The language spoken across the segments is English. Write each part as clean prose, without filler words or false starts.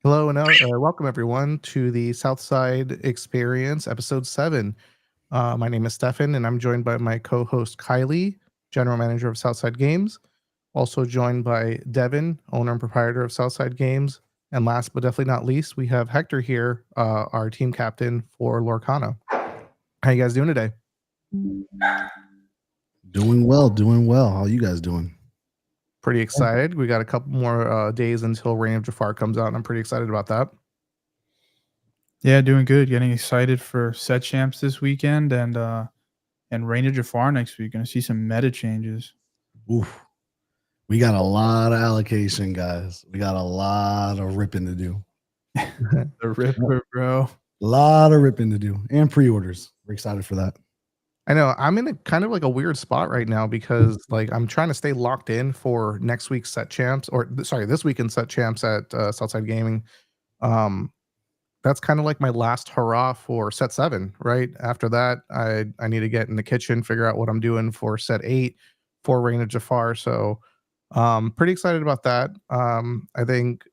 Hello and welcome everyone to the Southside Experience, episode 7. My name is Stefan, and I'm joined by my co-host Kylie, general manager of Southside Games. Also joined by Devin, owner and proprietor of Southside Games. And last but definitely not least, we have Hector here, our team captain for Lorcana. How you guys doing today? Doing well, doing well. How you guys doing? Pretty excited. We got a couple more days until Reign of Jafar comes out, and I'm pretty excited about that. Yeah, doing good. Getting excited for set champs this weekend and Reign of Jafar next week. Gonna see some meta changes. Oof. We got a lot of allocation, guys. We got a lot of ripping to do. The Ripper, bro. A lot of ripping to do. And pre-orders. We're excited for that. I know I'm in a kind of like a weird spot right now because like I'm trying to stay locked in for next week's set champs this weekend's set champs at Southside Gaming. That's kind of like my last hurrah for set 7, right? After that, I need to get in the kitchen, figure out what I'm doing for set 8 for Reign of Jafar. So pretty excited about that. I think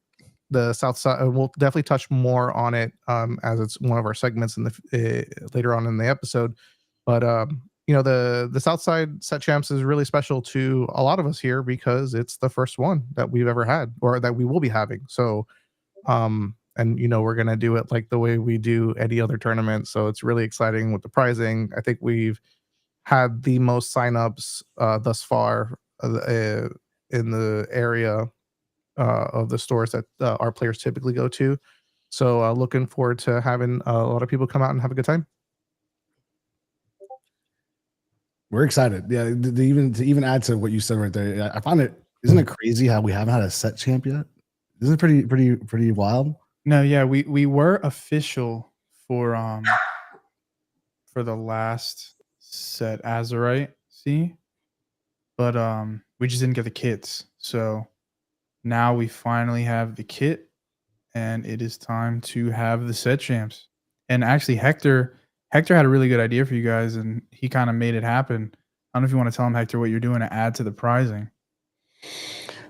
the South Side we'll definitely touch more on it as it's one of our segments in the later on in the episode. But the South Side Set Champs is really special to a lot of us here because it's the first one that we've ever had or that we will be having. So and we're gonna do it like the way we do any other tournament. So it's really exciting with the prizing. I think we've had the most signups thus far in the area of the stores that our players typically go to. So looking forward to having a lot of people come out and have a good time. We're excited. Yeah, to even add to what you said right there, I find isn't it crazy how we haven't had a set champ yet? Isn't it pretty wild? No, yeah, we were official for the last set Azurite, but we just didn't get the kits. So now we finally have the kit, and it is time to have the set champs. And actually, Hector had a really good idea for you guys, and he kind of made it happen. I don't know if you want to tell him, Hector, what you're doing to add to the prizing.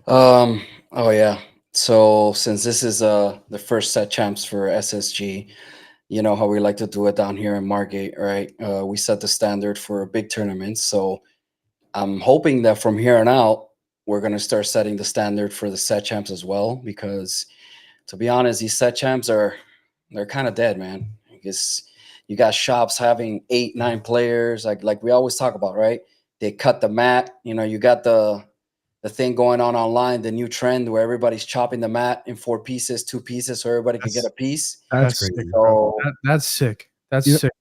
Oh yeah. So since this is the first set champs for SSG, you know how we like to do it down here in Margate, right? We set the standard for big tournaments. So I'm hoping that from here on out, we're gonna start setting the standard for the set champs as well. Because to be honest, these set champs they're kind of dead, man. Because you got shops having 8, 9 players, like we always talk about, right? They cut the mat. You got the thing going on online, the new trend where everybody's chopping the mat in 4 pieces, 2 pieces, so everybody can get a piece. That's crazy. Sick, bro. That's sick. That's sick.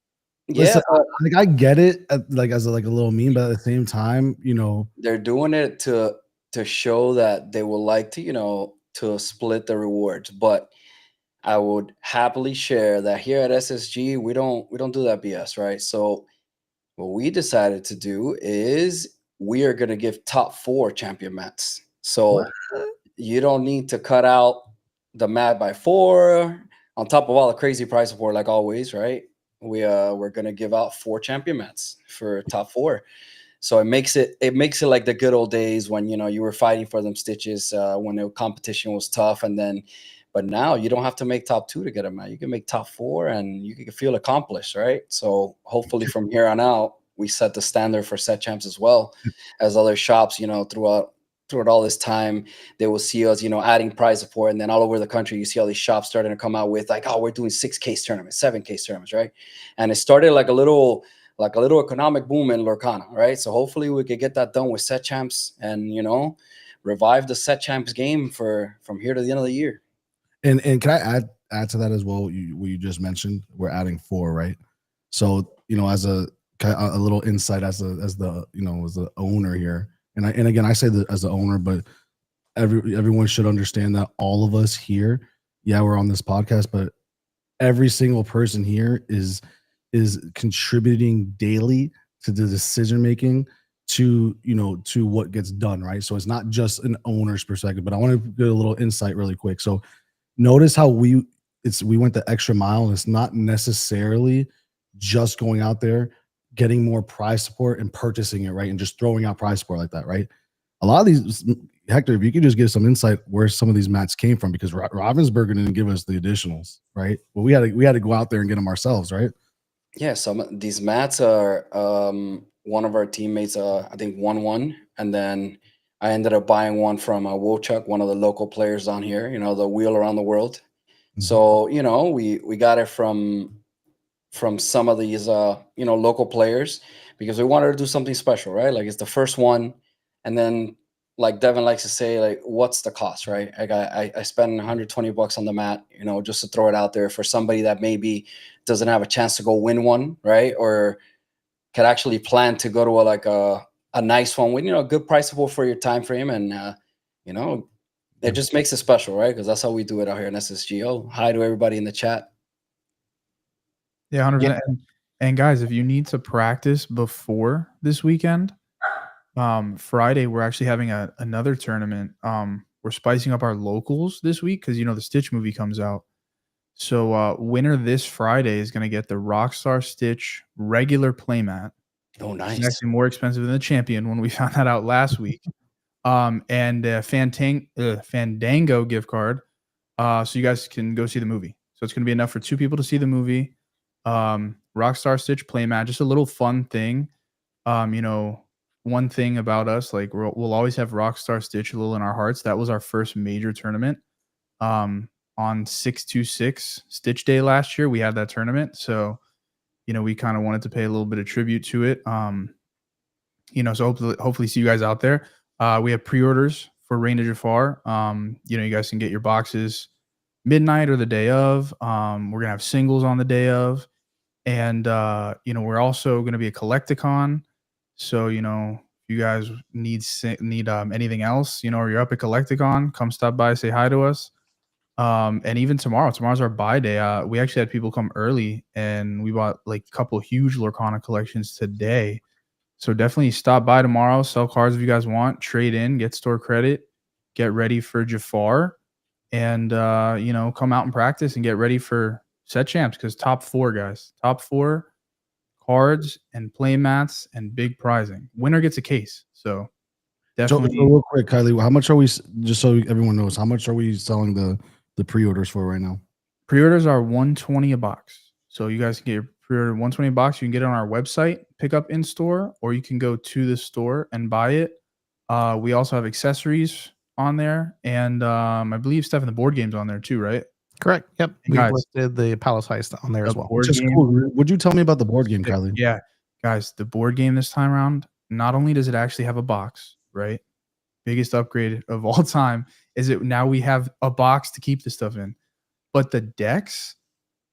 Listen, like I get it, like as a little meme, but at the same time, they're doing it to show that they would like to, to split the rewards. But I would happily share that here at SSG, we don't do that BS, right? So what we decided to do is we are going to give top 4 champion mats. So you don't need to cut out the mat by 4 on top of all the crazy price support, like always, right? We're going to give out 4 champion mats for top 4. So it makes it like the good old days when, you were fighting for them stitches when the competition was tough. But now you don't have to make top 2 to get a mat. You can make top 4 and you can feel accomplished, right? So hopefully from here on out, we set the standard for set champs as well as other shops, throughout all this time. They will see us, adding prize support. And then all over the country, you see all these shops starting to come out with like, oh, we're doing 6 case tournaments, 7 case tournaments, right? And it started like a little economic boom in Lorcana, right? So hopefully we could get that done with set champs and, revive the set champs game from here to the end of the year. And can I add to that as well? What you just mentioned, we're adding 4, right? So as a little insight as the owner here, and again I say that as the owner, but everyone should understand that all of us here, we're on this podcast, but every single person here is contributing daily to the decision making to what gets done, right? So it's not just an owner's perspective, but I want to get a little insight really quick. So notice how we went the extra mile, and it's not necessarily just going out there, getting more prize support and purchasing it, right? And just throwing out prize support like that, right? A lot of these, Hector, if you could just give some insight where some of these mats came from, because Ravensburger didn't give us the additionals, right? Well, we had to go out there and get them ourselves, right? Yeah, some of these mats are one of our teammates I think won one, and then I ended up buying one from Wochuk, one of the local players on here, you know, the wheel around the world. So, you know, we got it from some of these you know, local players, because we wanted to do something special, right? Like, it's the first one, and then, like Devin likes to say, like, what's the cost, right? Like, I spend $120 on the mat, you know, just to throw it out there for somebody that maybe doesn't have a chance to go win one, right? Or could actually plan to go to a nice one with, you know, good priceable for your time frame, and you know, it just makes it special, right? Because that's how we do it out here in SSG. Oh, hi to everybody in the chat. Yeah, 100%. And guys, if you need to practice before this weekend, Friday we're actually having another tournament. We're spicing up our locals this week because, you know, the Stitch movie comes out. So winner this Friday is going to get the Rockstar Stitch regular playmat. Oh, It's nice. actually more expensive than the Champion when we found that out last week. And Fandango gift card, so you guys can go see the movie. So it's going to be enough for 2 people to see the movie. Rockstar Stitch playmat, just a little fun thing. You know, one thing about us, like we'll always have Rockstar Stitch a little in our hearts. That was our first major tournament. On 626 Stitch Day last year, we had that tournament. So, you know, we kind of wanted to pay a little bit of tribute to it. You know, so hopefully see you guys out there. We have pre-orders for Reign of Jafar. You know, you guys can get your boxes midnight or the day of. We're gonna have singles on the day of, and you know, we're also gonna be a Collecticon. So, you know, if you guys need anything else, you know, or you're up at Collecticon, come stop by, say hi to us. And even tomorrow's our buy day. We actually had people come early, and we bought like a couple huge Lorcana collections today. So definitely stop by tomorrow, sell cards if you guys want, trade in, get store credit, get ready for Jafar, and you know, come out and practice and get ready for set champs, because top 4, guys. Top 4 cards and play mats and big prizing. Winner gets a case. So definitely. So real quick, Kylie, how much are we, just so everyone knows, how much are we selling the pre-orders for right now? Pre-orders are $120 a box. So you guys can get your pre-order $120 a box. You can get it on our website, pick up in store, or you can go to the store and buy it. We also have accessories on there, and I believe Steph, the board game's on there too, right? Correct. Yep. We Guys, listed the Palace Heist on there as the well. board Just game, cool. Would you tell me about the board game, Kylie? Yeah, guys, the board game this time around, not only does it actually have a box, right? Biggest upgrade of all time is it now we have a box to keep the stuff in. But the decks,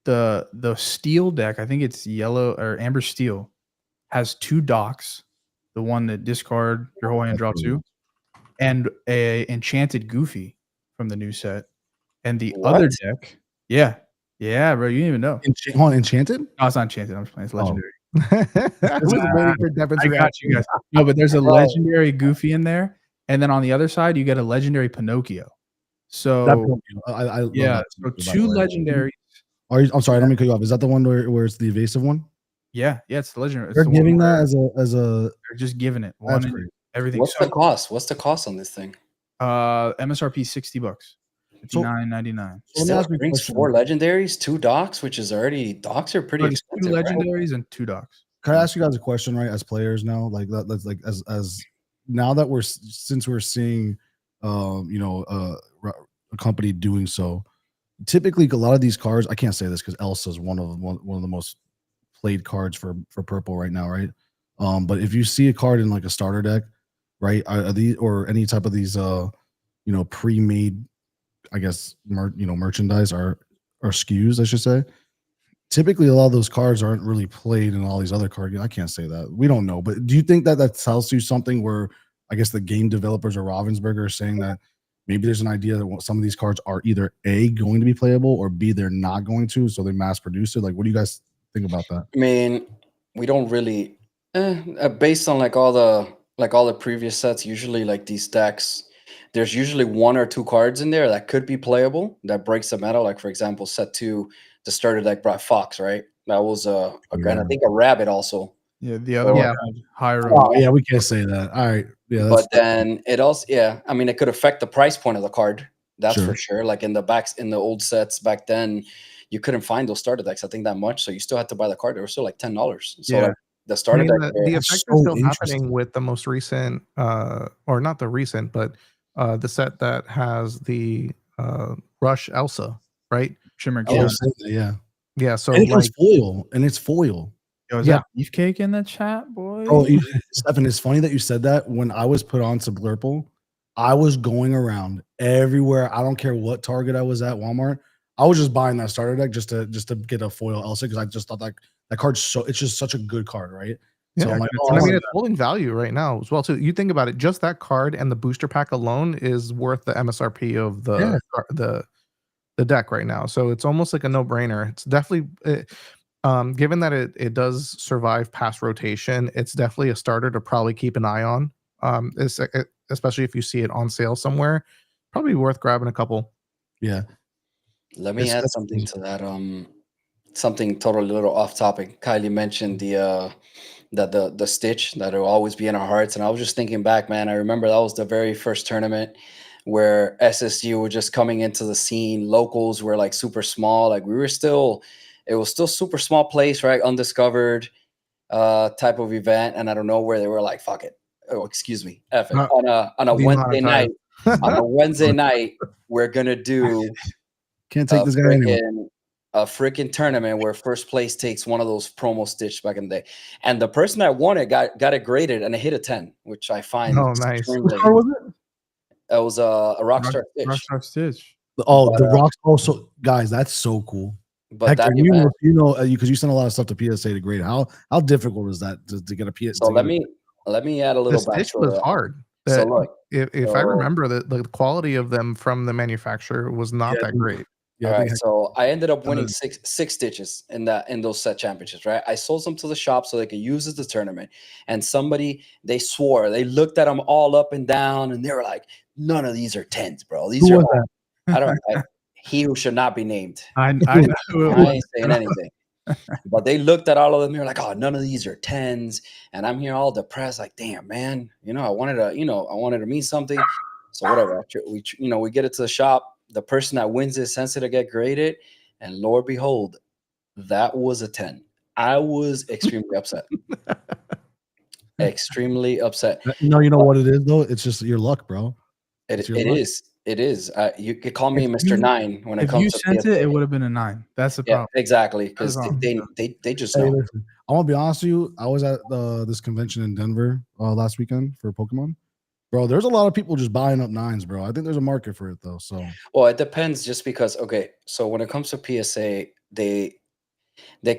the steel deck, I think it's yellow or amber steel, has 2 docks. The one that discard your whole hand, draw 2, and a enchanted Goofy from the new set. And the other What? deck, yeah, bro, you didn't even know. Hold on, Enchanted? No, it's not enchanted. I'm just playing. It's legendary. I was waiting for Devin's I got reaction. you guys. No, but there's a Bro. legendary Goofy in there, and then on the other side you get a legendary Pinocchio. So I love yeah, that, so by the 2 way. legendaries. I'm sorry, I don't mean to cut you off. Is that the one where it's the evasive one? Yeah, it's the legendary. It's They're the one giving where that as a they're just giving it one that's and great. everything. What's So the cost? What's the cost on this thing? MSRP $60, So- $59.99. So let me Still ask you a brings question. 4 legendaries, 2 docks, which is already, docks are pretty But it's 2 expensive. Right? legendaries and 2 docks. Can I ask you guys a question, right? As players now, like that's like as now that since we're seeing, you know, a company doing so, typically a lot of these cards. I can't say this because Elsa is one of the most played cards for purple right now, right? But if you see a card in like a starter deck, right, are these or any type of these, you know, pre-made, I guess, merchandise or SKUs, I should say. Typically, a lot of those cards aren't really played in all these other card games. I can't say that. We don't know. But do you think that tells you something where I guess the game developers or Ravensburger are saying that maybe there's an idea that some of these cards are either A, going to be playable, or B, they're not going to, so they mass produce it? Like, what do you guys think about that? I mean, we don't really, based on like all the previous sets, usually like these decks, there's usually 1 or 2 cards in there that could be playable, that breaks the meta. Like, for example, set 2, the starter deck brought Fox, right? That was and I think a rabbit also. Yeah, the other So- one had higher. Oh yeah, we can't say that. All right. Yeah, but then it also, I mean, it could affect the price point of the card. That's Sure. for sure. Like in the old sets back then, you couldn't find those starter decks, I think, that much. So you still had to buy the card. They were still like $10. So Yeah. like the I starter mean, deck. the That's effect so is still interesting. happening with the most recent, or not the recent, but the set that has the Rush Elsa, right? Shimmer I Cat. was saying that, yeah. Yeah, so And it like, was foil, and it's foil. Yo, is yeah. that beefcake in the chat, boy? Bro, Stefan, it's funny that you said that. When I was put on to Blurple, I was going around everywhere. I don't care what Target I was at, Walmart. I was just buying that starter deck just to get a foil Elsa because I just thought that card's it's just such a good card, right? Yeah, So I'm like, and oh, and I I mean, want it's holding value right now as well too. You think about it, just that card and the booster pack alone is worth the MSRP of Yeah. the deck right now. So it's almost like a no brainer. It's definitely, given that it does survive past rotation, it's definitely a starter to probably keep an eye on. Especially if you see it on sale somewhere, probably worth grabbing a couple. yeah. Let me It's add definitely- something to that. Something totally little off topic. Kylie mentioned the Stitch that will always be in our hearts, and I was just thinking back, man. I remember that was the very first tournament where SSU were just coming into the scene. Locals were like super small. Like we were still, it was still super small place, right? Undiscovered type of event, and I don't know where they were like, fuck it. Oh, excuse me, F it. On a Wednesday night. On a Wednesday night, we're gonna do Can't take this guy anywhere. a freaking tournament where first place takes one of those promo Stitch back in the day, and the person that won it got it graded and it hit a 10, which I find Oh, nice. extremely. What card was it? It was a Rockstar Stitch, Rockstar Stitch. Oh, But, the rocks. Also, guys, that's so cool. but Hector, that you event. know, because you send a lot of stuff to PSA to grade. How difficult is that to get a PSA? So let me add a The little Stitch backstory. was hard. So That- look, if I so- remember, the quality of them from the manufacturer was not Yeah, that great. Yeah, all I right, think so I ended up Uh, winning six Stitches in those set championships, right? I sold them to the shop so they could use as the tournament. And somebody, they swore, they looked at them all up and down, and they were like, "None of these are 10s, bro. These Who are was that? I don't he who should not be named. I know who it I was. ain't saying anything." But they looked at all of them. They're like, "Oh, none of these are 10s." And I'm here all depressed, like, "Damn, man. I wanted to mean something." So whatever. We get it to the shop. The person that wins it sends it to get graded, and Lord behold, that was a 10. I was extremely upset. Extremely upset. No, you know what it is though. It's just your luck, bro. It It's your luck. is. It is. You could call me If Mr. you- 9 when it If you comes to sent PSA. it, it would have been a 9. That's the Yeah, problem. exactly. Because That's all. they just Hey, know. listen, I want to be honest with you. I was at this convention in Denver last weekend for Pokemon. Bro, there's a lot of people just buying up 9s, bro. I think there's a market for it though. So Well, it depends just because, okay, so when it comes to PSA, they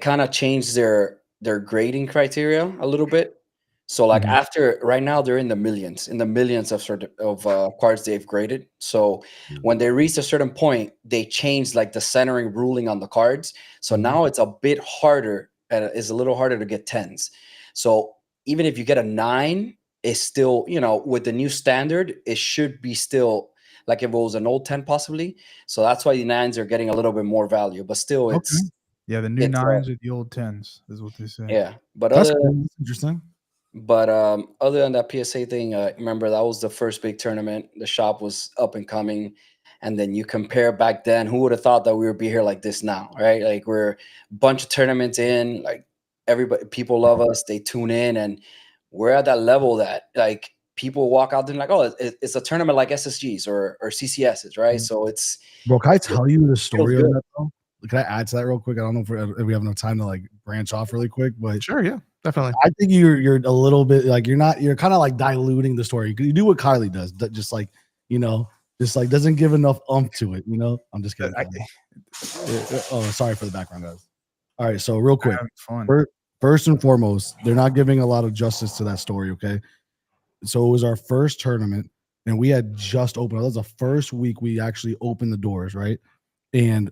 kind of changed their grading criteria a little bit. So like Mhm. after right now they're in the millions of cards they've graded. So when they reach a certain point, they changed like the centering ruling on the cards. So Mhm. now it's a bit harder, it's a little harder to get 10s. So even if you get a 9, it's still, with the new standard, it should be still like if it was an old 10 possibly. So that's why the 9s are getting a little bit more value, but still it's Yeah, the new It's, 9s are the old 10s, is what they say. yeah. But that's other cool. That's interesting. But other than that PSA thing, remember that was the first big tournament. The shop was up and coming, and then you compare back then. Who would have thought that we would be here like this now, right? Like we're a bunch of tournaments in. Like everybody, people love us. They tune in, and we're at that level that like people walk out there and like, oh, it's a tournament like SSGs or CCSs, right? So it's Bro, can I tell you the story of good. that though? Can I add to that real quick? I don't know if we have enough time to like branch off really quick, but Sure, yeah, definitely. I think you're a little bit like you're kind of like diluting the story. You do what Kylie does, just like just like doesn't give enough to it. I'm just kidding. Oh, sorry for the background, guys. All right, so real quick, Having fun. first and foremost, they're not giving a lot of justice to that story. Okay, so it was our first tournament, and we had just opened. That was the first week we actually opened the doors, right? And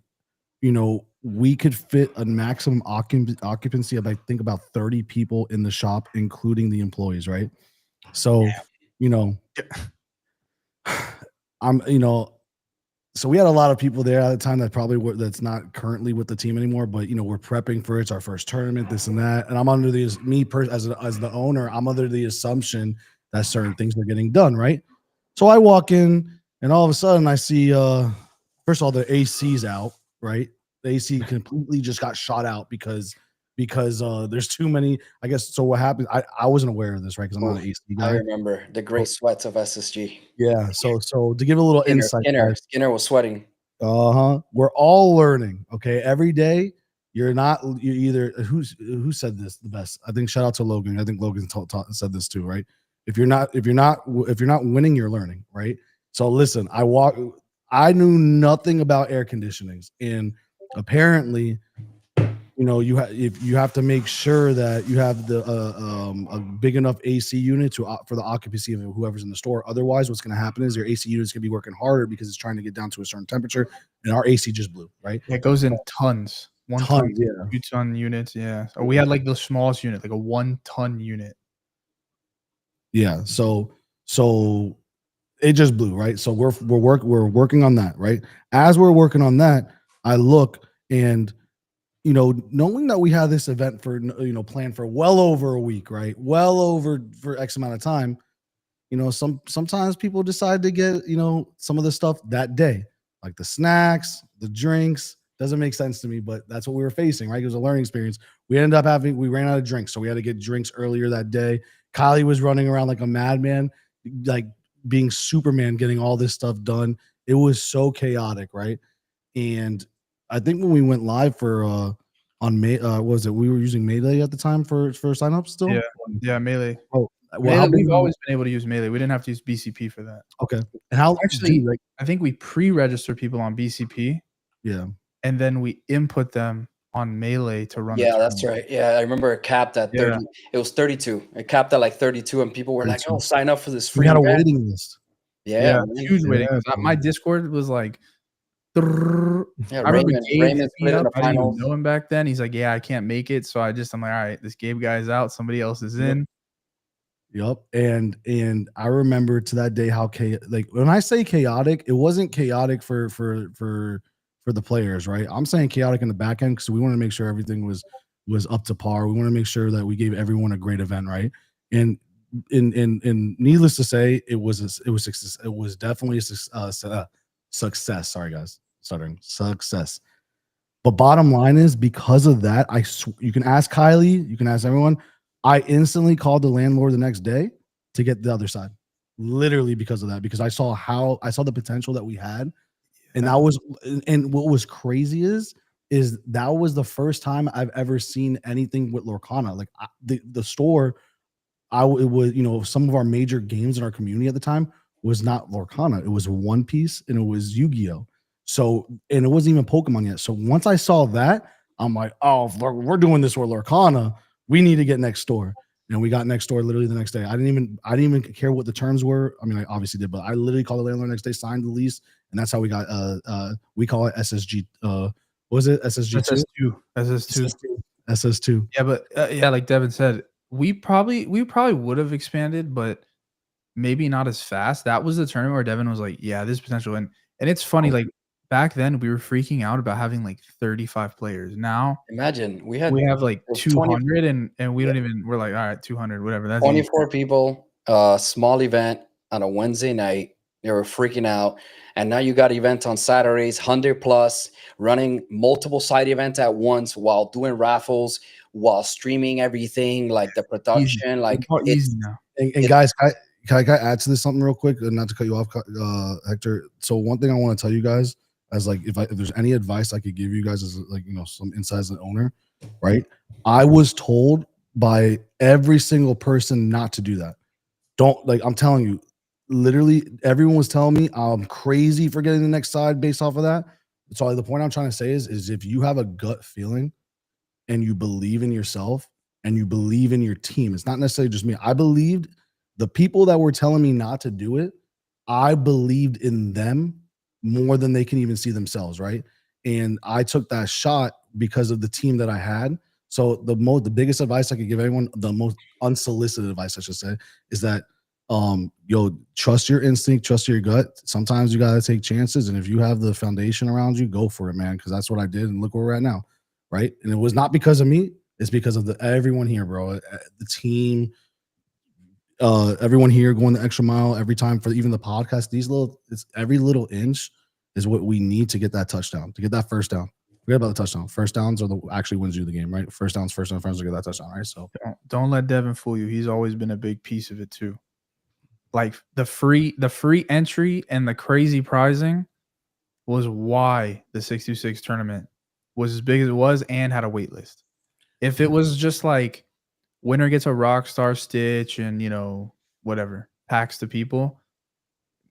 we could fit a maximum occupancy of I think about 30 people in the shop, including the employees, right? So, I'm so we had a lot of people there at the time that probably were that's not currently with the team anymore, but we're prepping for it's our first tournament, this and that. And I'm under the as the owner, I'm under the assumption that certain things are getting done, right? So I walk in and all of a sudden I see first of all the AC's out, right? The AC completely just got shot out because there's too many, I guess. So what happened? I wasn't aware of this, right? Because I'm not an AC I guy. remember the great sweats of SSG. Yeah. So to give a little insight, guys, Skinner was sweating. we're all learning. Okay, every day you either who said this the best? I think shout out to Logan. I think Logan said this too, right? If you're not winning, you're learning, right? So listen, I knew nothing about air conditionings, and apparently, you have to make sure that you have a big enough AC unit for the occupancy of whoever's in the store. Otherwise, what's going to happen is your AC unit is going to be working harder because it's trying to get down to a certain temperature, and our AC just blew, right? It goes in tons. 1 ton, yeah. 2 ton units. Yeah. Or we had like the smallest unit, like a 1 ton unit. Yeah. So it just blew, right? So we're working on that, right? As we're working on that, I look and knowing that we had this event for planned for well over a week, right? Well over for X amount of time. Sometimes people decide to get some of the stuff that day, like the snacks, the drinks. Doesn't make sense to me, but that's what we were facing, right? It was a learning experience. We ran out of drinks, so we had to get drinks earlier that day. Kylie was running around like a madman, like being Superman, getting all this stuff done. It was so chaotic, right? And I think when we went live for on May, was it we were using Melee at the time for signups still? Yeah, Melee. Oh, Melee, we've always been able to use Melee. We didn't have to use BCP for that. Okay. And how actually? I think we pre-registered people on BCP. Yeah. And then we input them on Melee to run. Yeah, that's right. Yeah, I remember it capped at 30. Yeah. It was 32. It capped at like 32, and people were 32. Like, "Oh, sign up for this free." We had a waiting list. Yeah, huge waiting list. My Discord was like. Yeah, I remember Gabe I didn't even know him back then. He's like, "Yeah, I can't make it." So I'm like, "All right, this Gabe guy's out. Somebody else is in." Yep. And I remember to that day how when I say chaotic, it wasn't chaotic for the players, right? I'm saying chaotic in the back end because we want to make sure everything was up to par. We want to make sure that we gave everyone a great event, right? And needless to say, it was definitely a success. Sorry, guys, stuttering. Success. But bottom line is, because of that, you can ask Kylie, you can ask everyone. I instantly called the landlord the next day to get the other side, literally because of that. Because I saw the potential that we had. And what was crazy is that was the first time I've ever seen anything with Lorcana. Like the store, it was, some of our major games in our community at the time was not Lorcana. It was One Piece and it was Yu-Gi-Oh. So, and it wasn't even Pokemon yet. So once I saw that, I'm like, oh, if we're doing this with Lorcana, we need to get next door. And we got next door literally the next day. I didn't even care what the terms were. I mean, I obviously did, but I literally called the landlord next day, signed the lease, and that's how we got we call it SSG. What was it? SSG2? SS2. Yeah, but like Devin said, we probably would have expanded, but maybe not as fast. That was the tournament where Devin was like, yeah, there's potential. And it's funny, like back then we were freaking out about having like 35 players. Now imagine we have like 200 and we don't even, we're like, all right, 200, whatever. That's 24 people, small event on a Wednesday night. They were freaking out. And now you got events on Saturdays, 100 plus, running multiple side events at once while doing raffles, while streaming everything, like the production, easy. like easy now. And guys, can I add to this something real quick? Not to cut you off, Hector. So one thing I want to tell you guys, as like if there's any advice I could give you guys as like some insight as an owner, right? I was told by every single person not to do that. Don't, like, I'm telling you, literally everyone was telling me I'm crazy for getting the next side based off of that. So the point I'm trying to say is if you have a gut feeling and you believe in yourself and you believe in your team, it's not necessarily just me. I believed the people that were telling me not to do it. I believed in them more than they can even see themselves, right? And I took that shot because of the team that I had. So the biggest advice I could give anyone, the most unsolicited advice I should say, is that Yo, trust your instinct, trust your gut. Sometimes you gotta take chances, and if you have the foundation around you, go for it, man. Because that's what I did, and look where we're at now, right? And it was not because of me; it's because of everyone here, bro. The team, everyone here going the extra mile every time for even the podcast. It's every little inch is what we need to get that touchdown, to get that first down. Forget about the touchdown. First downs are the actually wins you the game, right? First downs to get that touchdown, right? So Don't let Devin fool you. He's always been a big piece of it too. Like the free entry and the crazy prizing was why the 626 tournament was as big as it was and had a wait list. If it was just like winner gets a Rockstar Stitch and whatever packs to people,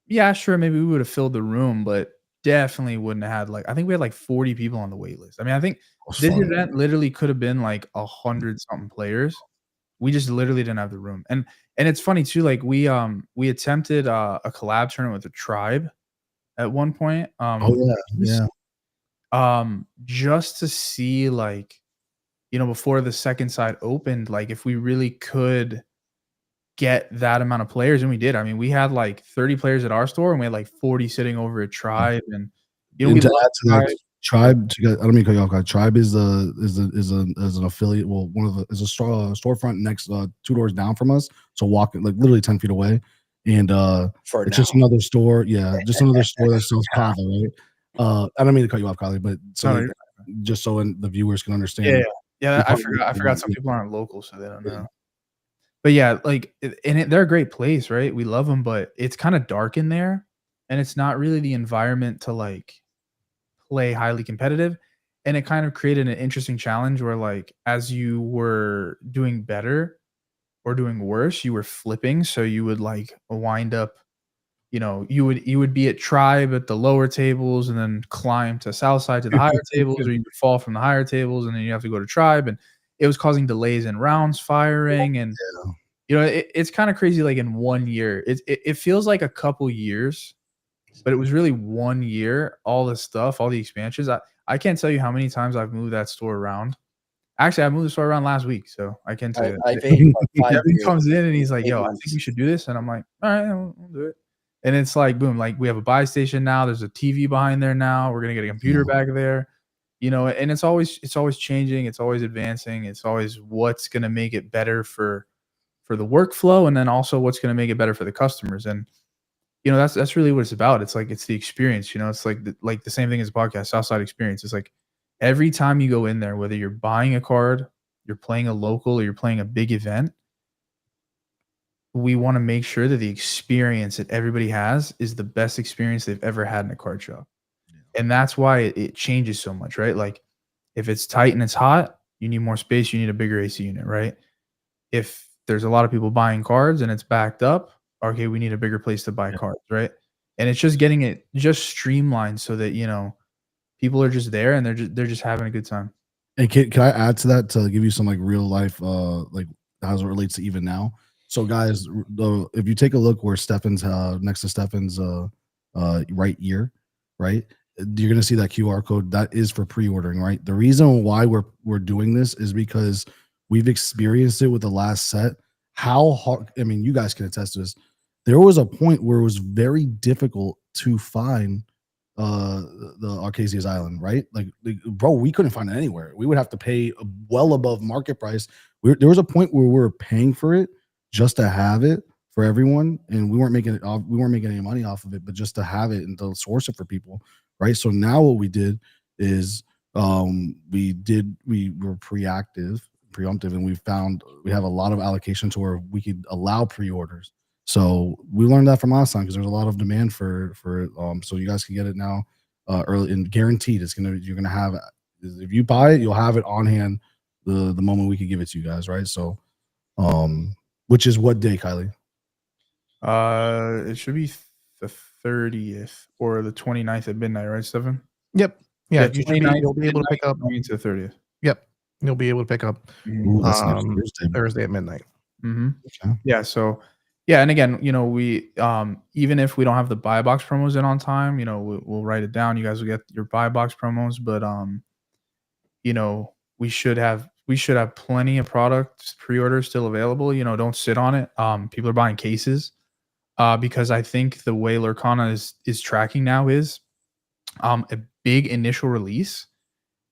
yeah, sure, maybe we would have filled the room, but definitely wouldn't have had I think we had like 40 people on the wait list. I mean, I think this event literally could have been like 100 something players. We just literally didn't have the room. And it's funny too, like we attempted a collab tournament with the tribe at one point. oh yeah. Just to see before the second side opened, like if we really could get that amount of players, and we did. I mean, we had like 30 players at our store, and we had like 40 sitting over at Tribe, and And we to love add to that, Tribe. I don't mean to cut you off, guys. Tribe is an affiliate. Well, is a storefront next 2 doors down from us. So walking like literally 10 feet away, and For it's now. just another store. Yeah, just another store that sells kava, right? I don't mean to cut you off, Kylie, but No, just so the viewers can understand. Yeah. I forgot some people aren't local, so they don't know. But yeah, they're a great place, right? We love them, but it's kind of dark in there, and it's not really the environment to play highly competitive. And it kind of created an interesting challenge where as you were doing better or doing worse, you were flipping. So you would wind up, you would be at Tribe at the lower tables and then climb to Southside to the higher tables, or you would fall from the higher tables and then you have to go to Tribe. And it was causing delays in rounds firing. And it's kind of crazy. Like in 1 year, it feels like a couple years, but it was really 1 year. All the stuff, all the expansions. I can't tell you how many times I've moved that store around. Actually, I moved the store around last week, so I can tell you that. I've ate like 5 Devin years. comes in and he's like, 8 "Yo, I months. think we should do this," and I'm like, "All right, we'll do it." And it's like, boom, like we have a buy station now. There's a TV behind there now. We're gonna get a computer back there, and it's always changing. It's always advancing. It's always what's gonna make it better for the workflow, and then also what's gonna make it better for the customers. And that's really what it's about. It's like it's the experience. It's like the same thing as a podcast, Southside Experience. It's like every time you go in there, whether you're buying a card, you're playing a local, or you're playing a big event, we want to make sure that the experience that everybody has is the best experience they've ever had in a card shop. And that's why it changes so much, right? Like if it's tight and it's hot, you need more space, you need a bigger AC unit, right? If there's a lot of people buying cards and it's backed up, okay, we need a bigger place to buy cards, right? And it's just getting it just streamlined so that people are just there and they're just having a good time. And can I add to that to give you some real life like how it relates to even now? So guys, if you take a look where Stefan's next to Stefan's right ear, right? You're gonna see that QR code that is for pre-ordering, right? The reason why we're doing this is because we've experienced it with the last set. How hard? I mean, you guys can attest to this. There was a point where it was very difficult to find the Arcasia's Island, right? Like, bro, we couldn't find it anywhere. We would have to pay well above market price. There was a point where we were paying for it just to have it for everyone, and we weren't making it off. We weren't making any money off of it, but just to have it and to source it for people, right? So now what we did is we were preemptive, and we have a lot of allocation to where we could allow pre-orders. So we learned that from last time because there's a lot of demand for so you guys can get it now early and guaranteed. You're gonna have it. If you buy it, you'll have it on hand the moment we can give it to you guys, right? So which is what day, Kylie? It should be the 30th or the 29th at midnight, right, Stefan? Yep. Yeah, you'll be able to pick up. Going to the 30th. Yep. You'll be able to pick up Ooh, that's next Thursday at midnight. Mm-hmm. Okay. Yeah. So, yeah, and again, we even if we don't have the buy box promos in on time, we'll write it down. You guys will get your buy box promos, but we should have plenty of product pre-orders still available. Don't sit on it. People are buying cases. because I think the way Lurkana is tracking now is a big initial release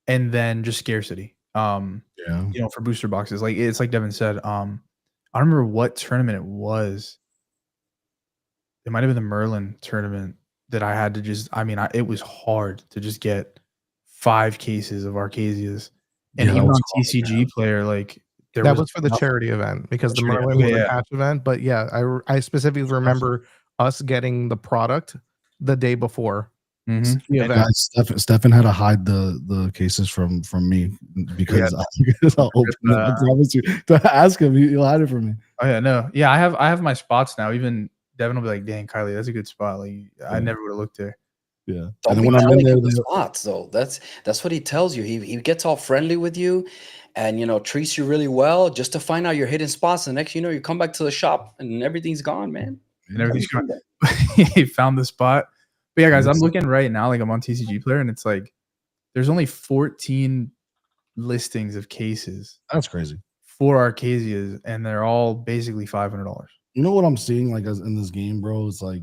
and then just scarcity. Yeah. You know, for booster boxes. Like it's like Devin said. I don't remember what tournament it was. It might have been the Merlin tournament that I had to just. I mean, it was hard to just get 5 cases of Arcasias, and Yeah, that even was on hard, TCG player, like there That was was for the nothing. charity event because the Charity event, Merlin was okay, a yeah. patch event. But yeah, I specifically remember us getting the product the day before Mhm. the And- event. Guys, Stefan had to hide the cases from me because I'll open it. I promise you. To ask him, he'll hide it from me. Oh yeah, no, yeah. I have my spots now. Even Devin will be like, "Dang, Kylie, that's a good spot." Like I Yeah. never would have looked there. Yeah. Don't And then be when I'm in telling there, him the spots though. That's what he tells you. He gets all friendly with you, and treats you really well just to find out your hidden spots. And next, you come back to the shop and everything's gone, man. And everything's gone. He found the spot. But yeah, guys, I'm looking right now. Like I'm on TCG Player, and it's like there's only 14 listings of cases that's crazy. for Arcasias, and they're all basically $500. You know what I'm seeing like as in this game, bro? It's like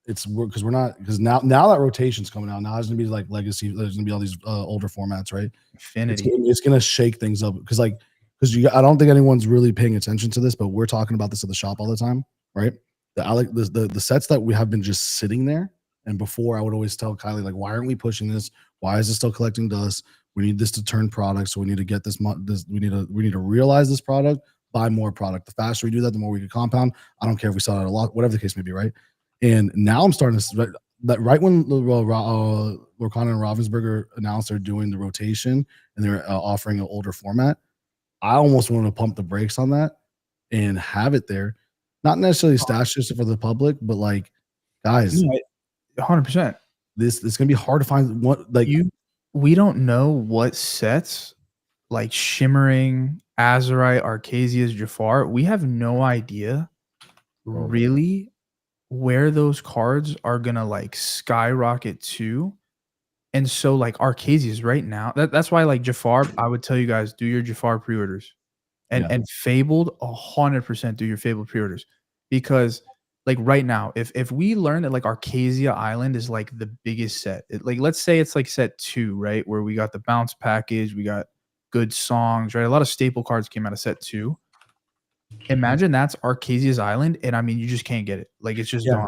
because we're not because now that rotation's coming out. Now there's gonna be like legacy. There's gonna be all these older formats, right? Infinity. It's gonna shake things up because I don't think anyone's really paying attention to this, but we're talking about this at the shop all the time, right? The sets that we have been just sitting there. And before I would always tell Kylie, like, why aren't we pushing this? Why is it still collecting dust? We need this to turn product. So we need to get this. We need to realize this product, buy more product. The faster we do that, the more we can compound. I don't care if we sell it a lot, whatever the case may be, right? And now I'm starting to that right when Lurkana and Ravensburger announced they're doing the rotation and they're offering an older format, I almost want to pump the brakes on that and have it there. Not necessarily stash this for the public, but like, guys, 100%. it's gonna be hard to find what like we don't know what sets like Shimmering, Azurite, Arcasias, Jafar. We have no idea really where those cards are gonna like skyrocket to. And so like Arcasias right now, that's why like Jafar, I would tell you guys, do your Jafar pre-orders. And Fabled, 100% do your Fabled pre-orders. Because like right now, if we learn that like Arcasia Island is like the biggest set, like let's say it's like set 2, right? Where we got the bounce package, we got good songs, right? A lot of staple cards came out of set 2. Imagine that's Arcasia's Island, and I mean you just can't get it. Like it's just gone.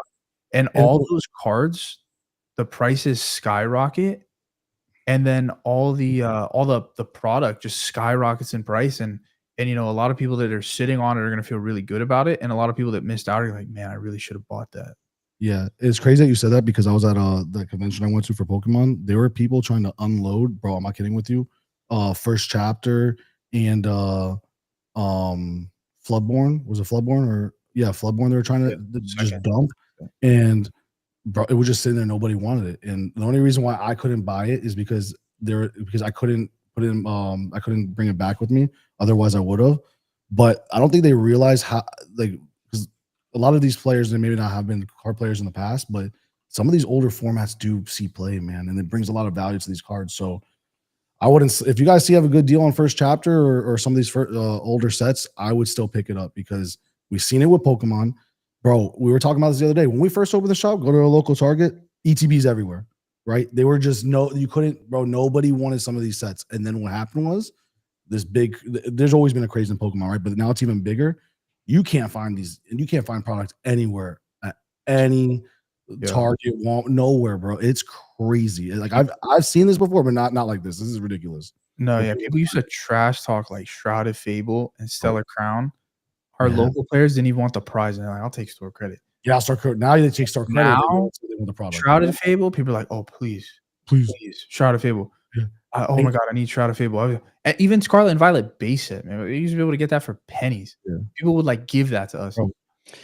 And all those cards, the prices skyrocket, and then all the product just skyrockets in price. And a lot of people that are sitting on it are gonna feel really good about it. And a lot of people that missed out are like, man, I really should have bought that. Yeah, it's crazy that you said that because I was at the convention I went to for Pokemon. There were people trying to unload, bro. I'm not kidding with you. First chapter and Floodborn. Was it Floodborn or Floodborn? They were trying to just dump, and bro, it was just sitting there. Nobody wanted it, and the only reason why I couldn't buy it is because I couldn't put in I couldn't bring it back with me. Otherwise, I would have. But I don't think they realize how because a lot of these players, they maybe not have been card players in the past, but some of these older formats do see play, man, and it brings a lot of value to these cards. So I wouldn't, if you guys have a good deal on first chapter or some of these older sets, I would still pick it up because we've seen it with Pokemon. Bro, we were talking about this the other day. When we first opened the shop, go to a local Target, ETBs everywhere, right? They were just you couldn't, bro, nobody wanted some of these sets. And then what happened was there's always been a craze in Pokemon, right? But now it's even bigger. You can't find these, and you can't find products anywhere at any Target, nowhere, bro. It's crazy. Like I've seen this before, but not like this. This is ridiculous. No, yeah. People used to trash talk like Shrouded Fable and Stellar Crown. Our local players didn't even want the prize, and they're like, "I'll take store credit." Yeah, store credit. Now they take store credit. Now, they want the product. Shrouded Fable, people are like, "Oh, please, Shrouded Fable." Yeah. Oh my god, I need Shrouded Fable. Even Scarlet and Violet base set, man. We used to be able to get that for pennies. Yeah. People would like give that to us. Bro.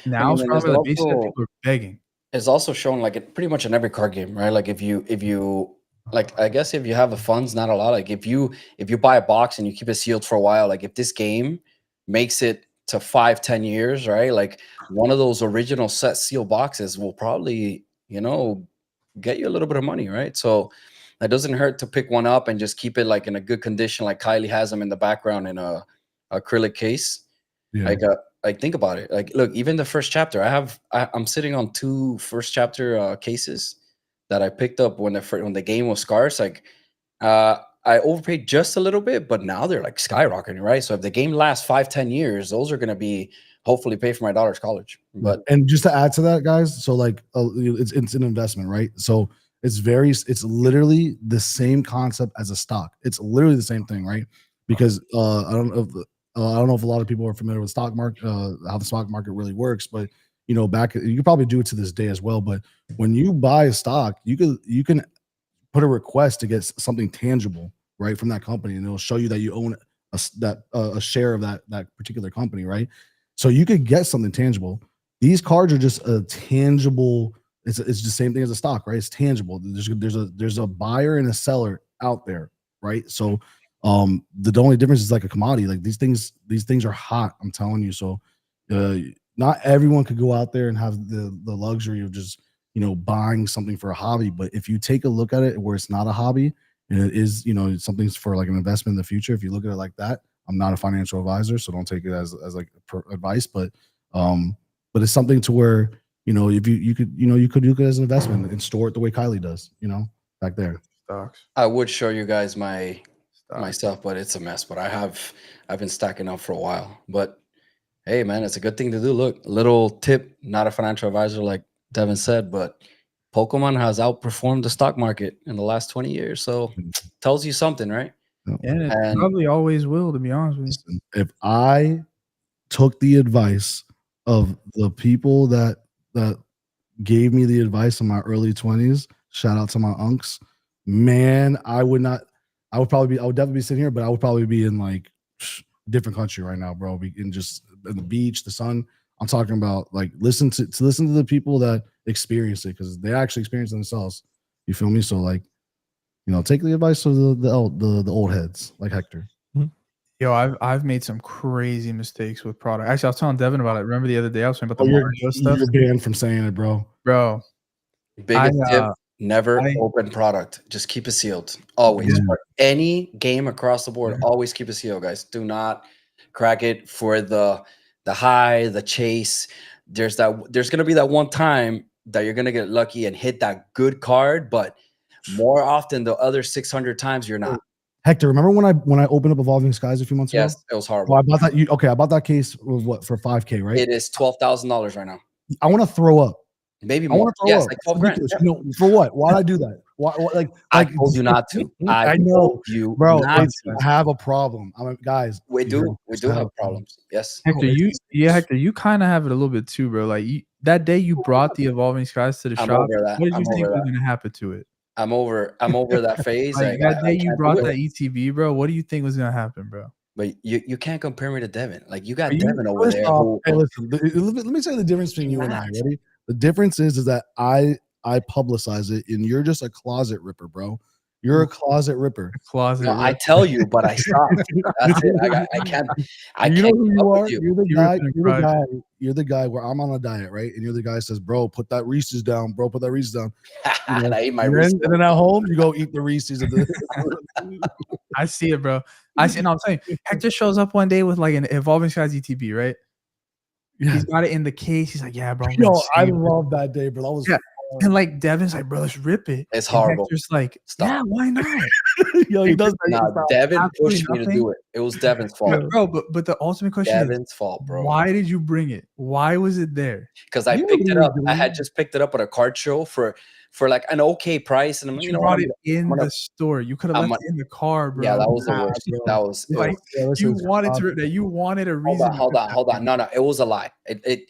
Now Scarlet and Violet base set, people are begging. It's also shown like pretty much in every card game, right? Like if you like, I guess if you have the funds, not a lot. Like if you buy a box and you keep it sealed for a while, like if this game makes it to 5-10 years, right? Like one of those original set seal boxes will probably, get you a little bit of money, right? So that doesn't hurt to pick one up and just keep it like in a good condition, like Kylie has them in the background in a acrylic case. Yeah. Like like think about it. Like, look, even the first chapter, I'm sitting on 2 first chapter cases that I picked up when the game was scarce. Like, I overpaid just a little bit, but now they're like skyrocketing, right? So if the game lasts 5-10 years, those are going to be hopefully pay for my daughter's college. But and just to add to that, guys, so like it's an investment, right? So it's literally the same concept as a stock. It's literally the same thing, right? Because I don't know if a lot of people are familiar with stock market, how the stock market really works, but you know, you could probably do it to this day as well. But when you buy a stock, you can put a request to get something tangible, right, from that company, and it'll show you that you own a share of that particular company, right? So you could get something tangible. These cards are just a tangible. It's the same thing as a stock, right? It's tangible. There's a buyer and a seller out there, right? So the only difference is like a commodity. Like these things are hot. I'm telling you. So not everyone could go out there and have the luxury of just buying something for a hobby. But if you take a look at it where it's not a hobby and it is something's for like an investment in the future, if you look at it like that, I'm not a financial advisor, so don't take it as like advice, but it's something to where if you could look at it as an investment and store it the way Kylie does, back there. Stocks. I would show you guys my stuff, but it's a mess. But I've been stacking up for a while. But hey, man, it's a good thing to do. Look, little tip, not a financial advisor like Devin said, but Pokemon has outperformed the stock market in the last 20 years. So tells you something, right? And it probably always will, to be honest with you. If I took the advice of the people that gave me the advice in my early 20s, shout out to my unks, man, I would definitely be sitting here, but I would probably be in like different country right now, bro. In the beach, the sun. I'm talking about like listen to the people that experience it, because they actually experience it themselves. You feel me? So like, take the advice of the old heads like Hector. Yo, I've made some crazy mistakes with product. Actually, I was telling Devin about it. Remember the other day I was talking about the Mario stuff? You're banned from saying it, bro. Bro. Biggest tip, never open product. Just keep it sealed. Always. For any game across the board, always keep it sealed, guys. Do not crack it for the high, the chase. There's going to be that one time that you're going to get lucky and hit that good card, but more often the other 600 times you're not. Hector, remember when I opened up Evolving Skies a few months ago? Yes, it was horrible. Well, I bought that. I bought that case with what, for $5K, right? It is $12,000 right now. I want to throw up. Maybe more. I want to throw up. Like 12 grand. Yeah. For what? Why'd I do that? Why? Like I told you not to. I know you, bro. I have a problem. Guys, we do have problems. Yes, Hector, you kind of have it a little bit too, bro. Like that day you brought the Evolving Skies to the shop. What did you think was going to happen to it? I'm over that phase. Like that day you brought that ETB, bro. What do you think was gonna happen, bro? But you can't compare me to Devin. Like you got Devin over there. Hey, listen. Let me tell you the difference between you and I. Ready? The difference is that I publicize it, and you're just a closet ripper, bro. You're a closet ripper. I tell you, but I stop. That's it. I can't. You know who you are? You're the guy. You're the guy where I'm on a diet, right? And you're the guy that says, "Bro, put that Reese's down. Bro, put that Reese's down." And I eat my Reese's. And then at home, you go eat the Reese's. I see it, bro. I see. No, I'm saying Hector shows up one day with like an Evolving Skies ETB, right? Yeah. He's got it in the case. He's like, "Yeah, bro." I love that day, bro. That was. Yeah. And like Devin's like, bro, let's rip it. It's horrible. Just like, yeah, why not? Yo, he does. Devin pushed me to do it. It was Devin's fault, bro. But the ultimate question is Devin's fault, bro. Why did you bring it? Why was it there? Because I picked it up. I had just picked it up at a card show for like an okay price, and I'm brought it in the store. You could have left it in the car, bro. Yeah, that was the worst. That was like you wanted to. That you wanted a reason. Hold on. No, it was a lie.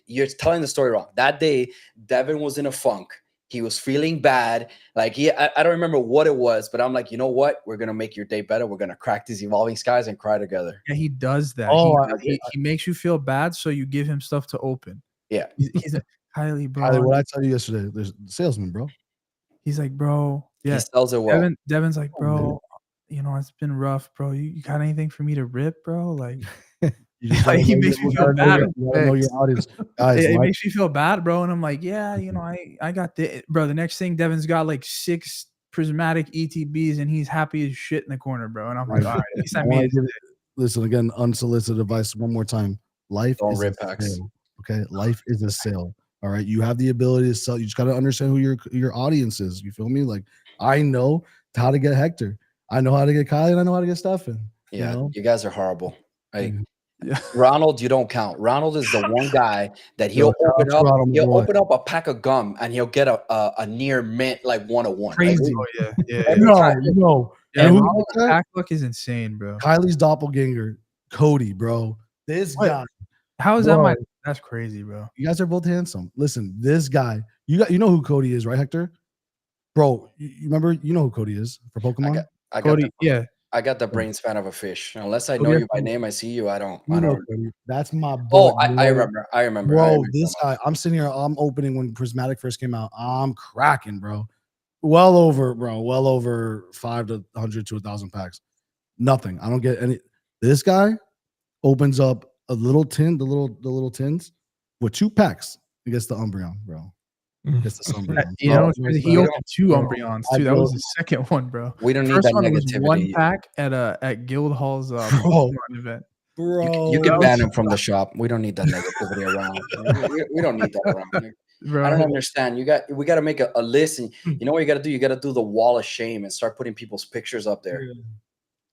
You're telling the story wrong. That day, Devin was in a funk. He was feeling bad. Like I don't remember what it was, but I'm like, you know what? We're gonna make your day better. We're gonna crack these Evolving Skies and cry together. Yeah, he does that. He makes you feel bad, so you give him stuff to open. Yeah, he's like, Kylie, bro. Kylie, what I tell you yesterday? There's the salesman, bro. He's like, bro. Yeah, he sells it well. Devin's like, bro. It's been rough, bro. You got anything for me to rip, bro? Like. He makes me feel bad. It makes me feel bad, bro. And I'm like, yeah, I got the bro. The next thing, Devin's got like 6 prismatic ETBs, and he's happy as shit in the corner, bro. And I'm like, all right, at least I made it. Listen again, unsolicited advice one more time. Life Don't is a rip packs. sale. Okay, life is a sale. All right, you have the ability to sell. You just got to understand who your audience is. You feel me? Like I know how to get Hector. I know how to get Kylie, and I know how to get Stefan. Yeah, You know? you guys are horrible. Like Yeah. Ronald, you don't count. Ronald is the one guy that Yo, he'll shout out to Ronald, my he'll boy. open up a pack of gum and he'll get a near mint like 101. Like, Crazy. Oh, yeah. Yeah. every No, time- no. Yeah, And who Ronald's did that? pack luck is insane, bro. Kylie's doppelganger, Cody, bro. This What? guy. How is that Bro. my? That's crazy, bro. You guys are both handsome. Listen, this guy. You know who Cody is, right, Hector? Bro, you remember? You know who Cody is for Pokemon. I got Cody, yeah. I got the brain span of a fish. Unless I Cody, know I you by think- name, I see you. I don't. You I know don't. Cody. That's my boy. Oh, I bro. remember. I remember. Bro, this guy. I'm sitting here. I'm opening when Prismatic first came out. I'm cracking, bro. Well over 5 to 100 to 1,000 packs. Nothing. I don't get any. This guy opens up a little tin, the little tins with 2 packs against the Umbreon, bro. Against the Umbreon. You know, it's Bro, crazy. He bro, opened 2 bro, Umbreons I too. That know. was the second one, bro. We don't need First that one was 1 negativity. pack at Guildhall's Bro. Pokemon event. Bro, You can that ban was- him from the shop. We don't need that negativity around. We don't need that around. Like, Bro, I don't understand. We got to make a list, and you know what you got to do? You got to do the wall of shame and start putting people's pictures up there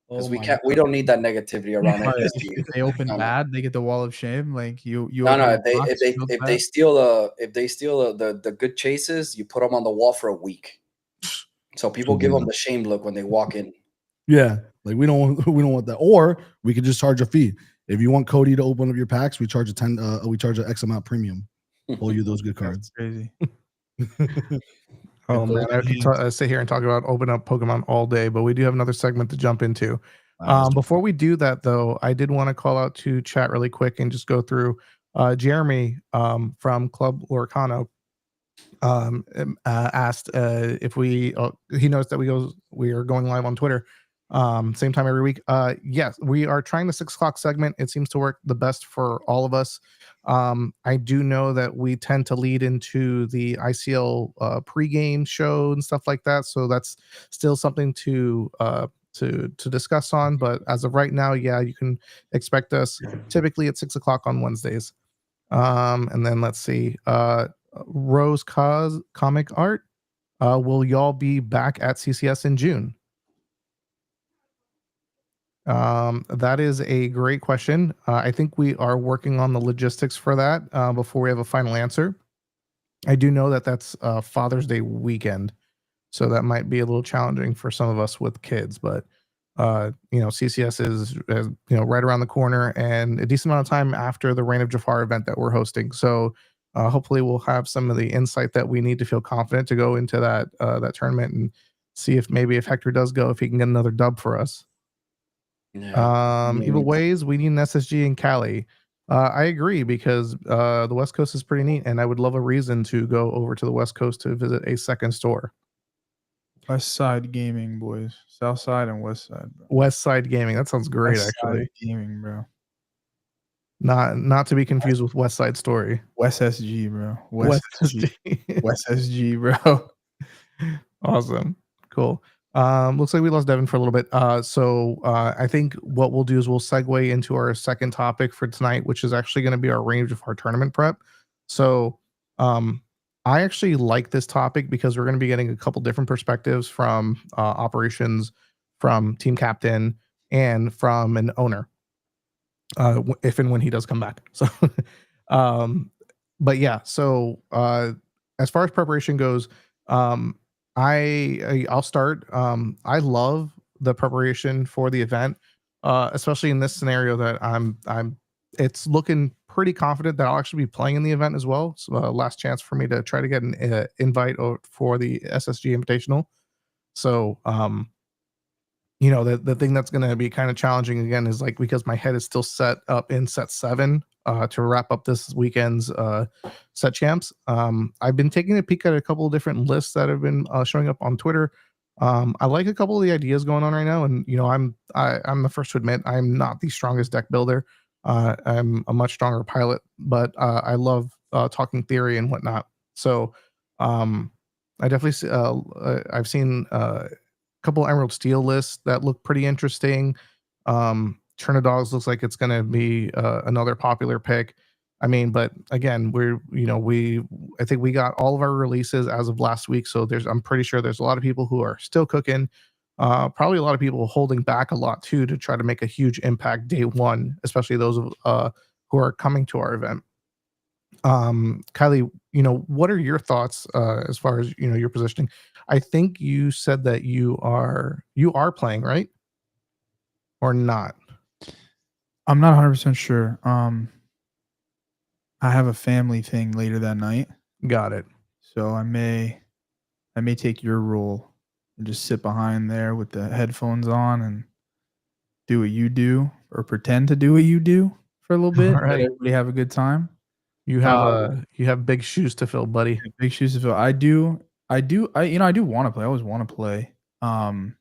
because Oh we my can't. We don't need that negativity around Oh, yeah. SSG. If they open No, no. bad, they get the wall of shame. Like you No, open no. a If they box, if they feels if bad. they steal the good chases, you put them on the wall for a week, so people give them the shame look when they walk in. Yeah, like we don't want that. Or we could just charge a fee. If you want Cody to open up your packs, we charge we charge an X amount premium. Pull you those good That's cards. crazy. Oh Good man, I could sit here and talk about open up Pokemon all day, but we do have another segment to jump into. Before we do that, though, I did want to call out to chat really quick and just go through. Jeremy from Club Lorcano asked if we. He knows that we are going live on Twitter, same time every week. Yes, we are trying the 6 o'clock segment. It seems to work the best for all of us. I do know that we tend to lead into the ICL pregame show and stuff like that, so that's still something to discuss on. But as of right now, yeah, you can expect us typically at 6 o'clock on Wednesdays. And then let's see, Rose Cause Comic Art. Will y'all be back at CCS in June? That is a great question. I think we are working on the logistics for that before we have a final answer. I do know that that's Father's Day weekend, so that might be a little challenging for some of us with kids. But CCS is right around the corner and a decent amount of time after the Reign of Jafar event that we're hosting. So hopefully we'll have some of the insight that we need to feel confident to go into that tournament and see if Hector does go, if he can get another dub for us. Yeah. Evil Ways, we need an SSG in Cali. I agree because the West Coast is pretty neat, and I would love a reason to go over to the West Coast to visit a second store. West Side Gaming, boys. South Side and West Side, bro. West Side Gaming. That sounds great, West actually. Side Gaming, bro. Not to be confused with West Side Story. West SG, bro. West SG. SG. West SG, bro. Awesome. Cool. Looks like we lost Devin for a little bit. So I think what we'll do is we'll segue into our second topic for tonight, which is actually going to be our range of our tournament prep. So I actually like this topic because we're going to be getting a couple different perspectives from operations, from team captain, and from an owner. If and when he does come back. So, but yeah. So as far as preparation goes, I'll start. I love the preparation for the event, especially in this scenario that I'm. It's looking pretty confident that I'll actually be playing in the event as well. So last chance for me to try to get an invite for the SSG Invitational. So the thing that's going to be kind of challenging again is like because my head is still set up in set 7 to wrap up this weekend's set champs. I've been taking a peek at a couple of different lists that have been showing up on Twitter. I like a couple of the ideas going on right now, and I'm the first to admit I'm not the strongest deck builder. I'm a much stronger pilot, but I love talking theory and whatnot. So I definitely I've seen couple Emerald Steel lists that look pretty interesting. Turn of Dogs looks like it's going to be another popular pick. I mean, but again, I think we got all of our releases as of last week. So I'm pretty sure there's a lot of people who are still cooking. Probably a lot of people holding back a lot too to try to make a huge impact day one, especially those who are coming to our event. Kylie, what are your thoughts as far as your positioning? I think you said that you are playing, right? Or not? I'm not 100% sure. I have a family thing later that night, Got it. so I may take your role and just sit behind there with the headphones on and do what you do, or pretend to do what you do for a little bit. Let Right. everybody have a good time. You have big shoes to fill, buddy. Big shoes to fill. I do want to play. I always want to play. But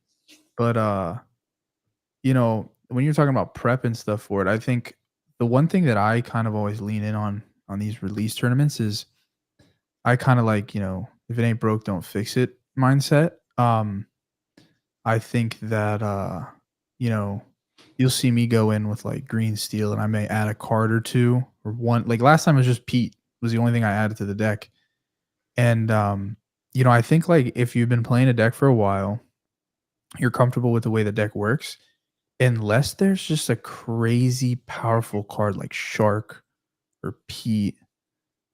when you're talking about prep and stuff for it, I think the one thing that I kind of always lean in on these release tournaments is I kind of like, if it ain't broke, don't fix it mindset. I think that you'll see me go in with like green steel and I may add a card or two or one. Like last time it was just Pete was the only thing I added to the deck. And I think like if you've been playing a deck for a while, you're comfortable with the way the deck works, unless there's just a crazy powerful card like Shark or Pete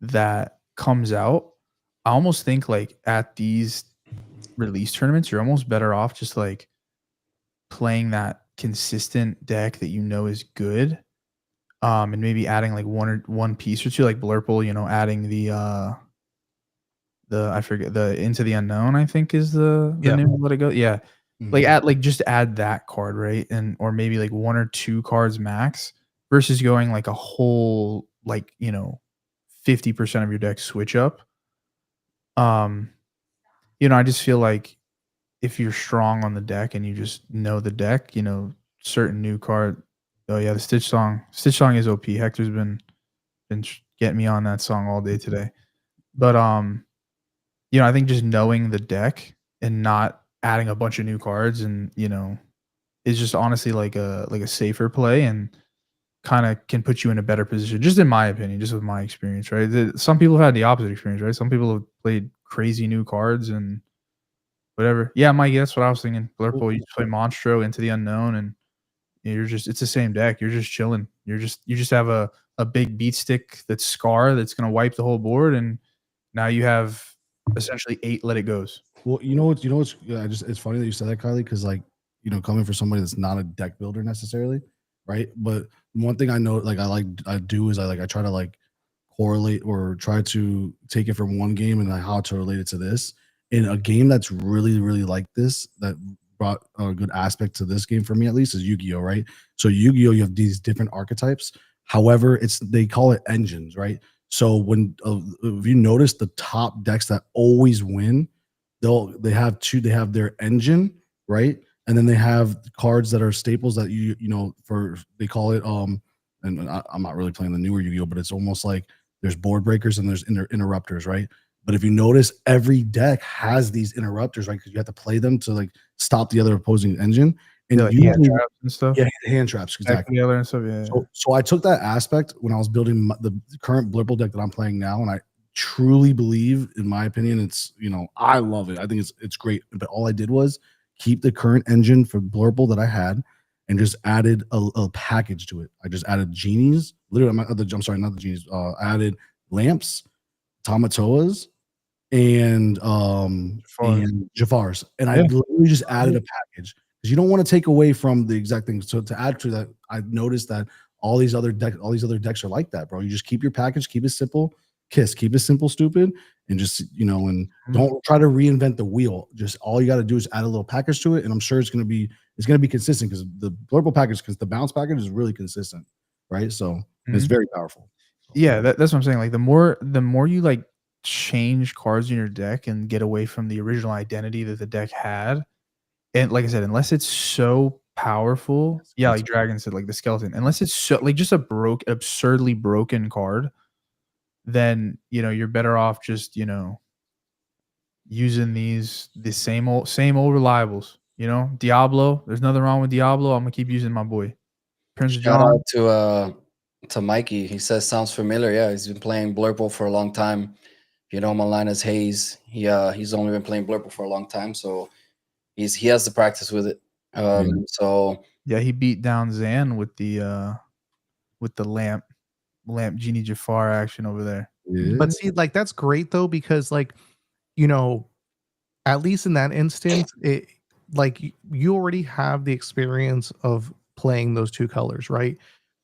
that comes out. I almost think like at these release tournaments, you're almost better off just like playing that consistent deck that is good. And maybe adding like one piece or two, like Blurple, adding the I forget, the Into the Unknown, I think is the new Let It Go. Yeah. Mhm. Just add that card, right? And or maybe like one or two cards max versus going like a whole 50% of your deck switch up. I just feel like if you're strong on the deck and you just know the deck, certain new card. Oh yeah, the Stitch Song. Stitch Song is OP. Hector's been getting me on that song all day today. But I think just knowing the deck and not adding a bunch of new cards and is just honestly like a safer play and kind of can put you in a better position, just in my opinion, just with my experience, right? Some people have had the opposite experience, right? Some people have played crazy new cards and whatever. Yeah, Mike, that's what I was thinking. Blurple, you just play Monstro Into the Unknown, and it's the same deck. You're just chilling. You just have a big beat stick that's Scar that's gonna wipe the whole board, and now you have essentially 8 Let It Goes. Well, it's funny that you said that, Kylie, because like, coming for somebody that's not a deck builder necessarily, right? But one thing I know, like I do is I try to like correlate or try to take it from one game and like how to relate it to this. In a game that's really, really like this, that brought a good aspect to this game for me at least, is Yu-Gi-Oh, right? So Yu-Gi-Oh, you have these different archetypes. However, they call it engines, right? So when if you notice the top decks that always win, they have their engine, right? And then they have cards that are staples that they call it and I'm not really playing the newer Yu-Gi-Oh, but it's almost like there's board breakers and there's interrupters, right? But if you notice, every deck has these interrupters, right? Because you have to play them to like stop the other opposing engine. And Like hand traps and stuff. yeah, hand traps, exactly. Together and stuff. Yeah. So I took that aspect when I was building the current Blurple deck that I'm playing now, and I truly believe, in my opinion, it's I love it. I think it's great. But all I did was keep the current engine for Blurple that I had, and just added a package to it. I just added genies. Literally, I'm sorry, not the genies. I added lamps, Tamatoas, and Jafars, and I literally just added a package. Because you don't want to take away from the exact thing. So to add to that, I've noticed that all these other decks are like that, bro. You just keep your package, keep it simple, keep it simple, stupid, and just and don't try to reinvent the wheel. Just all you got to do is add a little package to it, and I'm sure it's gonna be consistent because the Blurple package, because the bounce package is really consistent, right? So it's very powerful. Yeah, that's what I'm saying. Like the more you like change cards in your deck and get away from the original identity that the deck had. And like I said, unless it's so powerful, yeah, like Dragon said, like the skeleton, unless it's so like just absurdly broken card, then you're better off just using the same old reliables. Diablo, there's nothing wrong with Diablo. I'm gonna keep using my boy. Prince Shout John. out to Mikey. He says sounds familiar. Yeah, he's been playing Blurple for a long time. If you know him online as Hayes, he's only been playing Blurple for a long time, so he has the practice with it. So Yeah, he beat down Zan with the lamp Genie Jafar action over there. Yeah. But see, like that's great though, because like, you know, at least in that instance, it like you already have the experience of playing those two colors, right?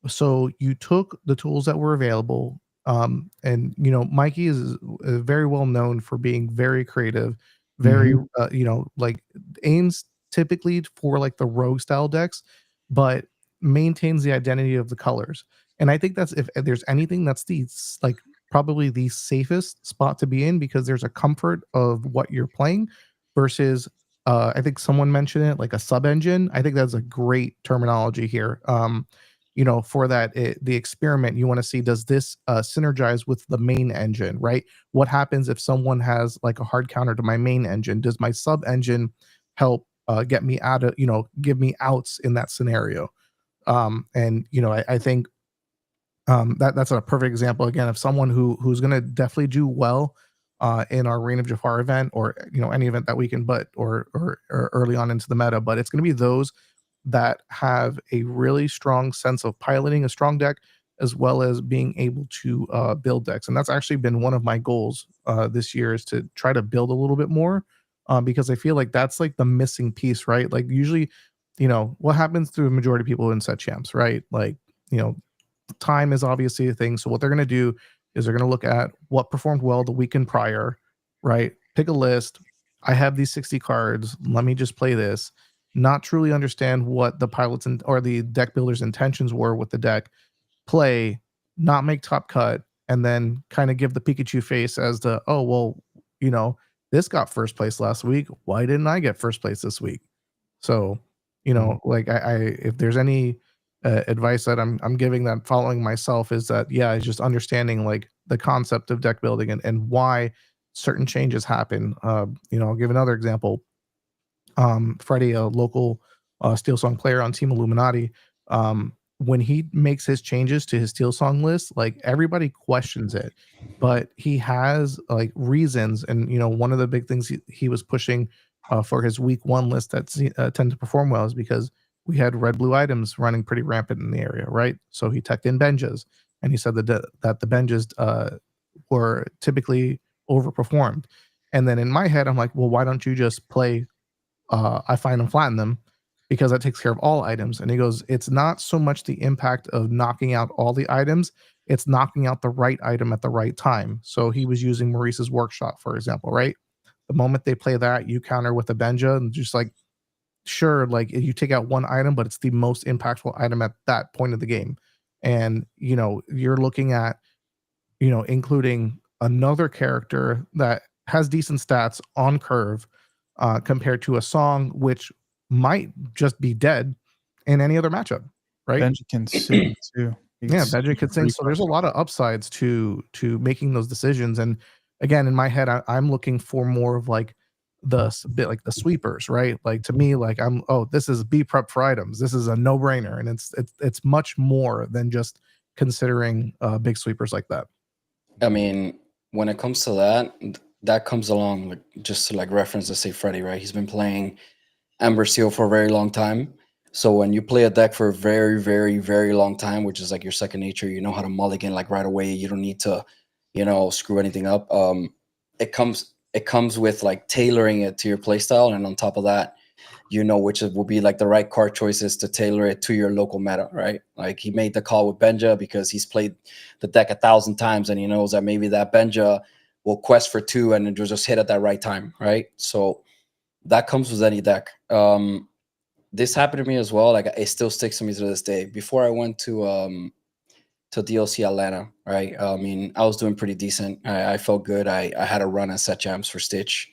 So you took the tools that were available, and you know, Mikey is very well known for being very creative, very you know, like aims typically for like the rogue style decks, but maintains the identity of the colors. And I think that's if there's anything that's like probably the safest spot to be in, because there's a comfort of what you're playing versus I think someone mentioned it like a sub engine. I think that's a great terminology here. You know, for that the experiment, you want to see, does this synergize with the main engine, right? What happens if someone has like a hard counter to my main engine? Does my sub engine help get me out of, you know, give me outs in that scenario? And you know, I think that's a perfect example again of someone who's going to definitely do well in our Reign of Jafar event, or you know, any event that we can, but or early on into the meta. But it's going to be those that have a really strong sense of piloting a strong deck, as well as being able to build decks. And that's actually been one of my goals this year, is to try to build a little bit more, because I feel like that's like the missing piece, right? Like usually, you know, what happens to the majority of people in set champs, right? Like, you know, time is obviously a thing. So what they're going to do is they're going to look at what performed well the weekend prior, right? Pick a list. I have these 60 cards. Let me just play this. Not truly understand what the pilots or the deck builders' intentions were with the deck. Play, not make top cut, and then kind of give the Pikachu face as the, oh, well, you know, this got first place last week. Why didn't I get first place this week? So, you know, like I if there's any advice that I'm giving that following myself, is that yeah, it's just understanding like the concept of deck building and why certain changes happen. You know, I'll give another example. Freddie, a local Steel Song player on Team Illuminati, when he makes his changes to his Steel Song list, like everybody questions it, but he has like reasons. And you know, one of the big things he was pushing for his week one list that tend to perform well is because we had red blue items running pretty rampant in the area, right? So he teched in Benjas, and he said that the Benjas were typically overperformed. And then in my head, I'm like, well, why don't you just play I find and flatten them, because that takes care of all items. And he goes, it's not so much the impact of knocking out all the items, it's knocking out the right item at the right time. So he was using Maurice's workshop, for example, right? The moment they play that, you counter with a Benja, and just like, sure, like you take out one item, but it's the most impactful item at that point of the game. And, you know, you're looking at, you know, including another character that has decent stats on curve compared to a song which might just be dead in any other matchup, right? Benji can sing too. Yeah, Benji could sing. So there's a lot of upsides to making those decisions. And again, in my head, I'm looking for more of like the bit like the sweepers, right? Like to me, like this is be prep for items. This is a no brainer, and it's much more than just considering big sweepers like that. I mean, when it comes to that, that comes along like just to like reference to say Freddy, right? He's been playing Amber Seal for a very long time. So when you play a deck for a very, very, very long time, which is like your second nature, you know how to mulligan like right away. You don't need to, you know, screw anything up. It comes with like tailoring it to your playstyle, and on top of that, you know which will be like the right card choices to tailor it to your local meta, right? Like he made the call with Benja because he's played the deck 1,000 times, and he knows that maybe that Benja will quest for 2 and it will just hit at that right time, right? So that comes with any deck. This happened to me as well. Like it still sticks to me to this day. Before I went to DLC Atlanta, right? I mean, I was doing pretty decent. I felt good. I had a run at set champs for Stitch,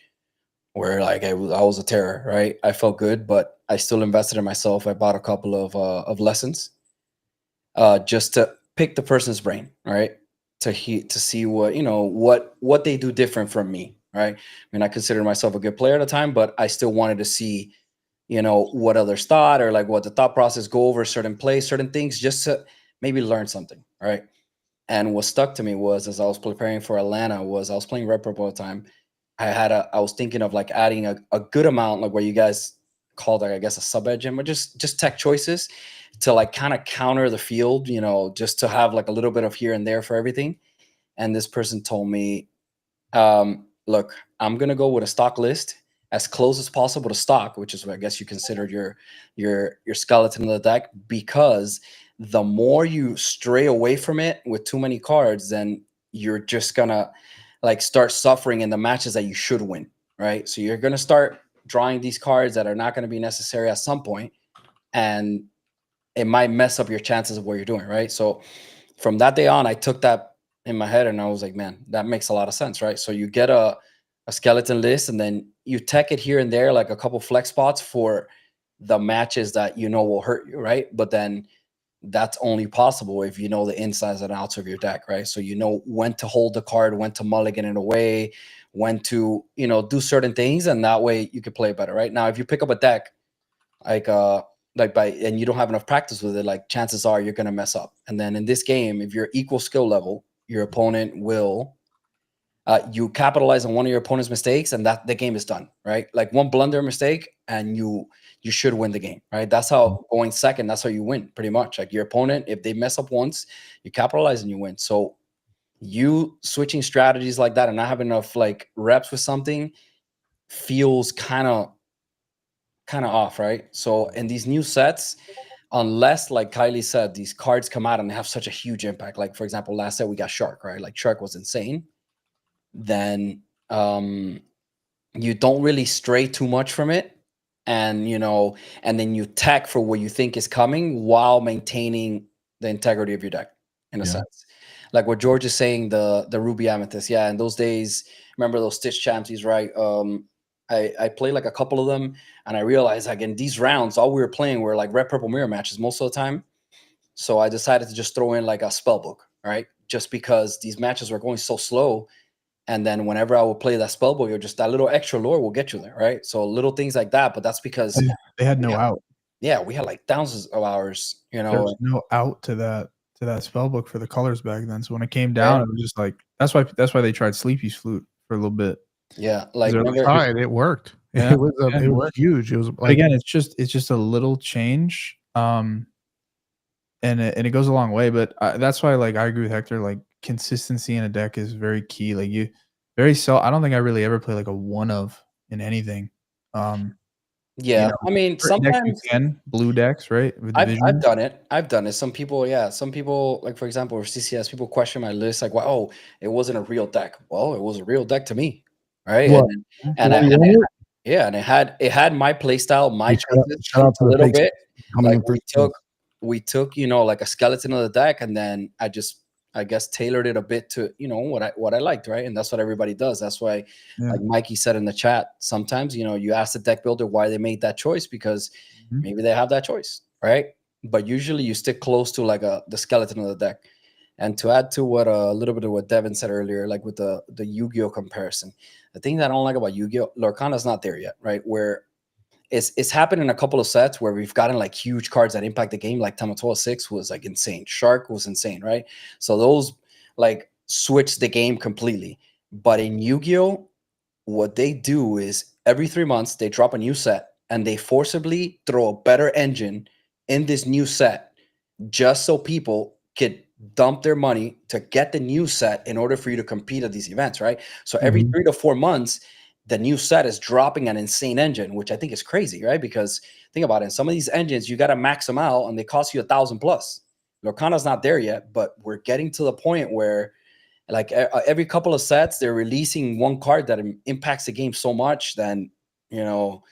where like I was a terror, right? I felt good, but I still invested in myself. I bought a couple of lessons, just to pick the person's brain, right? To see what, you know, what they do different from me, right? I mean, I considered myself a good player at the time, but I still wanted to see you know, what others thought or like what the thought process, go over certain plays, certain things, just to maybe learn something, right? And what stuck to me was, as I was preparing for Atlanta, was I was playing Red Purple all the time. I was thinking of like adding a good amount, like what you guys called, like, I guess, a sub edge, but just tech choices to like kind of counter the field, you know, just to have like a little bit of here and there for everything. And this person told me, look, I'm gonna go with a stock list as close as possible to stock, which is what I guess you considered your skeleton of the deck, because the more you stray away from it with too many cards, then you're just gonna like start suffering in the matches that you should win, right? So you're gonna start drawing these cards that are not gonna be necessary at some point, and it might mess up your chances of what you're doing, right? So from that day on, I took that in my head and I was like, man, that makes a lot of sense, right? So you get a skeleton list and then you tech it here and there, like a couple flex spots for the matches that you know will hurt you, right? But then that's only possible if you know the insides and outs of your deck, right? So you know when to hold the card, when to mulligan it away, when to, you know, do certain things, and that way you can play better, right? Now, if you pick up a deck and you don't have enough practice with it, like chances are you're gonna mess up. And then in this game, if you're equal skill level, your opponent will you capitalize on one of your opponent's mistakes, and that the game is done, right? Like one blunder mistake, and you should win the game, right? That's how going second. That's how you win, pretty much. Like your opponent, if they mess up once, you capitalize and you win. So you switching strategies like that and not having enough like reps with something feels kind of off, right? So in these new sets, unless, like Kylie said, these cards come out and they have such a huge impact. Like for example, last set we got Shark, right? Like Shark was insane. Then you don't really stray too much from it, and you know, and then you tech for what you think is coming while maintaining the integrity of your deck in a sense. Like what George is saying, the Ruby Amethyst, yeah. In those days, remember those Stitch Champsies, right? I played like a couple of them, and I realized like in these rounds, all we were playing were like red purple mirror matches most of the time. So I decided to just throw in like a spell book, right? Just because these matches were going so slow. And then whenever I would play that spell book, you're just that little extra lore will get you there, right? So little things like that, but that's because they had no out. Yeah, we had like thousands of hours, you know. There was no out to that spell book for the colors back then. So when it came down, it was just like that's why they tried Sleepy's Flute for a little bit. Yeah, like it worked. Yeah, it was huge. It was like, again, it's just a little change, and it goes a long way. But that's why, like, I agree with Hector. Like, consistency in a deck is very key. Like I don't think I really ever play like a one of in anything. Yeah, you know, I mean, sometimes blue decks, right? I've done it. Some people, like for example, with CCS, people question my list, like, "Wow, it wasn't a real deck." Well, it was a real deck to me, right? And it had my play style, my choices a little bit. Like we took, you know, like a skeleton of the deck, and then I guess tailored it a bit to, you know, what I liked, right? And that's what everybody does. That's why, like Mikey said in the chat, sometimes, you know, you ask the deck builder why they made that choice, because maybe they have that choice, right? But usually you stick close to like the skeleton of the deck. And to add to what a little bit of what Devin said earlier, like with the Yu-Gi-Oh comparison, the thing that I don't like about Yu-Gi-Oh, Lorcana's not there yet, right? Where it's happened in a couple of sets where we've gotten like huge cards that impact the game, like Tamatoa 6 was like insane. Shark was insane, right? So those like switch the game completely. But in Yu-Gi-Oh, what they do is every 3 months they drop a new set and they forcibly throw a better engine in this new set just so people could dump their money to get the new set in order for you to compete at these events, right? So every 3 to 4 months, the new set is dropping an insane engine, which I think is crazy, right? Because think about it, in some of these engines, you got to max them out and they cost you 1,000 plus. Lorcana's not there yet, but we're getting to the point where like every couple of sets, they're releasing one card that impacts the game so much, then, you know,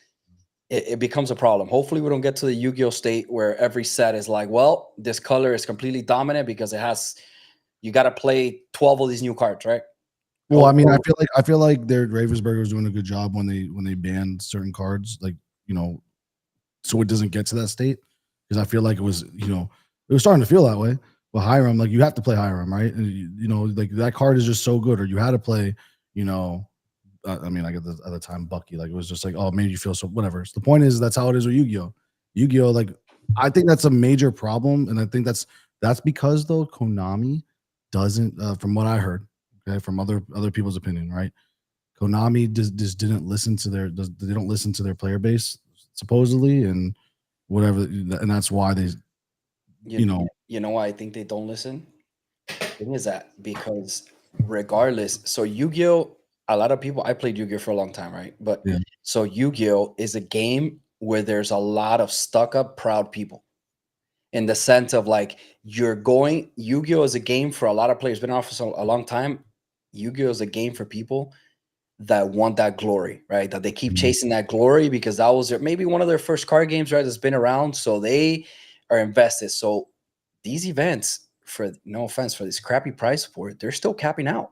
it becomes a problem. Hopefully we don't get to the Yu-Gi-Oh state where every set is like, well, this color is completely dominant because you got to play 12 of these new cards, right? Well, I mean, I feel like Ravensburger was doing a good job when they banned certain cards, like, you know, so it doesn't get to that state, because I feel like it was, you know, it was starting to feel that way. But Hiram, like, you have to play Hiram, right? And you know, like that card is just so good, or you had to play, you know, I mean, like at the time, Bucky, like it was just like, oh, made you feel so whatever. So the point is, that's how it is with Yu-Gi-Oh. Yu-Gi-Oh, like I think that's a major problem, and I think that's because though Konami doesn't, from what I heard, okay, from other people's opinion, right? Konami just didn't listen to they don't listen to their player base supposedly, and whatever, and that's why they, you know why I think they don't listen. The thing is that because regardless, so Yu-Gi-Oh, a lot of people, I played Yu-Gi-Oh for a long time, right? But Yeah. so Yu-Gi-Oh is a game where there's a lot of stuck-up, proud people. In the sense of like Yu-Gi-Oh is a game for a lot of players, been off for a long time. Yu-Gi-Oh is a game for people that want that glory, right? That they keep Mhm. chasing that glory because that was maybe one of their first card games, right? That's been around, so they are invested. So these events, for no offense, for this crappy price for it, they're still capping out.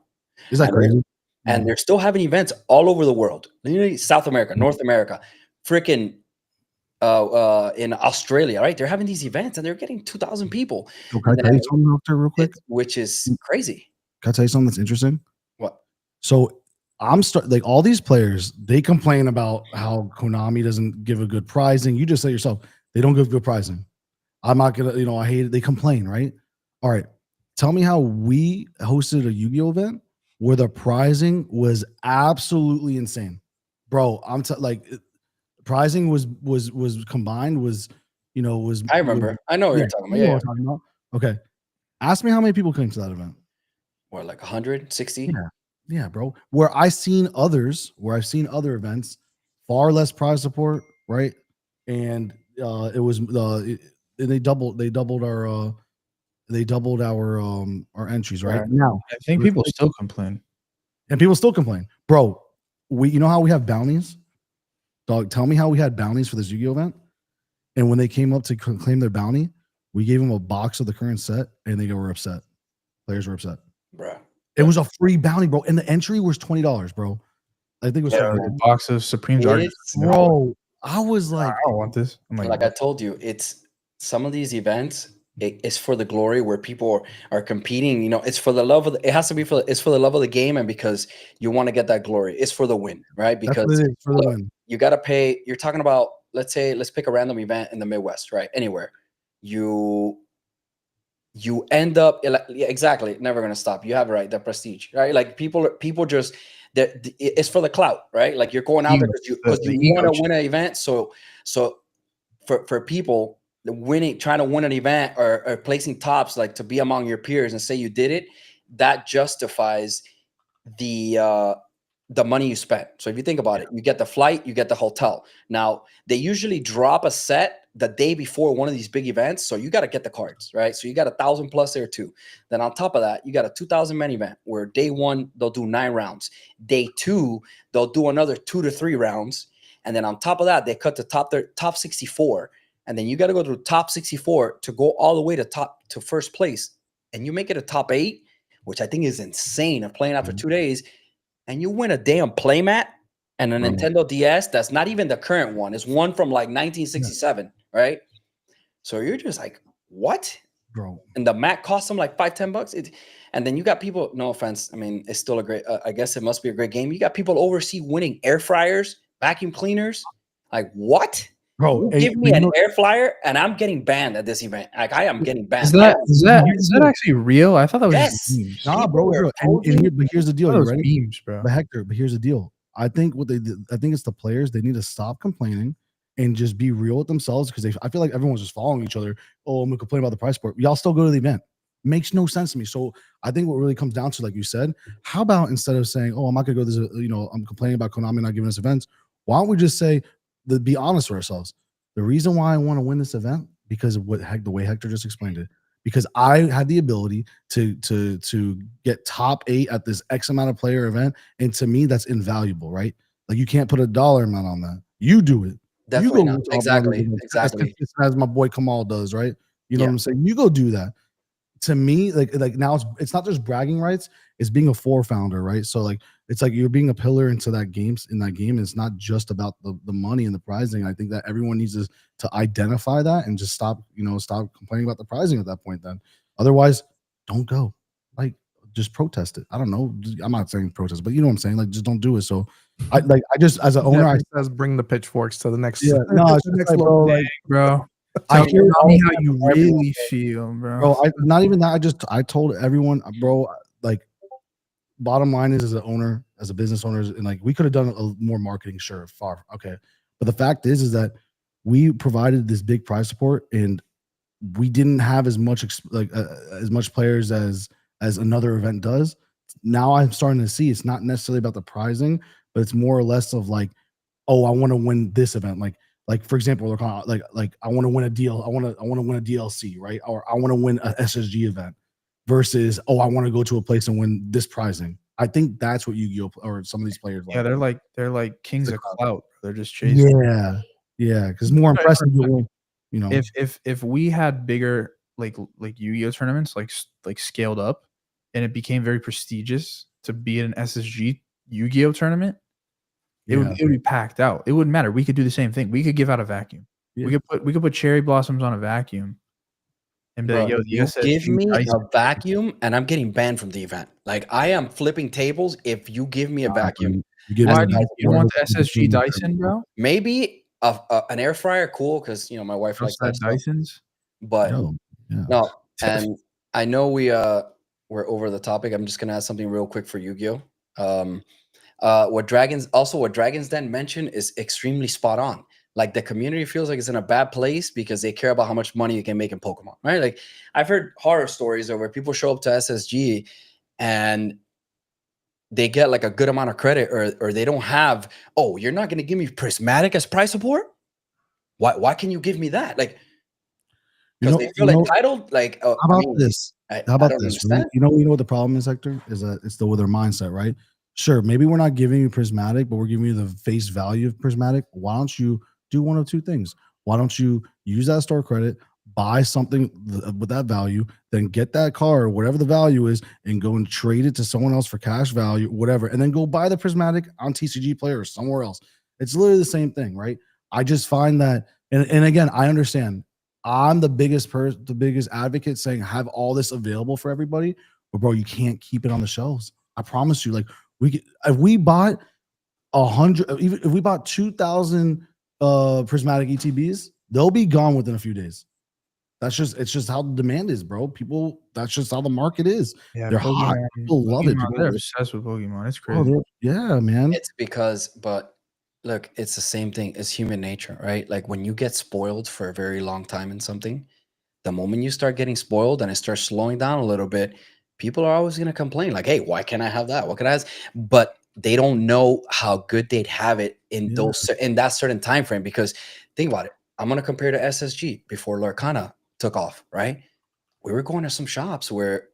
Is that And they're- crazy? And they're still having events all over the world, literally South America, North America, freaking in Australia, right? They're having these events and they're getting 2,000 people, So can I tell you something after real quick? which is crazy. Can I tell you something that's interesting? What? So like all these players, they complain about how Konami doesn't give a good pricing. You just say yourself, they don't give good pricing. I'm not gonna, I hate it. They complain, right? All right. Tell me how we hosted a Yu-Gi-Oh event where the pricing was absolutely insane. Bro, pricing was combined was I remember. I know what you're talking about. you know Yeah. what I'm talking about. Okay. Ask me how many people came to that event. What, like 160? Yeah, bro. Where I've seen other events, far less prize support, right? And it was they doubled our entries, right? Right. Now, I think people still complain. and people still complain, bro. You know how we have bounties, dog. Tell me how we had bounties for this Yu-Gi-Oh event, and when they came up to claim their bounty, we gave them a box of the current set, and they were upset. Players were upset. Bro. It was a free bounty, bro, and the entry was $20, bro. I think it was A box of Supreme Jargon. bro. I was like, I don't want this. I'm Like I told you, it's some of these events. It's for the glory where people are competing. It's for the love of. It has to be it's for the love of the game and because you want to get that glory. It's for the win, right? that's Because what it is, for the win. you got to pay. You're talking about, let's pick a random event in the Midwest, right? Anywhere. You end up, yeah, exactly, never gonna stop. You have it right, the prestige, right? Like people just it's for the clout, right? Like you're going out there because you want to win an event. So for people trying to win an event or placing tops, like to be among your peers and say you did it, that justifies the money you spent. So if you think about it, you get the flight, you get the hotel. Now they usually drop a set the day before one of these big events, so you got to get the cards, right? So you got 1,000 plus there too. Then on top of that, you got a 2,000 man event where day one they'll do 9 rounds, day 2 they'll do another 2 to 3 rounds, and then on top of that they cut the top 64, and then you got to go to top 64 to go all the way to first place, and you make it a top 8, which I think is insane of playing after 2 days. And you win a damn playmat and a Nintendo DS that's not even the current one. It's one from like 1967, right? So you're just like, what? Bro. And the mat costs them like $5-10. And then you got people, no offense, I mean, it's still a great, I guess it must be a great game. You got people overseas winning air fryers, vacuum cleaners. Like, what? Bro, give me an air fryer and I'm getting banned at this event. Like, I am getting banned. Is that actually real? I thought that was just memes. Nah, bro. But here's the deal. You ready? Memes, bro. But Hector, here's the deal. I think it's the players. They need to stop complaining and just be real with themselves, because I feel like everyone's just following each other. Oh, I'm gonna complain about the price sport. Y'all still go to the event. Makes no sense to me. So I think what really comes down to, like you said, how about instead of saying, "Oh, I'm not gonna go to this," I'm complaining about Konami not giving us events. Why don't we just say, be honest with ourselves? The reason why I want to win this event, because of the way Hector just explained it, because I had the ability to get top 8 at this X amount of player event, and to me that's invaluable, right? Like you can't put a dollar amount on that. You do it. Definitely you go not. Exactly. as my boy Kamal does, right? You know what I'm saying? You go do that. To me, like now it's not just bragging rights, it's being a founder, right? So like it's like you're being a pillar in that game. It's not just about the money and the pricing. I think that everyone needs to identify that and just stop complaining about the pricing at that point. Then otherwise, don't go. Like just protest it. I don't know. I'm not saying protest, but you know what I'm saying. Like, just don't do it. So, I just as an owner, I says bring the pitchforks to the next. yeah, no, it's the just next like, bro, local. like, Bro, I tell hear me all the how time you from everyone. really feel, bro. Bro, not even that. I told everyone, bro. Like, bottom line is, as an owner, as a business owner, and like we could have done more marketing, sure, far okay. But the fact is that we provided this big prize support, and we didn't have as much as much players as another event does. Now I'm starting to see it's not necessarily about the prizing, but it's more or less of like, oh, I want to win this event. Like for example, like I want to win a deal. I want to win a DLC, right? Or I want to win a SSG event versus, oh, I want to go to a place and win this prizing. I think that's what Yu-Gi-Oh or some of these players like. Yeah, they're like kings of clout. They're just chasing. Yeah, because more impressive to win. You know, if we had bigger like Yu-Gi-Oh tournaments like scaled up, and it became very prestigious to be in an SSG Yu-Gi-Oh tournament, it would be packed out. It wouldn't matter. We could do the same thing. We could give out a vacuum. Yeah. We could put cherry blossoms on a vacuum and be like, yo, you give me a vacuum and I'm getting banned from the event. Like, I am flipping tables if you give me a vacuum. Why do you want the SSG Dyson, bro? Maybe an air fryer, cool, because you know my wife likes that Dysons. But no, and I know we're over the topic. I'm just gonna add something real quick for Yu-Gi-Oh. What Dragon's Den mentioned is extremely spot on. Like, the community feels like it's in a bad place because they care about how much money you can make in Pokemon, right? Like, I've heard horror stories where people show up to SSG and they get like a good amount of credit, or they don't have. Oh, you're not going to give me Prismatic as prize support? Why can you give me that? Like, because they feel entitled. Like, how about this? How about this? You know what the problem is, Hector? Is that it's with their mindset, right? Sure, maybe we're not giving you Prismatic, but we're giving you the face value of Prismatic. Why don't you do one of two things? Why don't you use that store credit, buy something with that value, then get that card, whatever the value is, and go and trade it to someone else for cash value, whatever, and then go buy the Prismatic on TCG Player or somewhere else. It's literally the same thing, right? I just find that, and again, I understand. I'm the biggest advocate saying have all this available for everybody, but bro, you can't keep it on the shelves. I promise you, like, if we bought 100, even if we bought 2,000 Prismatic ETBs, they'll be gone within a few days. It's just how the demand is, bro. People, that's just how the market is. Yeah, they're hot. People love it. They're obsessed with Pokemon. It's crazy. Yeah, man. It's because, but look, it's the same thing. It's human nature, right? Like, when you get spoiled for a very long time in something, the moment you start getting spoiled and it starts slowing down a little bit, people are always going to complain, like, hey, why can't I have that? What can I have? But they don't know how good they'd have it in that certain time frame. Because think about it. I'm going to compare to SSG before Lorcana took off, right? We were going to some shops where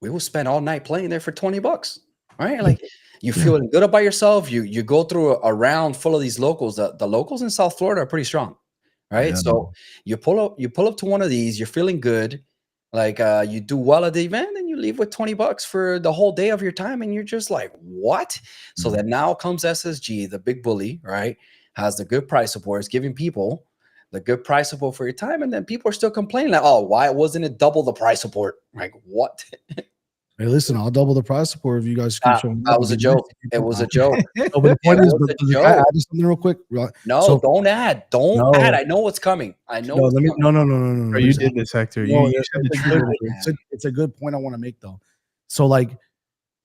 we would spend all night playing there for $20, right? Like, you feeling good about yourself. You go through a round full of these locals. The locals in South Florida are pretty strong, right? Yeah. So you pull up to one of these, you're feeling good. Like, you do well at the event and you leave with $20 for the whole day of your time. And you're just like, what? So then now comes SSG, the big bully, right? Has the good price support, is giving people the good price support for your time. And then people are still complaining, like, oh, why wasn't it double the price support? Like, what? Hey, listen, I'll double the price support if you guys keep showing up. That was a joke. It was a joke. No, but the point is, can I add something real quick? No, so, don't add. Don't add. I know what's coming. I know. No. You did this, Hector. No, it's a good point I want to make, though. So, like,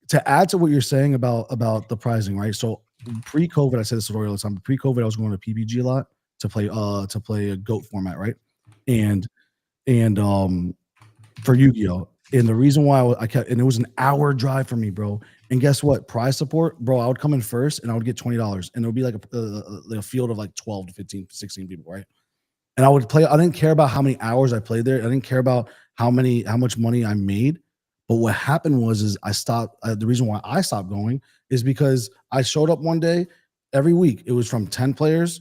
to add to what you're saying about the pricing, right? So, pre-COVID, I said this story all the time. Pre-COVID, I was going to PPG a lot to play a GOAT format, right? And for Yu-Gi-Oh. And the reason why I kept, and it was an hour drive for me, bro. And guess what? Prize support, bro. I would come in first and I would get $20, and it would be like a field of like 12 to 15, 16 people, right? And I would play. I didn't care about how many hours I played there. I didn't care about how much money I made. But what happened was I stopped. The reason why I stopped going is because I showed up one day. Every week it was from 10 players.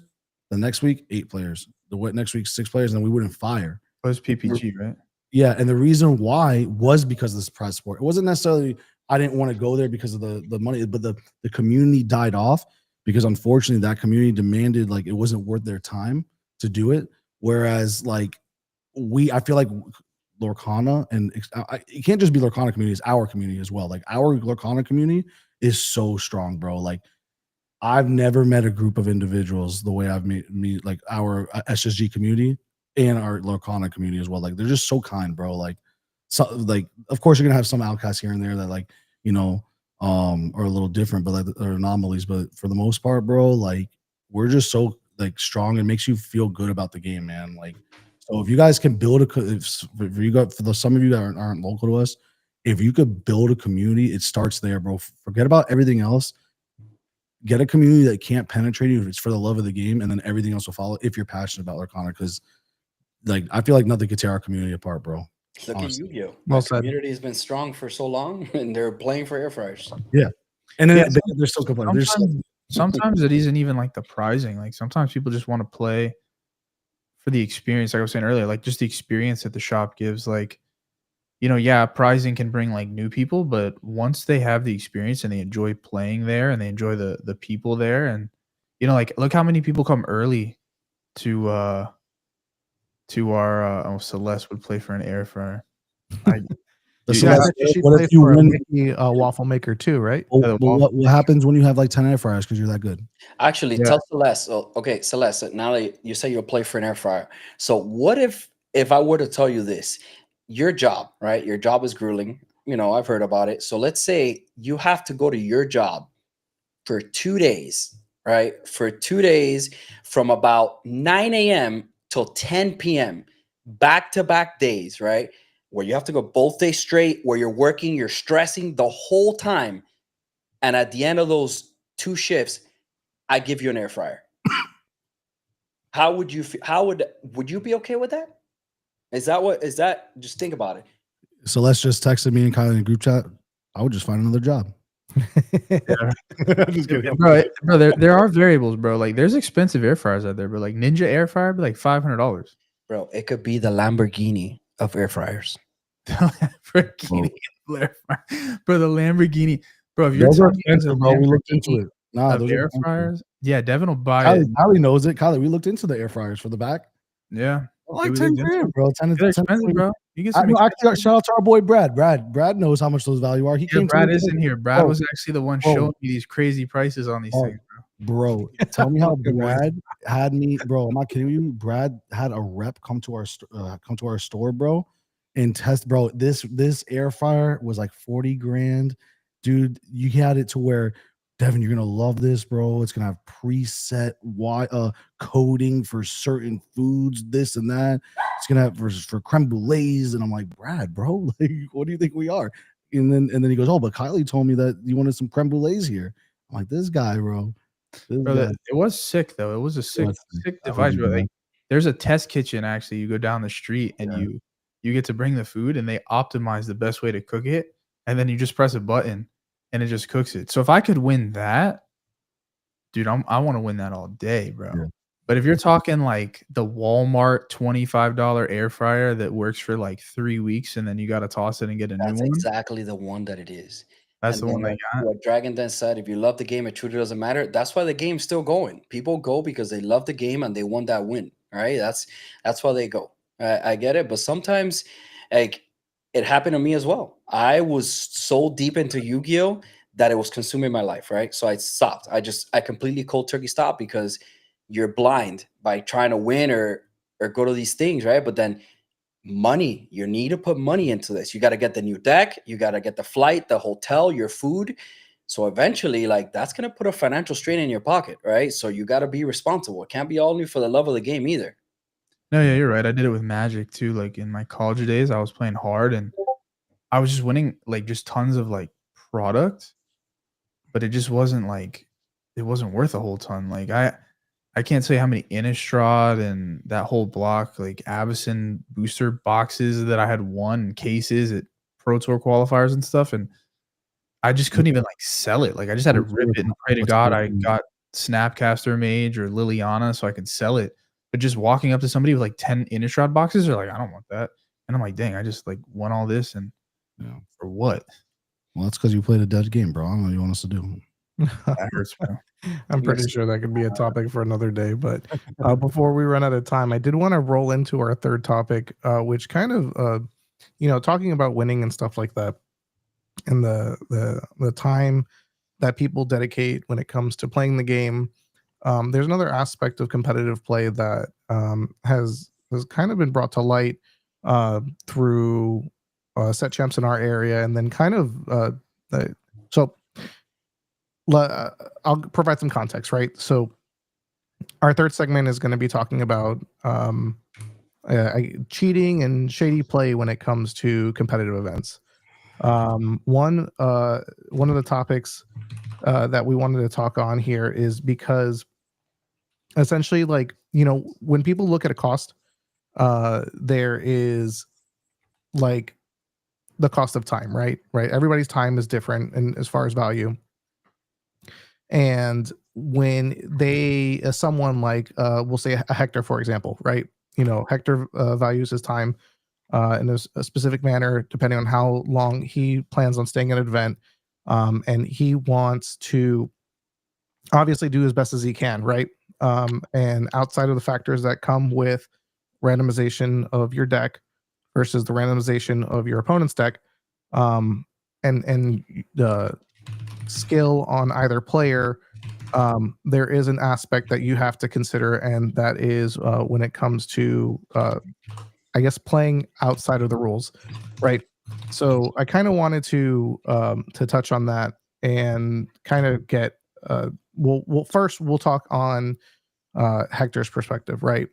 The next week, 8 players. The next week, 6 players, and then we wouldn't fire. It was PPG, right? Yeah, and the reason why was because of this prize support. It wasn't necessarily I didn't want to go there because of the money, but the community died off because unfortunately that community demanded, like, it wasn't worth their time to do it. Whereas, like, I feel like Lorcana, and it can't just be Lorcana community, it's our community as well. Like our Lorcana community is so strong, bro. Like I've never met a group of individuals the way I've met like our SSG community and our Lorcana community as well. Like they're just so kind, bro. Like so, like of course you're gonna have some outcasts here and there that like are a little different, but like are anomalies. But for the most part, bro, like we're just so like strong. It makes you feel good about the game, man. Like so, if you guys can build some of you that aren't local to us, if you could build a community, it starts there, bro. Forget about everything else. Get a community that can't penetrate you if it's for the love of the game, and then everything else will follow if you're passionate about Lorcana. Because like I feel like nothing could tear our community apart, bro. Look Honestly. at Yu-Gi-Oh! Well The said. community has been strong for so long, and they're playing for air fryers. And then Yeah, they're still complaining. They're still, Sometimes it isn't even like the prizing. Like sometimes people just want to play for the experience. Like I was saying earlier, like just the experience that the shop gives. Like, yeah, prizing can bring like new people, but once they have the experience and they enjoy playing there and they enjoy the people there, and like look how many people come early to our Celeste would play for an air fryer. the Yeah, Celeste, She what played if you for a win? Mickey waffle maker too, right? What happens when you have like 10 air fryers because you're that good? Actually, Yeah. tell Celeste. Oh, okay, Celeste. Now that you say you'll play for an air fryer, so what if I were to tell you this? Your job, right? Your job is grueling. I've heard about it. So let's say you have to go to your job for 2 days, right? For 2 days from about 9 a.m. till 10 p.m. back-to-back days, right? Where you have to go both days straight, where you're working, you're stressing the whole time. And at the end of those 2 shifts, I give you an air fryer. How would you feel? Would you be okay with that? Is that just think about it. Celeste just texted me and Kylie in a group chat. I would just find another job. Just kidding. Bro, there are variables, bro. Like there's expensive air fryers out there, but like Ninja air fryer be like $500. Bro, it could be the Lamborghini of air fryers. Lamborghini air fryer. Bro, the Lamborghini. Bro, if you're Those are telling me there's a expensive, bro. We looked into Lamborghini it. Nah, of those are air expensive. fryers, yeah, Devin will buy it. Kylie knows it. Kylie, we looked into the air fryers for the back. Yeah, Like we 10 looked into grand, it. bro. 10 They're 10 expensive, bro. You get I, some no, expensive. actually, shout out to our boy Brad. Brad knows how much those value are. He Yeah, came Brad to me is in here. Brad Bro. was actually the one Bro. showing me these crazy prices on these Oh. things, bro. Bro, tell me how Good boy. Brad had me, bro. I'm not kidding you. Brad had a rep come to our store, bro, and test, bro. This air fryer was like 40 grand, dude. You had it to where, Devin, you're gonna love this, bro. It's gonna have preset coding for certain foods, this and that. It's gonna have for creme brulees, and I'm like, Brad, bro, like, what do you think we are? And then he goes, oh, but Kylie told me that you wanted some creme brulees here. I'm like, this guy, bro. Bro, it was sick though. It was a sick device. But like, there's a test kitchen actually. You go down the street and you get to bring the food, and they optimize the best way to cook it, and then you just press a button, and it just cooks it. So if I could win that, dude, I want to win that all day, bro. Yeah. But if you're talking like the Walmart $25 air fryer that works for like 3 weeks, and then you got to toss it and get a new That's one, exactly the one that it is. that's And the one then they got. what Dragon Den said, if you love the game, it truly doesn't matter. That's why the game's still going. People go because they love the game and they want that win. All right. That's why they go. I get it. But sometimes like it happened to me as well. I was so deep into Yu-Gi-Oh! That it was consuming my life. Right. So I stopped. I completely cold turkey stopped because you're blind by trying to win or go to these things. Right. But then money, you need to put money into this. You got to get the new deck, you got to get the flight, the hotel, your food. So eventually, like that's going to put a financial strain in your pocket, right? So you got to be responsible. It can't be only for the love of the game either. No, yeah, you're right. I did it with Magic too. Like in my college days, I was playing hard and I was just winning like just tons of like product, but it just wasn't like it wasn't worth a whole ton. Like I can't say how many Innistrad and that whole block, like Avacyn booster boxes that I had won cases at Pro Tour qualifiers and stuff. And I just couldn't even like sell it. Like I just had to rip it and pray to God I got Snapcaster Mage or Liliana so I could sell it. But just walking up to somebody with like 10 Innistrad boxes, they're like, I don't want that. And I'm like, dang, I just like won all this and for what? Well, that's because you played a dead game, bro. I don't know what you want us to do. That hurts, bro. I'm pretty sure that could be a topic for another day. But before we run out of time, I did want to roll into our third topic, which kind of talking about winning and stuff like that, and the time that people dedicate when it comes to playing the game. There's another aspect of competitive play that has kind of been brought to light through set champs in our area, and then kind of the, so I'll provide some context, right? So our third segment is going to be talking about cheating and shady play when it comes to competitive events. One of the topics that we wanted to talk on here is because essentially, like, when people look at a cost, there is like the cost of time, right? Everybody's time is different, and as far as value. And when someone like, we'll say a Hector, for example, right? Hector values his time in a specific manner, depending on how long he plans on staying in an event. And he wants to obviously do as best as he can, right? And outside of the factors that come with randomization of your deck versus the randomization of your opponent's deck, and the skill on either player, there is an aspect that you have to consider, and that is when it comes to I guess playing outside of the rules, right? So I kind of wanted to touch on that and kind of get first we'll talk on Hector's perspective, right?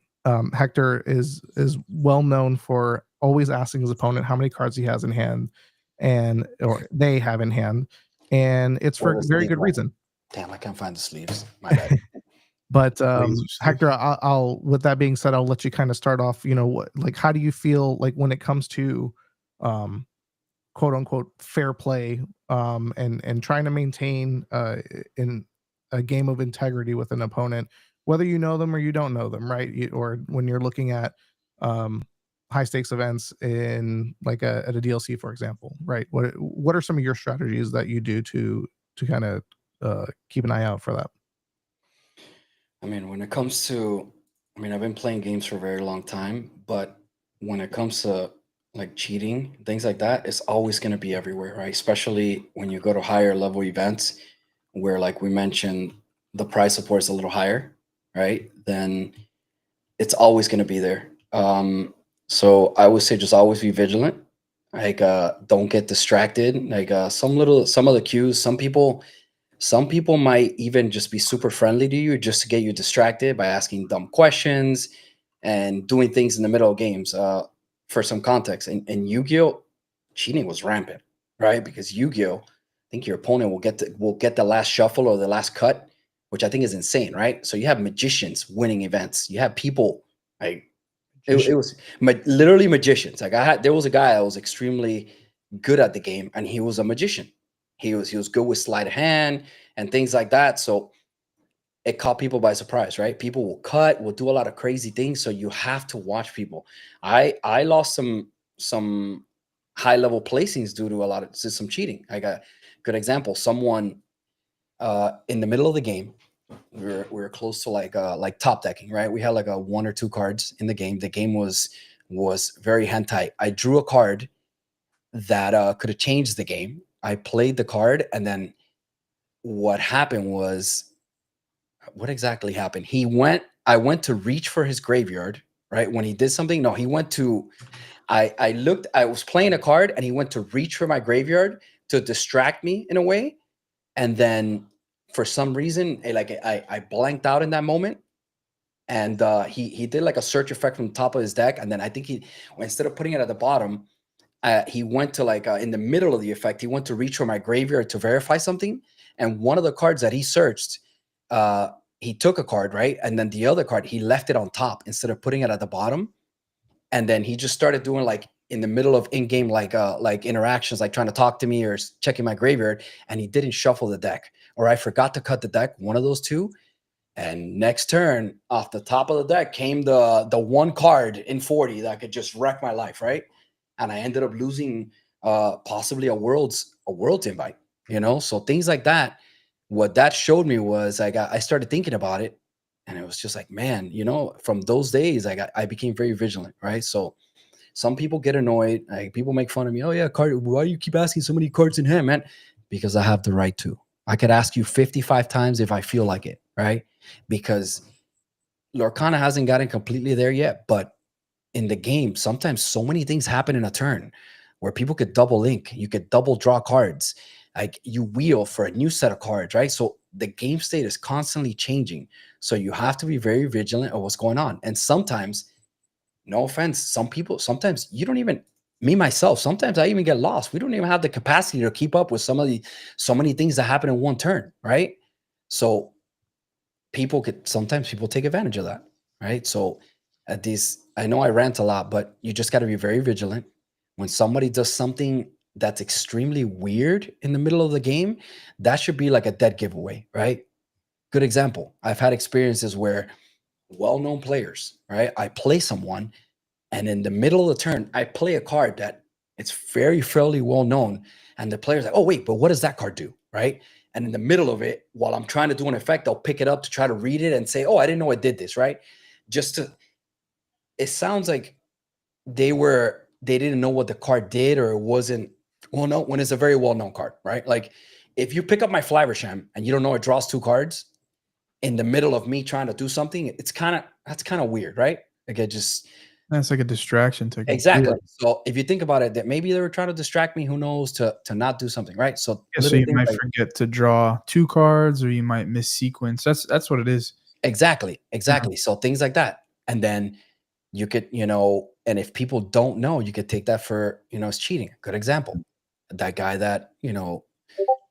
Hector is well known for always asking his opponent how many cards he has in hand, or they have in hand, and it's for very good reason. Damn, I can't find the sleeves. My bad. But Hector, I'll with that being said, I'll let you kind of start off. How do you feel like when it comes to quote unquote fair play, and trying to maintain in a game of integrity with an opponent, whether you know them or you don't know them, right? Or when you're looking at high stakes events in like at a DLC, for example, right? What are some of your strategies that you do to kind of keep an eye out for that? I mean, when it comes to, I've been playing games for a very long time, but when it comes to like cheating, things like that, it's always going to be everywhere, right? Especially when you go to higher level events where, like we mentioned, the prize support is a little higher, right? Then it's always going to be there. So I would say just always be vigilant. Like, don't get distracted. Like, some of the cues, some people might even just be super friendly to you just to get you distracted by asking dumb questions and doing things in the middle of games. For some context, in Yu-Gi-Oh, cheating was rampant, right? Because Yu-Gi-Oh, I think your opponent will get the last shuffle or the last cut, which I think is insane, right? So you have magicians winning events. You have people like it was literally magicians. Like there was a guy that was extremely good at the game, and he was a magician. He was good with sleight of hand and things like that. So it caught people by surprise, right? People will do a lot of crazy things. So you have to watch people. I lost some high level placings due to some cheating. I got a good example. Someone in the middle of the game, we were close to like top decking, right? We had like a 1 or 2 cards in the game. The game was very hand tight. I drew a card that could have changed the game. I played the card, and then what happened was, what exactly happened? I went to reach for his graveyard, right? When he did something, no, he went to, I was playing a card, and he went to reach for my graveyard to distract me in a way. And then for some reason, I blanked out in that moment. And he did like a search effect from the top of his deck. And then I think instead of putting it at the bottom, he went to in the middle of the effect, he went to reach for my graveyard to verify something. And one of the cards that he searched, he took a card, right? And then the other card, he left it on top instead of putting it at the bottom. And then he just started doing like in the middle of in-game, like interactions, like trying to talk to me or checking my graveyard. And he didn't shuffle the deck, or I forgot to cut the deck, one of those two. And next turn, off the top of the deck came the one card in 40 that could just wreck my life, right? And I ended up losing possibly a world's invite, So things like that. What that showed me was I started thinking about it, and it was just like, man, from those days, I became very vigilant, right? So some people get annoyed. Like people make fun of me. Oh yeah, card. Why do you keep asking so many cards in hand, man? Because I have the right to. I could ask you 55 times if I feel like it, right? Because Lorcana hasn't gotten completely there yet, but in the game, sometimes so many things happen in a turn where people could double link, you could double draw cards, like you wheel for a new set of cards, right? So the game state is constantly changing. So you have to be very vigilant of what's going on. And sometimes, no offense, some people, sometimes you don't even, me myself, sometimes I even get lost. We don't even have the capacity to keep up with so many things that happen in one turn, right? So sometimes people take advantage of that, right? So at these, I know I rant a lot, but you just got to be very vigilant. When somebody does something that's extremely weird in the middle of the game, that should be like a dead giveaway, right? Good example. I've had experiences where well-known players, right? I play someone, and in the middle of the turn, I play a card that it's fairly well known, and the player's like, "Oh wait, but what does that card do?" Right? And in the middle of it, while I'm trying to do an effect, I'll pick it up to try to read it and say, "Oh, I didn't know it did this." Right? Just to, it sounds like they didn't know what the card did, or it wasn't well known when it's a very well-known card, right? Like if you pick up my Flaversham and you don't know it draws 2 cards in the middle of me trying to do something, that's kind of weird, right? Like it just That's like a distraction technique. exactly. So if you think about it, that maybe they were trying to distract me, who knows, to not do something, right? So Yeah, so little you things might like- forget to draw 2 cards, or you might miss sequence. That's what it is. exactly. So things like that, and then you could, and if people don't know, you could take that for, it's cheating. Good example, that guy that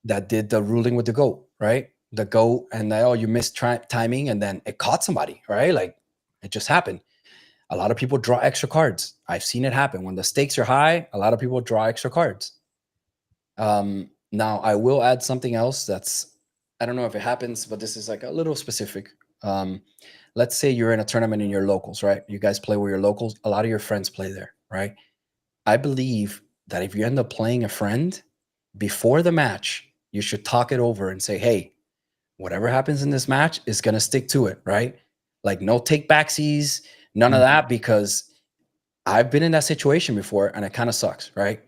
that did the ruling with the goat, right? The goat, and you missed timing, and then it caught somebody, right? Like it just happened. A lot of people draw extra cards. I've seen it happen when the stakes are high. A lot of people draw extra cards. Now I will add something else that's, I don't know if it happens, but this is like a little specific. Let's say you're in a tournament in your locals, right? You guys play with your locals. A lot of your friends play there, right? I believe that if you end up playing a friend before the match, you should talk it over and say, hey, whatever happens in this match is going to stick to it, right? Like no take backsies, none of that, because I've been in that situation before and it kind of sucks, right?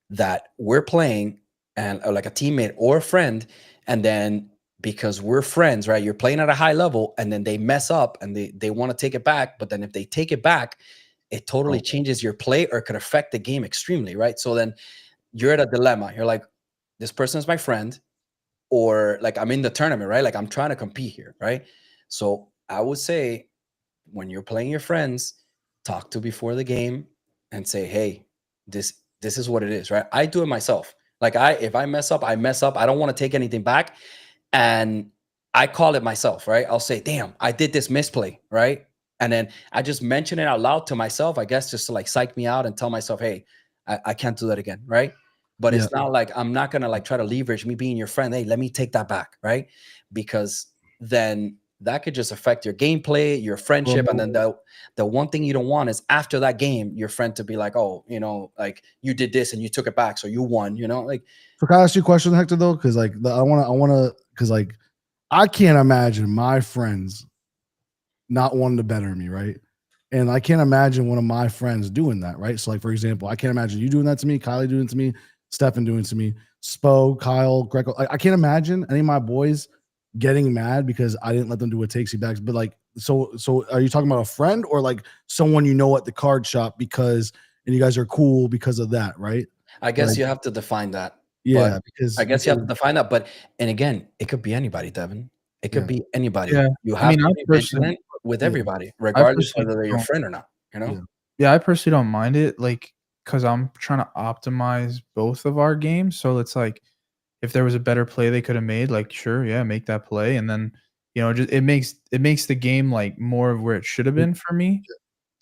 That we're playing and like a teammate or a friend, and then because we're friends, right? You're playing at a high level and then they mess up and they want to take it back. But then if they take it back, it totally changes your play or could affect the game extremely, right? So then you're at a dilemma. You're like, this person is my friend, or like I'm in the tournament, right? Like I'm trying to compete here, right? So I would say when you're playing your friends, talk to before the game and say, hey, this is what it is, right? I do it myself. Like if I mess up, I mess up. I don't want to take anything back. And I call it myself, right? I'll say, damn, I did this misplay, right? And then I just mention it out loud to myself, I guess, just to like psych me out and tell myself, hey, I can't do that again, right? But it's not like I'm not gonna like try to leverage me being your friend. Hey, let me take that back, right? Because then that could just affect your gameplay, your friendship, and then the one thing you don't want is after that game, your friend to be like, oh, like you did this and you took it back, so you won, like. So can I ask you a question, Hector? Though, because like I want to, because like I can't imagine my friends not wanting to better me, right? And I can't imagine one of my friends doing that, right? So, like for example, I can't imagine you doing that to me, Kylie doing it to me, Stefan doing it to me, Spo, Kyle, Greco. I can't imagine any of my boys getting mad because I didn't let them do a takesy backs. But like, so are you talking about a friend or like someone at the card shop and you guys are cool because of that, right? I guess you have to define that. Yeah, because I guess you have to define that. But and again, it could be anybody, Devin. It could be anybody. Yeah. You have to be vigilant with everybody, regardless whether they're your friend or not. Yeah, I personally don't mind it, like, because I'm trying to optimize both of our games. So it's like, if there was a better play they could have made, like, sure, yeah, make that play, and then just it makes the game like more of where it should have been for me,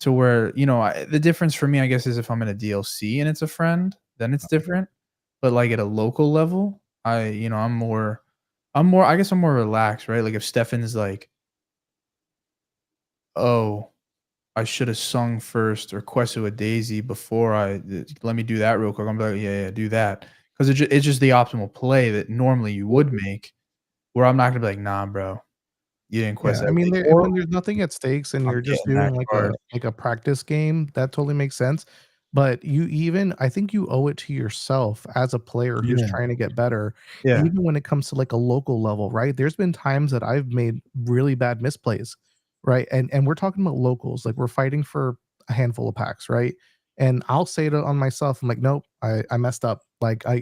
to where the difference for me, I guess, is if I'm in a DLC and it's a friend, then it's different. But like at a local level, I'm more I guess I'm more relaxed, right? Like if Stefan's like, oh, I should have sung first or quested with Daisy before let me do that real quick. I'm like, yeah, do that. Because it's just the optimal play that normally you would make, where I'm not going to be like, nah, bro, you didn't quest that. I mean, when there's nothing at stakes and I'm you're just getting that doing card. like a practice game, that totally makes sense. but I think you owe it to yourself as a player who's Yeah. trying to get better, Yeah. even when it comes to like a local level, right? There's been times that I've made really bad misplays, right? And we're talking about locals, like we're fighting for a handful of packs, right? And I'll say it on myself. I'm like, nope, I messed up. Like I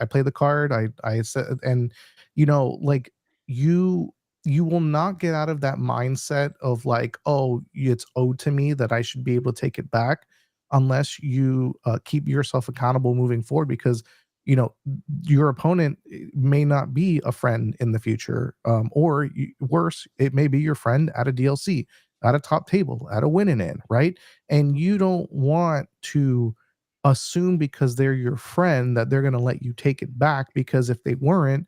played the card. I said, and like you you will not get out of that mindset of like, oh, it's owed to me that I should be able to take it back unless you keep yourself accountable moving forward because you know your opponent may not be a friend in the future or worse it may be your friend at a DLC at a top table at a winning in right and you don't want to assume because they're your friend that they're going to let you take it back because if they weren't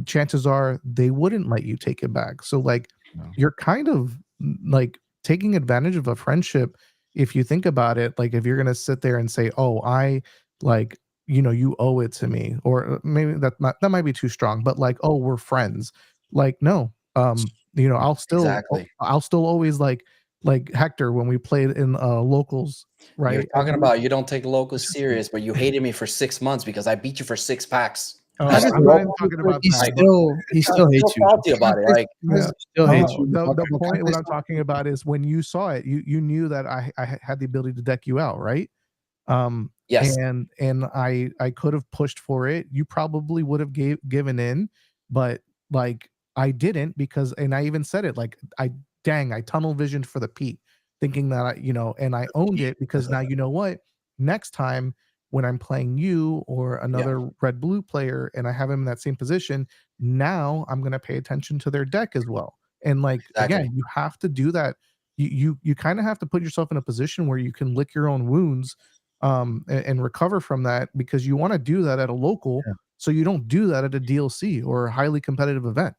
chances are they wouldn't let you take it back. So like No. you're kind of like taking advantage of a friendship if you think about it, like if you're going to sit there and say, "Oh, I like you owe it to me." Or maybe that might be too strong, but like, "Oh, we're friends." Like no. Exactly. I'll still always like Hector when we played in locals, You're right? talking about you don't take locals serious, but you hated me for 6 months because I beat you for 6 packs. Oh, How does I'm not even talking about he that. he still hates you. Salty about it. Like, Yeah. Still hates No, you. the Okay, point okay. what I'm talking about is when you saw it, you knew that I had the ability to deck you out, right? yes, And I could have pushed for it. You probably would have given in, but like I didn't because and I even said it like I tunnel visioned for the Pete, thinking that and I owned it because now you know what? Next time when I'm playing you or another red blue player and I have him in that same position, now I'm gonna pay attention to their deck as well. And like exactly. again, you have to do that. You kind of have to put yourself in a position where you can lick your own wounds and recover from that because you want to do that at a local Yeah. so you don't do that at a DLC or a highly competitive event.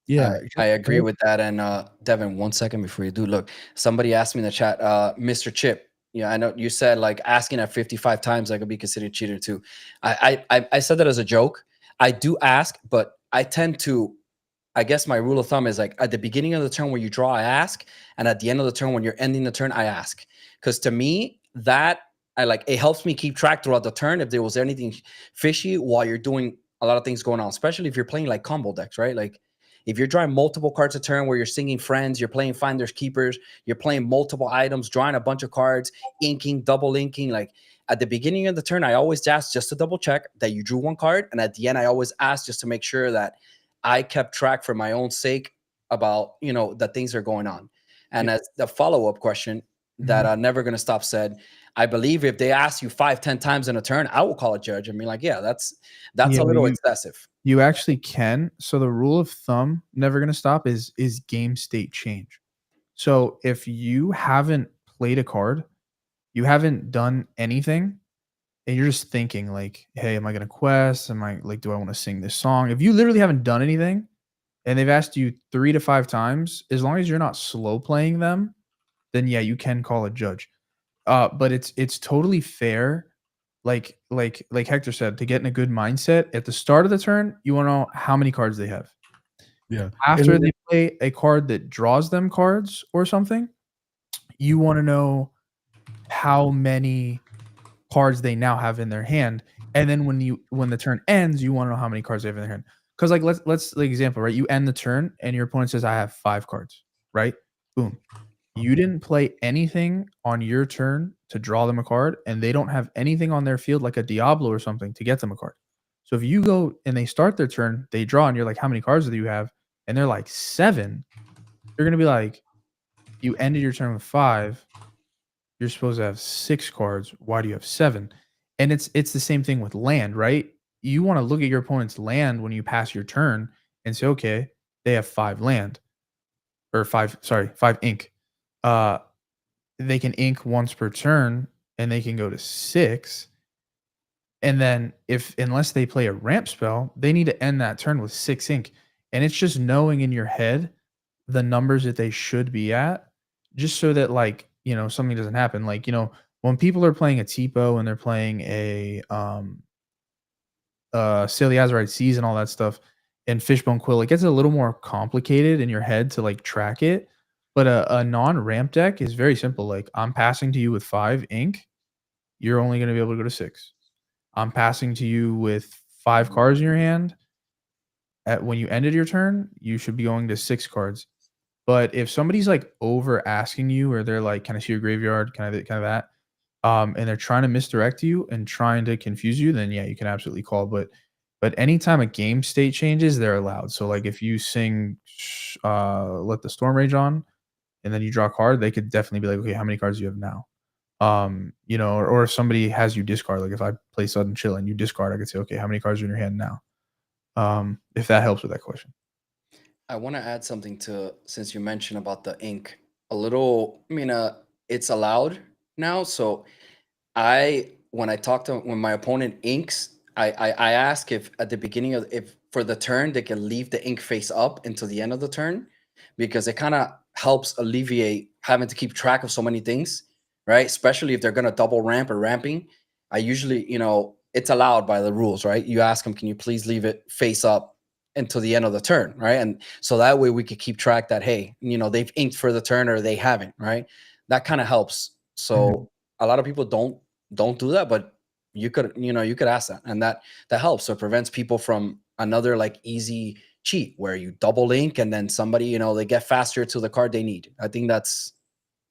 Yeah. I agree with that. And Devin, 1 second before you do, look, somebody asked me in the chat, Mr. Chip. Yeah, I know you said like asking at 55 times I could be considered cheater too. I said that as a joke. I do ask, but I tend to. I guess my rule of thumb is like at the beginning of the turn when you draw, I ask, and at the end of the turn when you're ending the turn, I ask. Because to me, that I like it helps me keep track throughout the turn if there was anything fishy while you're doing a lot of things going on, especially if you're playing like combo decks, right? Like if you're drawing multiple cards a turn where you're singing friends, you're playing finders keepers, you're playing multiple items, drawing a bunch of cards, inking, double inking. Like at the beginning of the turn, I always ask just to double check that you drew one card. And at the end, I always ask just to make sure that I kept track for my own sake about, that things are going on. And as the follow-up question that I'm never going to stop said, I believe if they ask you 5, 10 times in a turn, I will call a judge and be like, yeah, that's Yeah, a little you- excessive. You actually can. So the rule of thumb, never gonna stop, is game state change. So if you haven't played a card, you haven't done anything, and you're just thinking like, hey, am I gonna quest? Am I like, do I want to sing this song? If you literally haven't done anything and they've asked you 3 to 5 times, as long as you're not slow playing them, then yeah, you can call a judge. But it's totally fair. Like Hector said, to get in a good mindset at the start of the turn, you want to know how many cards they have. Yeah. After And- they play a card that draws them cards or something, you want to know how many cards they now have in their hand. And then when the turn ends, you want to know how many cards they have in their hand. Because like let's like example, right? You end the turn and your opponent says, I have 5 cards, right? Boom. You didn't play anything on your turn to draw them a card, and they don't have anything on their field like a Diablo or something to get them a card. So if you go and they start their turn, they draw, and you're like, how many cards do you have? And they're like 7. You're gonna be like, you ended your turn with 5. You're supposed to have 6 cards. Why do you have 7? And it's the same thing with land, right? You want to look at your opponent's land when you pass your turn and say, okay, they have 5 land or 5 ink. They can ink once per turn and they can go to 6. And then unless they play a ramp spell, they need to end that turn with 6 ink. And it's just knowing in your head the numbers that they should be at, just so that something doesn't happen. Like, when people are playing a Tipo and they're playing a Silly Azurite Seas and all that stuff, and Fishbone Quill, it gets a little more complicated in your head to like track it. But a non-ramp deck is very simple. Like, I'm passing to you with 5 ink. you're only going to be able to go to 6. I'm passing to you with 5 cards in your hand. When you ended your turn, you should be going to 6 cards. But if somebody's like over asking you, or they're like, "Can I see your graveyard?" Kind of that, and they're trying to misdirect you and trying to confuse you, then yeah, you can absolutely call. But anytime a game state changes, they're allowed. So like if you sing "Let the Storm Rage On" and then you draw a card, they could definitely be like, "Okay, how many cards do you have now?" You know, or if somebody has you discard, like if I play Sudden Chill and you discard, I could say, "Okay, how many cards are in your hand now?" If that helps with that question. I want to add something to, since you mentioned about the ink, a little. I mean, it's allowed now. So when I talk to when my opponent inks, I ask if at the beginning of, if for the turn they can leave the ink face up until the end of the turn, because it kind of helps alleviate having to keep track of so many things, right? Especially if they're gonna double ramp or ramping. I usually, it's allowed by the rules, right? You ask them, can you please leave it face up until the end of the turn, right? And so that way we could keep track that, hey, they've inked for the turn or they haven't, right? That kind of helps. So a lot of people don't do that, but you could ask that, and that helps. So it prevents people from another like easy cheat where you double ink and then somebody, they get faster to the card they need. I think that's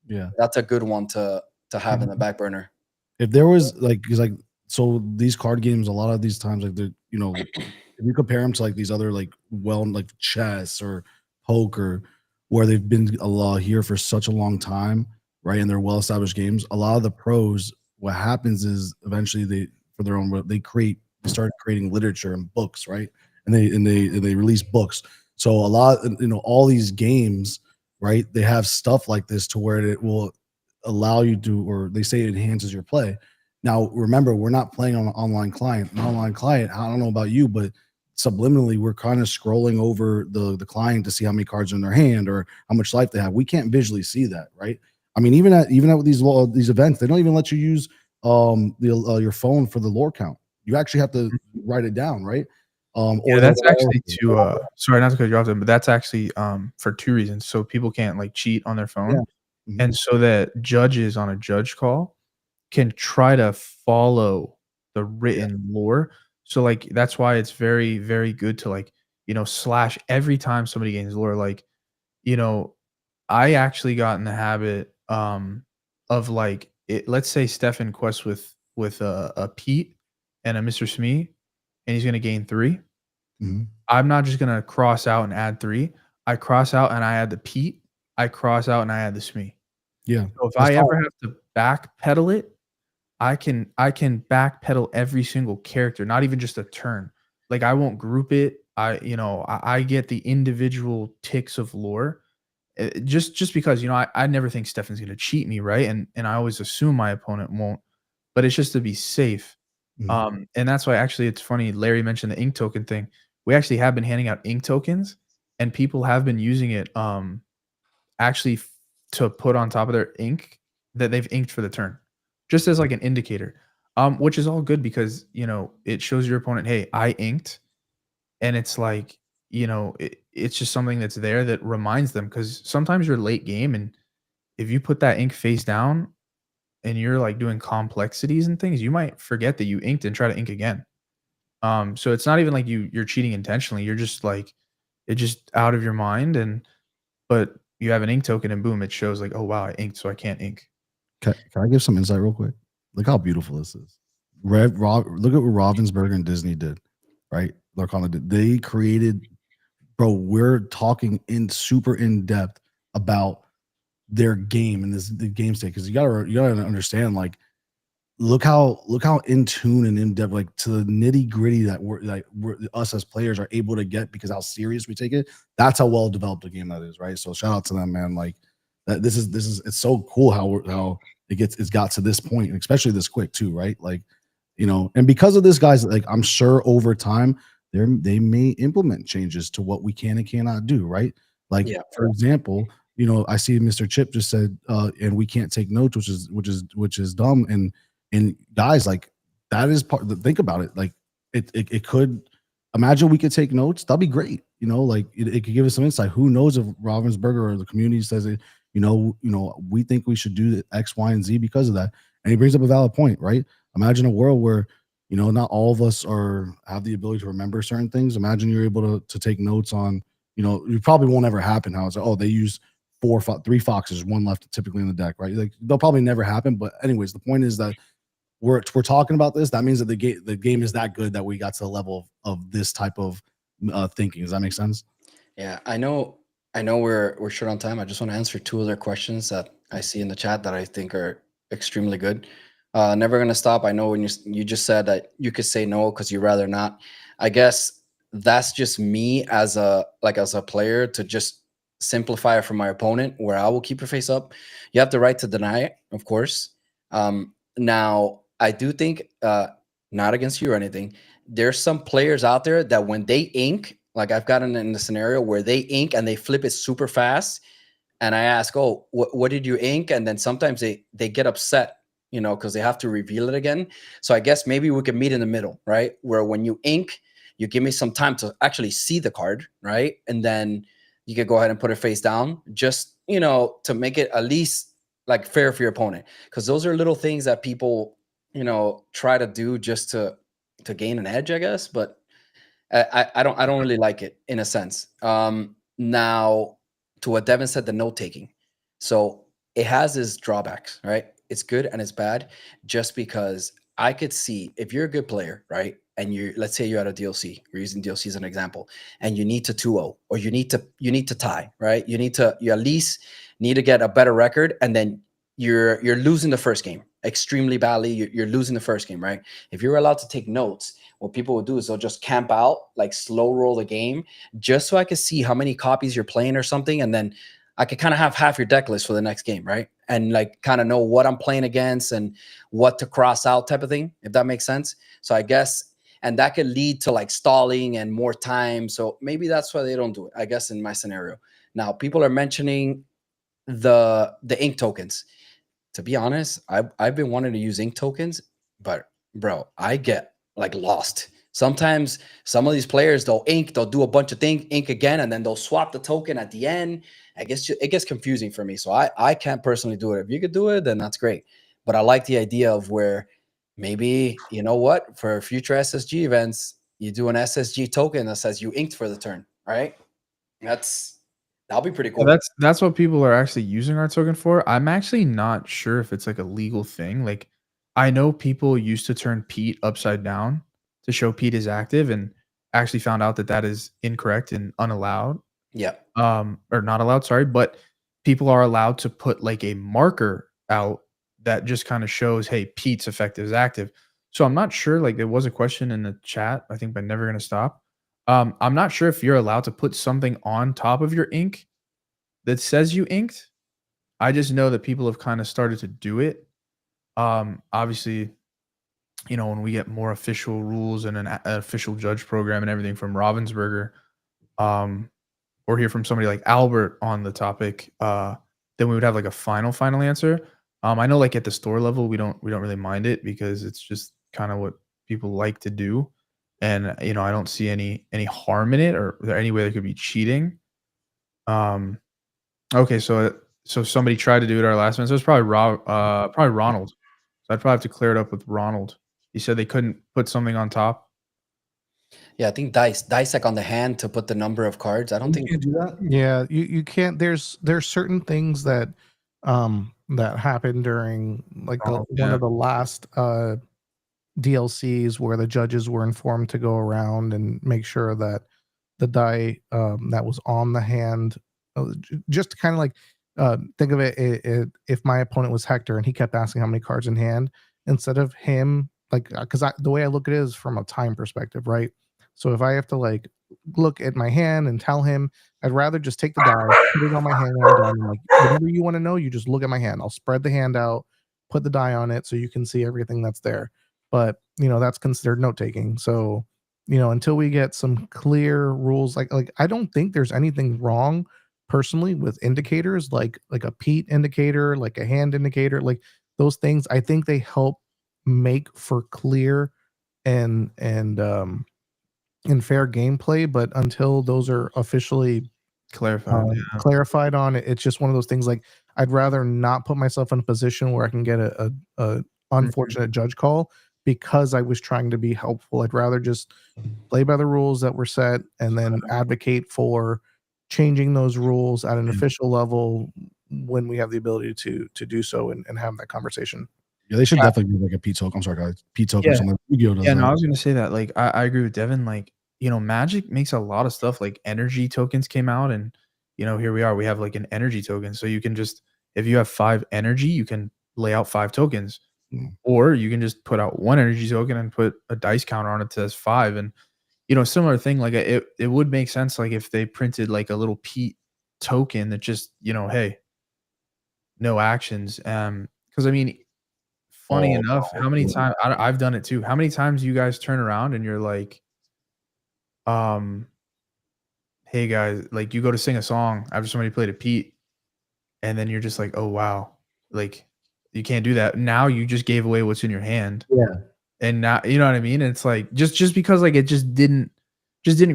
a good one to have in the back burner. If there was like, because like, so these card games, a lot of these times, like they're, if you compare them to like these other like like chess or poker, where they've been a lot here for such a long time, right? And they're well established games. A lot of the pros, what happens is eventually they, for their own, they start creating literature and books, right? And they release books. So a lot, all these games, right? They have stuff like this to where it will allow you to, or they say it enhances your play. Now, remember, we're not playing on an online client. An online client, I don't know about you, but subliminally, we're kind of scrolling over the client to see how many cards are in their hand or how much life they have. We can't visually see that, right? I mean, even at these events, they don't even let you use your phone for the lore count. You actually have to write it down, right? Yeah, that's actually to sorry not to cut you off there, but that's actually for 2 reasons. So people can't like cheat on their phone, and so that judges on a judge call can try to follow the written lore. So like that's why it's very, very good to like, slash every time somebody gains lore. Like, I actually got in the habit of like let's say Stefan quests with a Pete and a Mr. Smee, and he's gonna gain 3. I'm not just gonna cross out and add 3. I cross out and I add the Pete. I cross out and I add the Smee. Yeah. So if I ever have to backpedal it, I can backpedal every single character, not even just a turn. Like I won't group it. I get the individual ticks of lore. Just because, I never think Stefan's gonna cheat me, right? And I always assume my opponent won't, but it's just to be safe. And that's why actually it's funny, Larry mentioned the ink token thing. We actually have been handing out ink tokens, and people have been using it actually to put on top of their ink that they've inked for the turn, just as like an indicator, which is all good because, it shows your opponent, hey, I inked. And it's like, it's just something that's there that reminds them, because sometimes you're late game, and if you put that ink face down and you're like doing complexities and things, you might forget that you inked and try to ink again. So it's not even like you're cheating intentionally. You're just like, it's just out of your mind. But you have an ink token and boom, it shows like, oh wow, I inked, so I can't ink. Can I give some insight real quick? Look how beautiful this is. Look at what Ravensburger and Disney did, right? They created, bro. We're talking super in depth about their game and the game state, because you gotta understand, like, look how in tune and in depth, like to the nitty gritty that we're us as players are able to get, because how serious we take it. That's how well developed a game that is, right? So shout out to them, man. Like that, this is it's so cool how it's got to this point, and especially this quick too, right? Like, and because of this, guys, like I'm sure over time they may implement changes to what we can and cannot do, right? Like, for example, I see Mr. Chip just said, and we can't take notes, which is dumb. And guys, like that is think about it. Like it could, imagine we could take notes. That'd be great. Like it could give us some insight. Who knows if Ravensburger or the community says it, we think we should do X, Y, and Z because of that. And he brings up a valid point, right? Imagine a world where, you know, not all of us have the ability to remember certain things. Imagine you're able to take notes on, you know, it probably won't ever happen. How it's like, oh, they use 3 foxes, 1 left typically in the deck, right? Like they'll probably never happen. But anyways, the point is that we're talking about this. That means that the game is that good that we got to the level of this type of thinking. Does that make sense? Yeah, I know. We're short on time. I just want to answer 2 other questions that I see in the chat that I think are extremely good. Never gonna stop. I know when you just said that you could say no because you'd rather not. I guess that's just me as a player to just simplify it for my opponent, where I will keep your face up. You have the right to deny it, of course. Now I do think, not against you or anything, there's some players out there that when they ink, like I've gotten in the scenario where they ink and they flip it super fast, and I ask, "Oh, what did you ink?" And then sometimes they get upset, you know, because they have to reveal it again. So I guess maybe we can meet in the middle, right? Where when you ink, you give me some time to actually see the card, right? And then you could go ahead and put it face down, just, you know, to make it at least like fair for your opponent, because those are little things that people, you know, try to do just to gain an edge, I guess. But I don't really like it in a sense. Now, to what Devin said, the note taking. So it has its drawbacks, right? It's good and it's bad, just because I could see if you're a good player, right? And let's say you're at a DLC, we're using DLC as an example, and you need to 2-0, or you need to tie, right? You at least need to get a better record, and then you're losing the first game extremely badly. You're losing the first game, right? If you're allowed to take notes, what people will do is they'll just camp out, like slow roll the game, just so I can see how many copies you're playing or something. And then I could kind of have half your deck list for the next game, right? And like kind of know what I'm playing against and what to cross out type of thing, if that makes sense. So I guess, and that could lead to like stalling and more time. So maybe that's why they don't do it, I guess, in my scenario. Now, people are mentioning the ink tokens. To be honest, I've been wanting to use ink tokens, but bro, I get like lost. Sometimes some of these players, they'll do a bunch of things, ink again, and then they'll swap the token at the end. I guess it gets confusing for me. So I can't personally do it. If you could do it, then that's great. But I like the idea of where maybe, you know what, for future SSG events, you do an SSG token that says you inked for the turn, right? That'll be pretty cool. That's what people are actually using our token for. I'm actually not sure if it's like a legal thing. Like, I know people used to turn Pete upside down to show Pete is active, and actually found out that that is incorrect and unallowed. Yeah. Or not allowed, sorry, but people are allowed to put like a marker out that just kind of shows, hey, Pete's effective is active. So I'm not sure, like there was a question in the chat, I think by Never Gonna Stop. I'm not sure if you're allowed to put something on top of your ink that says you inked. I just know that people have kind of started to do it. Obviously, you know, when we get more official rules and an official judge program and everything from Ravensburger, or hear from somebody like Albert on the topic, then we would have like a final answer. I know like at the store level, we don't really mind it because it's just kind of what people like to do. And, you know, I don't see any harm in it, or there any way there could be cheating. Okay, so somebody tried to do it our last one. So it's probably Ronald. So I'd probably have to clear it up with Ronald. He said they couldn't put something on top. Yeah, I think dice like on the hand to put the number of cards. I don't think you can do that. Yeah, you can't. There's certain things that that happen during like one of the last DLCs where the judges were informed to go around and make sure that the die that was on the hand, just to kind of like think of it, if my opponent was Hector and he kept asking how many cards in hand, instead of him, like, because the way I look at it is from a time perspective, right? So if I have to like look at my hand and tell him, I'd rather just take the die, put it on my hand, and I'm done. Like, whatever you want to know, you just look at my hand. I'll spread the hand out, put the die on it so you can see everything that's there. But you know, that's considered note taking. So you know, until we get some clear rules, like I don't think there's anything wrong personally with indicators, like a Pete indicator, like a hand indicator, like those things. I think they help make for clear and fair gameplay. But until those are officially Clarified. clarified on it, it's just one of those things. Like I'd rather not put myself in a position where I can get a unfortunate judge call because I was trying to be helpful. I'd rather just play by the rules that were set and then advocate for changing those rules at an official level when we have the ability to do so and have that conversation. Yeah, they should definitely do like a P token. I'm sorry, guys. P token or something. Yu-Gi-Oh does Yeah, no, that. I was gonna say that. Like, I agree with Devin. Like, Magic makes a lot of stuff. Like, energy tokens came out, and here we are. We have like an energy token, so you can just, if you have 5 energy, you can lay out 5 tokens, or you can just put out 1 energy token and put a dice counter on it that says 5. And similar thing. Like, it would make sense. Like, if they printed like a little Pete token that just hey, no actions. Because I mean, funny enough, how many times I've done it too. How many times you guys turn around and you're like, hey guys, like you go to sing a song after somebody played a Pete, and then you're just like, oh wow, like you can't do that. Now you just gave away what's in your hand. Yeah. And now you know what I mean? And it's like just because like it just didn't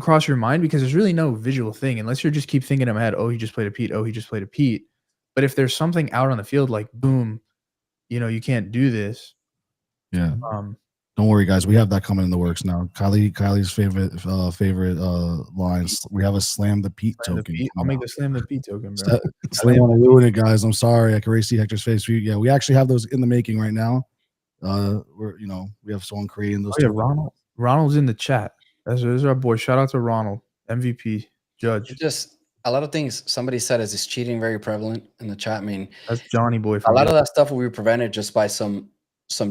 cross your mind, because there's really no visual thing unless you just keep thinking in my head, oh, he just played a Pete, oh, he just played a Pete. But if there's something out on the field, like boom, you can't do this. Yeah. Don't worry, guys. We have that coming in the works now. Kylie's favorite lines. We have a slam the Pete token. I'll make the slam the Pete token, bro. I didn't want to ruin it, guys. I'm sorry. I can already see Hector's face. We actually have those in the making right now. We have someone creating those. Oh, yeah, Ronald's in the chat. That's our boy. Shout out to Ronald, MVP judge. Just a lot of things somebody said is cheating very prevalent in the chat. I mean, that's Johnny Boy. A lot of that stuff will be prevented just by some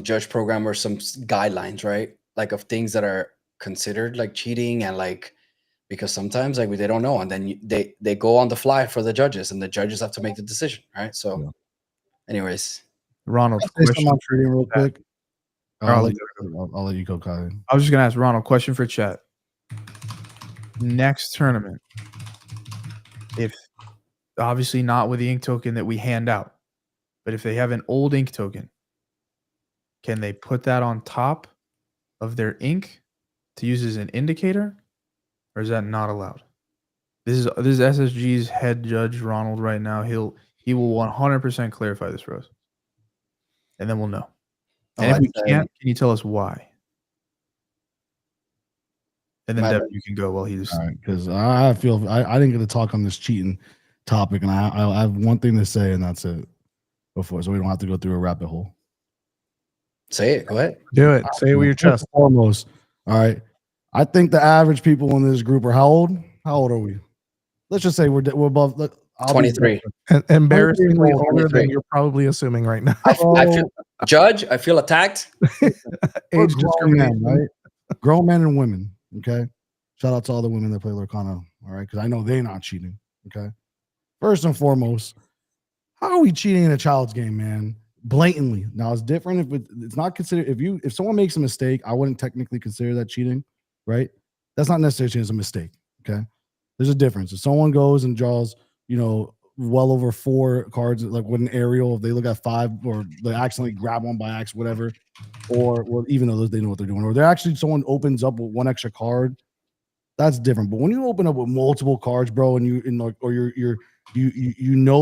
judge program or some guidelines, right? Like of things that are considered like cheating, and like because sometimes like they don't know, and then they go on the fly for the judges, and the judges have to make the decision, right? So, anyways, Ronald, question on trading real quick. I'll let you go, Kylie. I was just gonna ask Ronald, question for chat. Next tournament, if obviously not with the ink token that we hand out, but if they have an old ink token, can they put that on top of their ink to use as an indicator, or is that not allowed? This is SSG's head judge Ronald right now. He will 100% clarify this for us, and then we'll know. And if we can't, can you tell us why? And then Devin, you can go while he's. All right, because I feel I didn't get to talk on this cheating topic, and I have one thing to say, and that's it. Before, so we don't have to go through a rabbit hole. Say it. Go ahead. Do it. Say it with your chest. Foremost, all right. I think the average people in this group are how old? How old are we? Let's just say we're above. 23. Embarrassingly older than you're probably assuming right now. I feel attacked. Age discrimination, right? Grown men and women. Okay. Shout out to all the women that play Lorcana. All right, because I know they're not cheating. Okay. First and foremost, how are we cheating in a child's game, man? Blatantly. Now it's different if it's not considered. If someone makes a mistake, I wouldn't technically consider that cheating, right? That's not necessarily as a mistake. Okay. There's a difference. If someone goes and draws, well over 4 cards, like with an aerial, if they look at 5 or they accidentally grab one by accident, whatever, or even though they know what they're doing, or they're actually someone opens up with 1 extra card, that's different. But when you open up with multiple cards, bro, and you know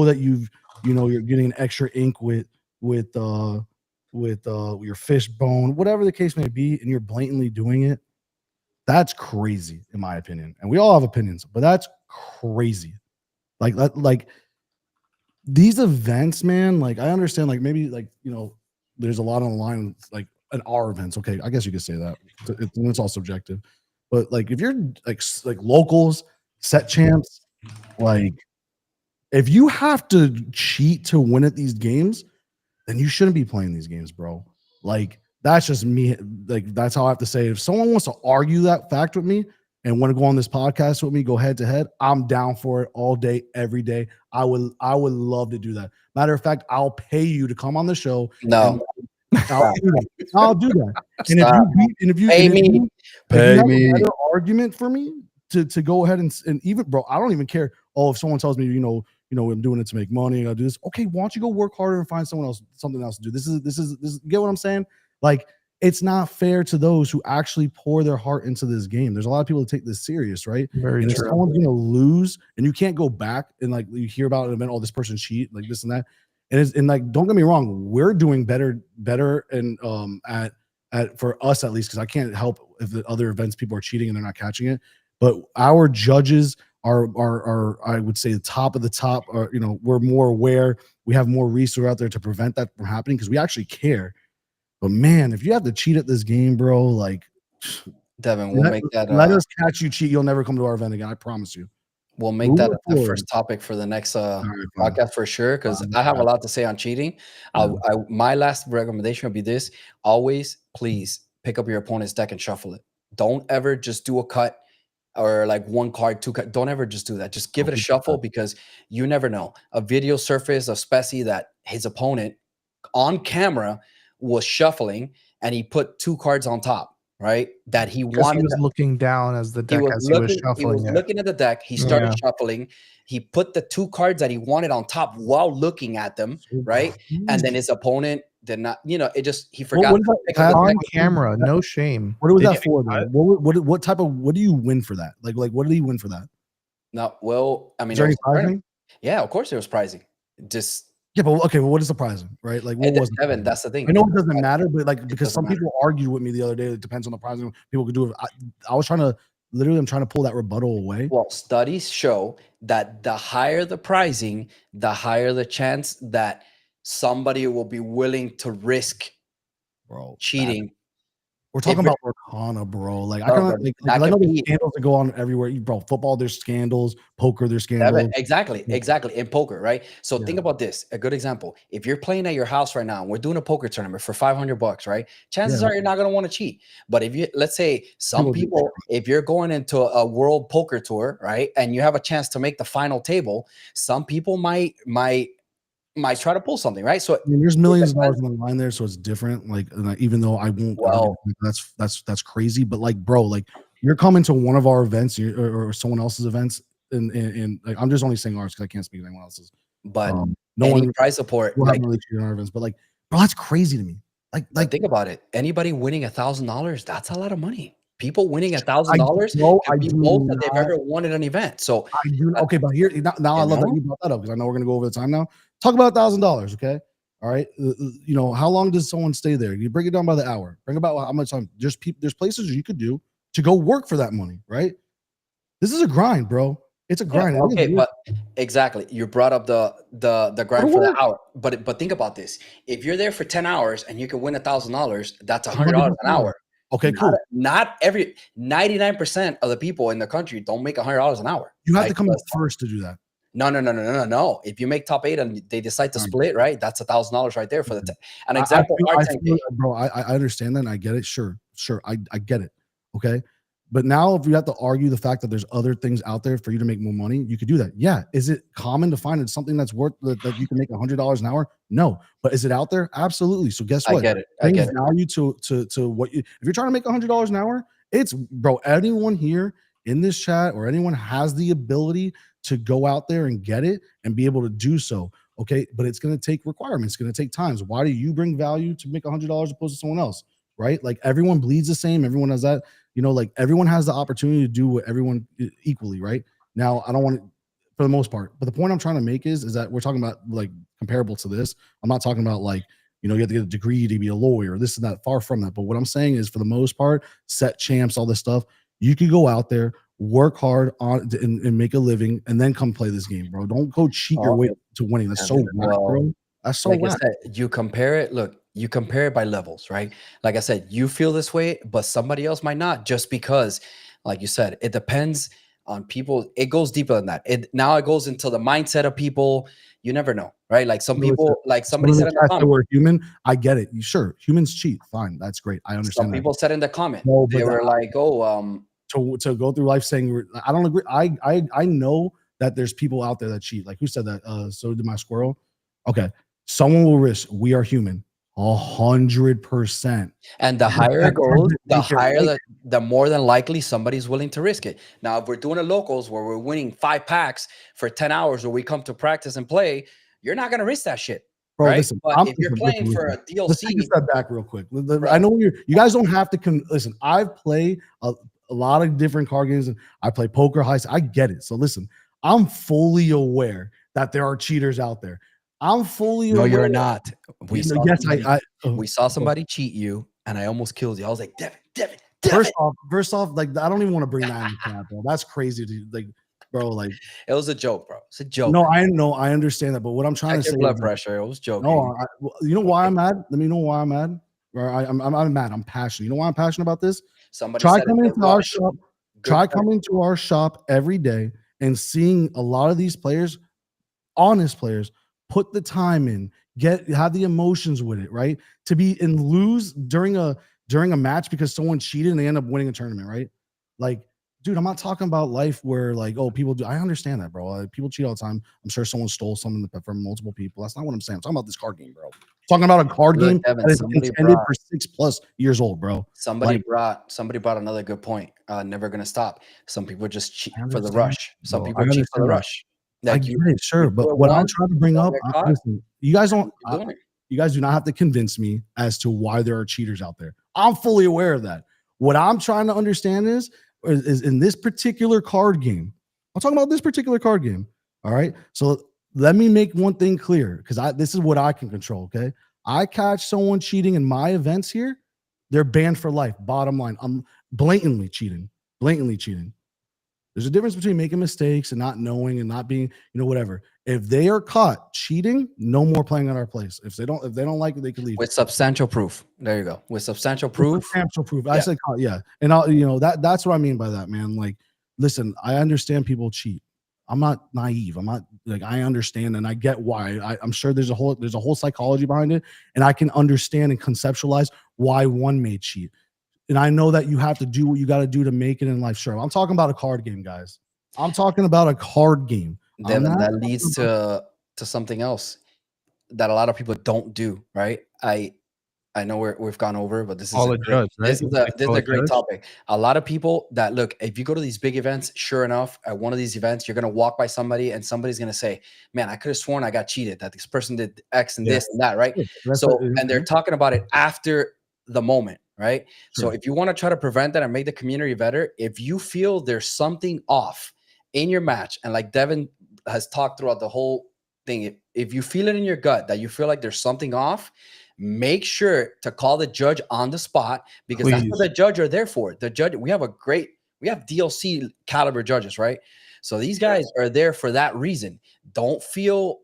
that you're getting an extra ink with your fish bone, whatever the case may be, and you're blatantly doing it, that's crazy in my opinion. And we all have opinions, but that's crazy. Like these events, man, like I understand, like maybe like there's a lot on the line, like in our events. Okay, I guess you could say that. It's all subjective. But like if you're like locals, set champs, like if you have to cheat to win at these games, then you shouldn't be playing these games, bro. Like that's just me. Like that's how I have to say. If someone wants to argue that fact with me and want to go on this podcast with me, go head to head, I'm down for it all day, every day. I would love to do that. Matter of fact, I'll pay you to come on the show. No. I'll do that. And if you pay me, have a better argument for me to go ahead and even, bro, I don't even care. Oh, if someone tells me, I'm doing it to make money and I'll do this. Okay, why don't you go work harder and find something else to do? This is get what I'm saying? Like, it's not fair to those who actually pour their heart into this game. There's a lot of people that take this serious, right? Very and true. if someone's gonna lose and you can't go back and like you hear about an event, oh, this person cheat, like this and that. and like, don't get me wrong, we're doing better and at for us at least, because I can't help if the other events people are cheating and they're not catching it. But our judges are I would say the top of the top. Or we're more aware. We have more resources out there to prevent that from happening because we actually care. But man, if you have to cheat at this game, bro, like Devin, we'll make that. Let us catch you cheat. You'll never come to our event again. I promise you. We'll make that the first topic for the next podcast for sure, because I have a lot to say on cheating. My last recommendation would be this: always, please pick up your opponent's deck and shuffle it. Don't ever just do a cut or like one card, two cut. Don't ever just do that. Just give it a shuffle, because you never know. A video surfaced of Spessy that his opponent on camera was shuffling and he put 2 cards on top. Right, that he wanted. He was looking down as the deck he was shuffling. He was looking at the deck. He started shuffling. He put the 2 cards that he wanted on top while looking at them. Right, and then his opponent did not. It just he forgot to pick up on camera. No shame. What was that for? What type of what do you win for that? Like what did he win for that? No, well, I mean, yeah, of course it was pricing. Just. Yeah, but okay. Well, what is surprising, right? Like, what was Evan? That's the thing. I know it doesn't matter, but like, because some people argued with me the other day. It depends on the pricing. People could do it. I was trying to I'm trying to pull that rebuttal away. Well, studies show that the higher the pricing, the higher the chance that somebody will be willing to risk, cheating. We're talking about Arcana, bro. Like, I know there's scandals that go on everywhere. Bro, football, there's scandals. Poker, there's scandals. Exactly. In poker, right? So think about this. A good example. If you're playing at your house right now and we're doing a poker tournament for $500, right? Chances are you're not going to want to cheat. But if you, let's say some people, if you're going into a world poker tour, right, and you have a chance to make the final table, some people might try to pull something, right? So there's millions of dollars on the line there, so it's different. Like, even though I won't, that's crazy. But like, bro, like, you're coming to one of our events or someone else's events, and like, I'm just only saying ours because I can't speak to anyone else's. But no one prize support. We'll have really cheated on our events, but like, bro, that's crazy to me. Like, think about it. Anybody winning $1,000, that's a lot of money. People winning $1,000 can be most that they've ever won at an event. So I do. Okay, but here now I love that you brought that up, because I know we're gonna go over the time now. Talk about $1,000, okay? All right. How long does someone stay there? You break it down by the hour. Bring about how much time. There's places you could do to go work for that money, right? This is a grind, bro. It's a grind. Okay, but exactly. You brought up the grind for the hour. But think about this. If you're there for 10 hours and you can win $1,000, that's $100 an hour. Okay, cool. Not every 99% of the people in the country don't make $100 an hour. You have to come in first to do that. No. If you make top 8 and they decide to split, right, that's $1,000 right there for an example. Bro, I understand that and I get it. Sure. I get it. Okay. But now if you have to argue the fact that there's other things out there for you to make more money, you could do that. Yeah. Is it common to find something that's worth that you can make $100 an hour? No. But is it out there? Absolutely. So guess what? I get it. Value to what if you're trying to make $100 an hour, it's, bro, anyone here in this chat or anyone has the ability to go out there and get it and be able to do so. Okay. But it's going to take requirements. It's going to take times. Why do you bring value to make $100 opposed to someone else? Right? Like, everyone bleeds the same. Everyone has that, like, everyone has the opportunity to do what everyone equally. Right now, I don't want to, for the most part, but the point I'm trying to make is that we're talking about, like, comparable to this. I'm not talking about, like, you have to get a degree to be a lawyer, this and that. Far from that. But what I'm saying is, for the most part, set champs, all this stuff, you could go out there, work hard on and make a living, and then come play this game, bro. Don't go cheat your way to winning. That's so whack, bro. That's so whack. You compare it. Look, you compare it by levels, right? Like I said, you feel this way, but somebody else might not, just because, like you said, it depends on people. It goes deeper than that. It goes into the mindset of people. You never know, right? Like, some people, like somebody said in the comment, we're human. I get it. Sure, humans cheat. Fine, that's great. I understand. Some people said in the comment, they were like, to go through life saying, I don't agree. I know that there's people out there that cheat. Like, who said that? So did my squirrel. Okay, someone will risk. We are human. 100%. And the higher it goes, the more than likely somebody's willing to risk it. Now, if we're doing a locals where we're winning 5 packs for 10 hours, or we come to practice and play, you're not going to risk that shit. Bro, right? Listen, but if you're playing for a DLC, let's take a step back real quick. I know you guys don't have to listen. I've played a lot of different card games, and I play poker, heist. I get it. So listen, I'm fully aware that there are cheaters out there. I'm fully No, you're aware. not. We You know, saw yes, somebody, oh, we saw somebody cheat you, and I almost killed you. I was like, Devin. First off, like I don't even want to bring that in the chat, bro. That's crazy, like, bro. Like, It was a joke, bro. It's a joke. no, I understand that, but what I'm trying Check to your say blood is, pressure. It was joking. no, well, you know why I'm mad? Let me know why I'm mad. Or I'm mad. I'm passionate. You know why I'm passionate about this? Somebody Try said coming it's a into our rush. shop. Good Try point. coming to our shop every day and seeing a lot of these players, honest players, put the time in, have the emotions with it, right? To be and lose during a match because someone cheated and they end up winning a tournament, right? Like, dude, I'm not talking about life where like, oh, people do. I understand that, bro. People cheat all the time. I'm sure someone stole something from multiple people. That's not what I'm saying. I'm talking about this card game, bro. I'm talking about a card Look, game Devin, that is somebody intended brought- for 6+ years old, bro. Somebody Like- brought another good point. Never gonna stop. Some people just cheat I for the understand, rush. Some bro. people I cheat for the understand that. rush. I Like get you, it, sure, you but do it what I'm once, trying to bring don't up, get caught, listen, you guys don't, keep doing it. you guys do not have to convince me as to why there are cheaters out there. I'm fully aware of that. What I'm trying to understand is in this particular card game. I'm talking about this particular card game. All right. So let me make one thing clear because this is what I can control. Okay. I catch someone cheating in my events here, they're banned for life. Bottom line, I'm blatantly cheating. Blatantly cheating. There's a difference between making mistakes and not knowing and not being, whatever. If they are caught cheating, no more playing at our place. If they don't like it, they can leave. With substantial proof. There you go. With substantial proof. Substantial proof. I Yeah. said caught, yeah. And I'll, that's what I mean by that, man. Like, listen, I understand people cheat. I'm not naive. I'm not like I understand and I get why. I'm sure there's a whole psychology behind it, and I can understand and conceptualize why one may cheat. And I know that you have to do what you got to do to make it in life. Sure. I'm talking about a card game, guys. I'm talking about a card game. Devin, that leads to something else that a lot of people don't do, right? I know we've gone over, but this is Call a a great, judge, right? this is a Like, call a great judge. topic. A lot of people that look, if you go to these big events, sure enough, at one of these events, you're gonna walk by somebody and somebody's gonna say, "Man, I could have sworn I got cheated. That this person did X and this and that, right?" So, and they're talking about it after the moment, right? So, if you want to try to prevent that and make the community better, if you feel there's something off in your match, and like Devin has talked throughout the whole thing, if you feel it in your gut that you feel like there's something off, make sure to call the judge on the spot because that's what the judge are there for. The judge, we have DLC caliber judges, right? So these guys are there for that reason. Don't feel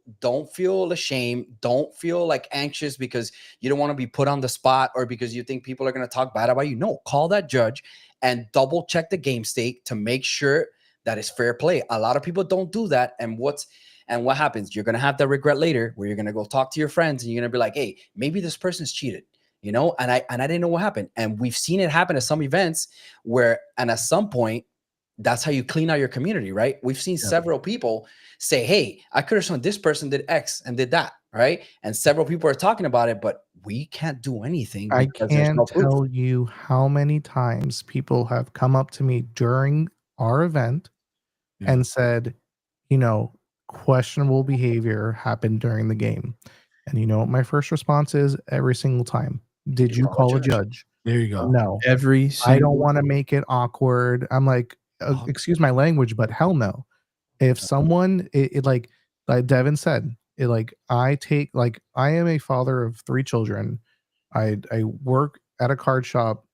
ashamed. Don't feel like anxious because you don't want to be put on the spot or because you think people are going to talk bad about you. No, call that judge and double check the game state to make sure that it's fair play. A lot of people don't do that. And what happens? You're going to have that regret later where you're going to go talk to your friends and you're going to be like, hey, maybe this person's cheated, and I didn't know what happened. And we've seen it happen at some events and at some point, that's how you clean out your community, right? We've seen several people say, hey, I could have shown this person did X and did that, right? And several people are talking about it, but we can't do anything. I Because there's can't no proof. tell you how many times people have come up to me during our event and said, questionable behavior happened during the game. And you know what my first response is every single time? Did you call a judge? There you go. No. Every I don't want to make it awkward. I'm like, excuse my language, but hell no. If someone, like Devin said, I am a father of 3 children. I work at a card shop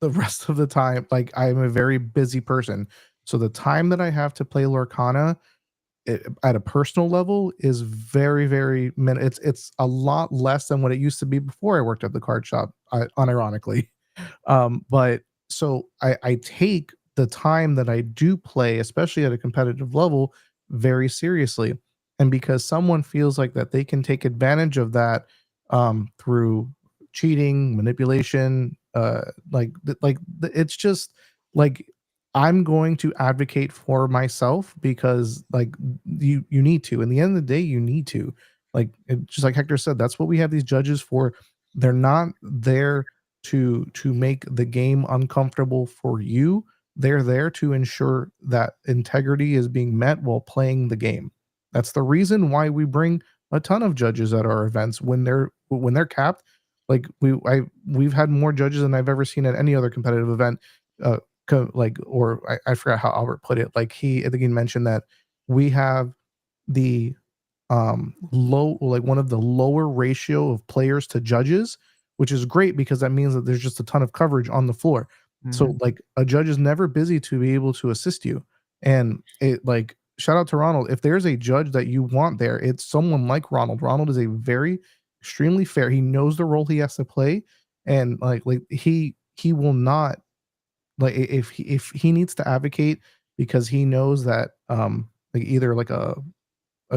the rest of the time. Like, I'm a very busy person. So the time that I have to play Lorcana at a personal level is very, very it's a lot less than what it used to be before I worked at the card shop, unironically. But so I take the time that I do play, especially at a competitive level, very seriously. And because someone feels like that they can take advantage of that through cheating, manipulation, it's just like I'm going to advocate for myself because like you need to. In the end of the day, you need to. Just like Hector said, that's what we have these judges for. They're not there to make the game uncomfortable for you. They're there to ensure that integrity is being met while playing the game. That's the reason why we bring a ton of judges at our events when they're capped. Like we've had more judges than I've ever seen at any other competitive event. I forgot how Albert put it. Like I think he mentioned that we have the low, like one of the lower ratio of players to judges, which is great because that means that there's just a ton of coverage on the floor. So Mhm. like a judge is never busy to be able to assist you. And it like shout out to Ronald. If there's a judge that you want there, it's someone like Ronald. Ronald is a very extremely fair. He knows the role he has to play, and like he will not like if he needs to advocate because he knows that like either like a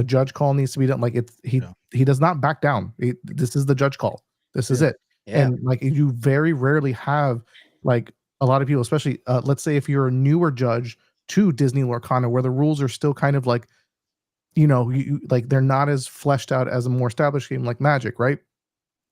judge call needs to be done. Like it's Yeah. he does not back down. This is the judge call. This is Yeah. it. Yeah. And like you very rarely have like a lot of people, especially let's say if you're a newer judge to Disney Lorcana, where the rules are still kind of like like they're not as fleshed out as a more established game like Magic, right?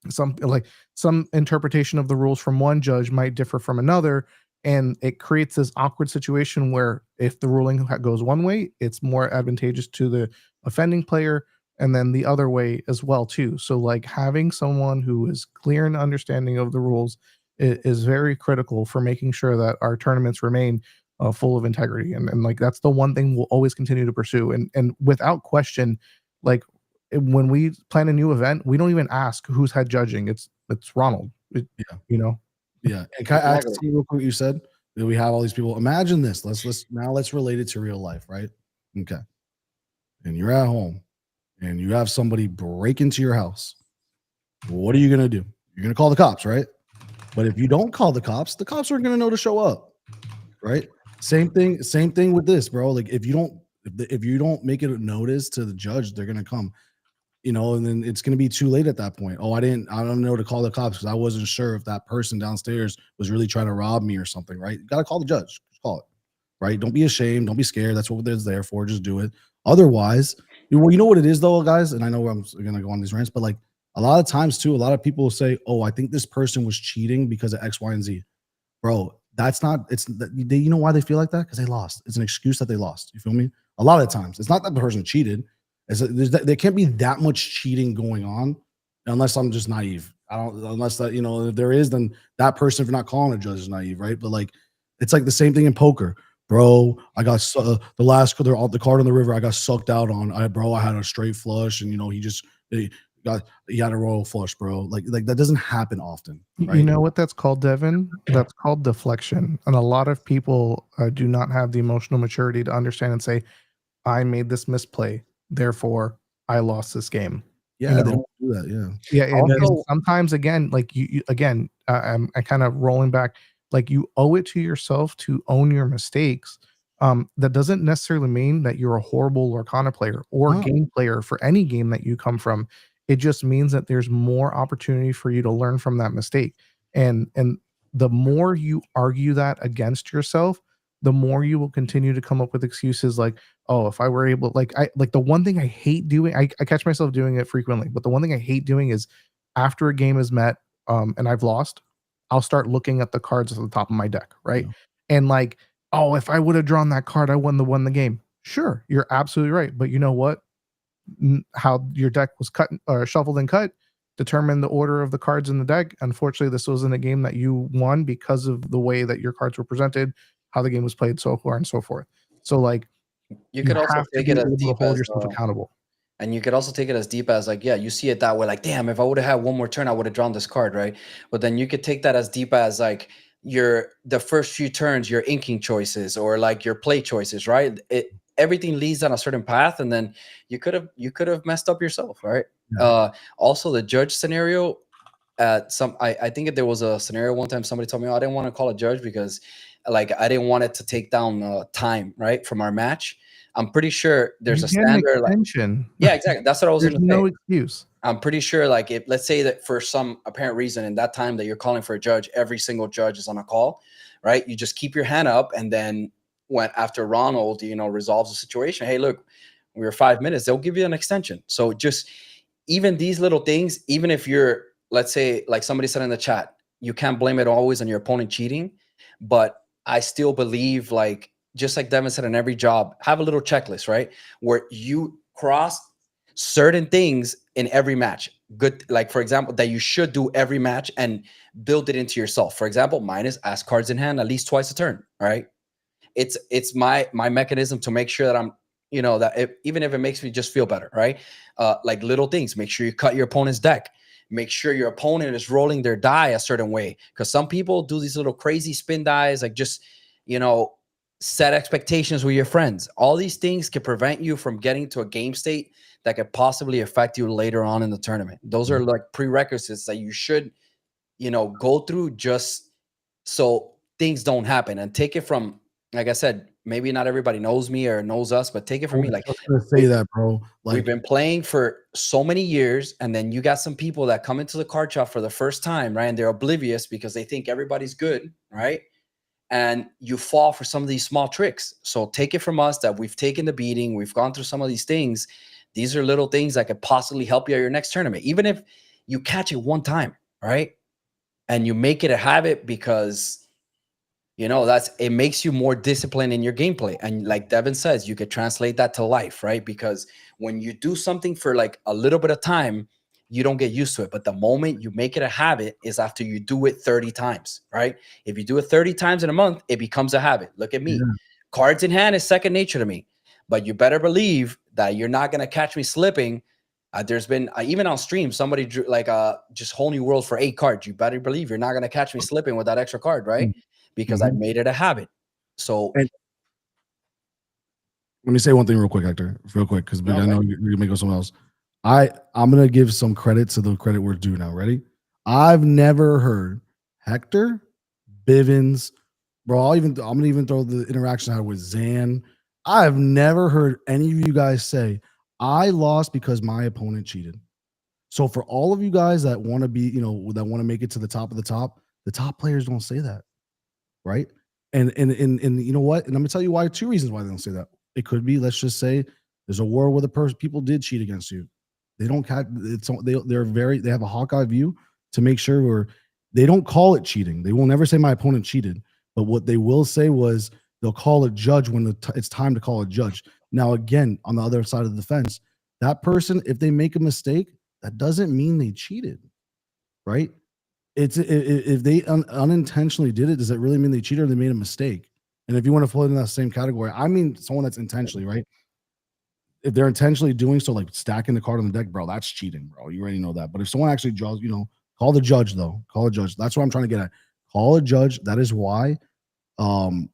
Some interpretation of the rules from one judge might differ from another, and it creates this awkward situation where if the ruling goes one way, it's more advantageous to the offending player, and then the other way as well too. So like having someone who is clear and understanding of the rules is very critical for making sure that our tournaments remain full of integrity, and like that's the one thing we'll always continue to pursue, and without question, like when we plan a new event, we don't even ask who's head judging. It's Ronald. Yeah. You know. Yeah. And can I add Exactly. something real quick? You said that we have all these people. Imagine this. Let's relate it to real life, right? Okay. And you're at home and you have somebody break into your house. What are you gonna do? You're gonna call the cops, right? But if you don't call the cops aren't gonna know to show up, right? Same thing with this, bro. Like if you don't make it a notice to the judge, they're gonna come. And then it's going to be too late at that point. Oh, I don't know to call the cops because I wasn't sure if that person downstairs was really trying to rob me or something, right? You got to call the judge. Just call it, right? Don't be ashamed. Don't be scared. That's what it's there for. Just do it. Otherwise, well, you know what it is though, guys. And I know I'm going to go on these rants, but like a lot of times too, a lot of people will say, "Oh, I think this person was cheating because of X, Y, and Z." Bro, that's not. You know why they feel like that? Because they lost. It's an excuse that they lost. You feel me? A lot of times, it's not that the person cheated. There can't be that much cheating going on unless I'm just naive. I don't unless that if there is, then that person, if you're not calling a judge, is naive, right? But like it's like the same thing in poker, bro. I got the card on the river. I got sucked out on. I had a straight flush, and he had a royal flush, bro. Like that doesn't happen often, right? You know what that's called, Devin? That's called deflection. And a lot of people do not have the emotional maturity to understand and say, I made this misplay, therefore I lost this game. Yeah, You they know? don't do that. Yeah, Yeah, and Also, sometimes again, like you again, I kind of rolling back, like you owe it to yourself to own your mistakes. That doesn't necessarily mean that you're a horrible Lorcana player or No. game player for any game that you come from. It just means that there's more opportunity for you to learn from that mistake. And the more you argue that against yourself, the more you will continue to come up with excuses like, oh, if I were able, like the one thing I hate doing, I catch myself doing it frequently, but the one thing I hate doing is after a game is met, and I've lost, I'll start looking at the cards at the top of my deck, right? Yeah. And like, oh, if I would have drawn that card, I won the game. Sure, you're absolutely right. But you know what? How your deck was cut or shuffled and cut determine the order of the cards in the deck. Unfortunately, this wasn't a game that you won because of the way that your cards were presented, how the game was played, so far and so forth. So like you could also have to take be it as able to deep hold as yourself accountable. and you could also take it as deep as like, yeah, you see it that way, like, damn, if I would have had one more turn, I would have drawn this card, right? But then you could take that as deep as like the first few turns, your inking choices or like your play choices, right? Everything leads on a certain path, and then you could have messed up yourself, right? Yeah. Also the judge scenario. I think there was a scenario one time somebody told me, oh, I didn't want to call a judge because like I didn't want it to take down time, right, from our match. I'm pretty sure there's You a get an standard like, extension. yeah, exactly. That's what I was There's going to say. no excuse. I'm pretty sure, like, if let's say that for some apparent reason in that time that you're calling for a judge, every single judge is on a call, right? You just keep your hand up, and then when after Ronald, resolves the situation, hey, look, we were 5 minutes, they'll give you an extension. So just even these little things, even if you're, let's say, like somebody said in the chat, you can't blame it always on your opponent cheating, but I still believe, like, just like Devin said, in every job, have a little checklist, right? Where you cross certain things in every match. Good, like for example, that you should do every match and build it into yourself. For example, mine is ask cards in hand at least twice a turn. All right. It's my mechanism to make sure that I'm you know, that even if it makes me just feel better, right? Like little things. Make sure you cut your opponent's deck. Make sure your opponent is rolling their die a certain way, because some people do these little crazy spin dies, like just, you know, set expectations with your friends. All these things can prevent you from getting to a game state that could possibly affect you later on in the tournament. Those are like prerequisites that you should, you know, go through just so things don't happen. And take it from, like I said, maybe not everybody knows me or knows us, but take it from me. Like, I was gonna say that, bro. we've Like, been playing for so many years, and then you got some people that come into the card shop for the first time, right? And they're oblivious because they think everybody's good, right? And you fall for some of these small tricks. So take it from us that we've taken the beating, we've gone through some of these things. These are little things that could possibly help you at your next tournament, even if you catch it one time, right? And you make it a habit, because you know it makes you more disciplined in your gameplay. And like Devin says, you could translate that to life, right? Because when you do something for like a little bit of time, you don't get used to it. But the moment you make it a habit is after you do it 30 times, right? If you do it 30 times in a month, it becomes a habit. Look at me. Yeah. Cards in hand is second nature to me. But you better believe that you're not going to catch me slipping. There's been even on stream, somebody drew like just whole new world for 8 cards. You better believe you're not going to catch me slipping with that extra card, right? Because I've made it a habit. So And let me say one thing real quick, Hector, real quick, because I know you're gonna go somewhere else. I'm gonna give some credit to the credit we're due now. Ready? I've never heard Hector, Bivens, bro. I'm gonna even throw the interaction I had with Zan. I've never heard any of you guys say I lost because my opponent cheated. So for all of you guys that want to be, you know, that want to make it to the top of the top players don't say that, right? And you know what? And I'm gonna tell you why. 2 reasons why they don't say that. It could be, let's just say, there's a war where people did cheat against you. They don't they have a Hawkeye view to make sure they don't call it cheating. They will never say my opponent cheated, but what they will say was they'll call a judge when it's time to call a judge. Now, again, on the other side of the fence, that person, if they make a mistake, that doesn't mean they cheated, right? It's if they unintentionally did it, does it really mean they cheated or they made a mistake? And if you want to float in that same category, I mean someone that's intentionally, right? If they're intentionally doing so, like stacking the card on the deck, bro, that's cheating, bro. You already know that. But if someone actually draws, you know, call the judge though. Call a judge. That's what I'm trying to get at. Call a judge. That is why.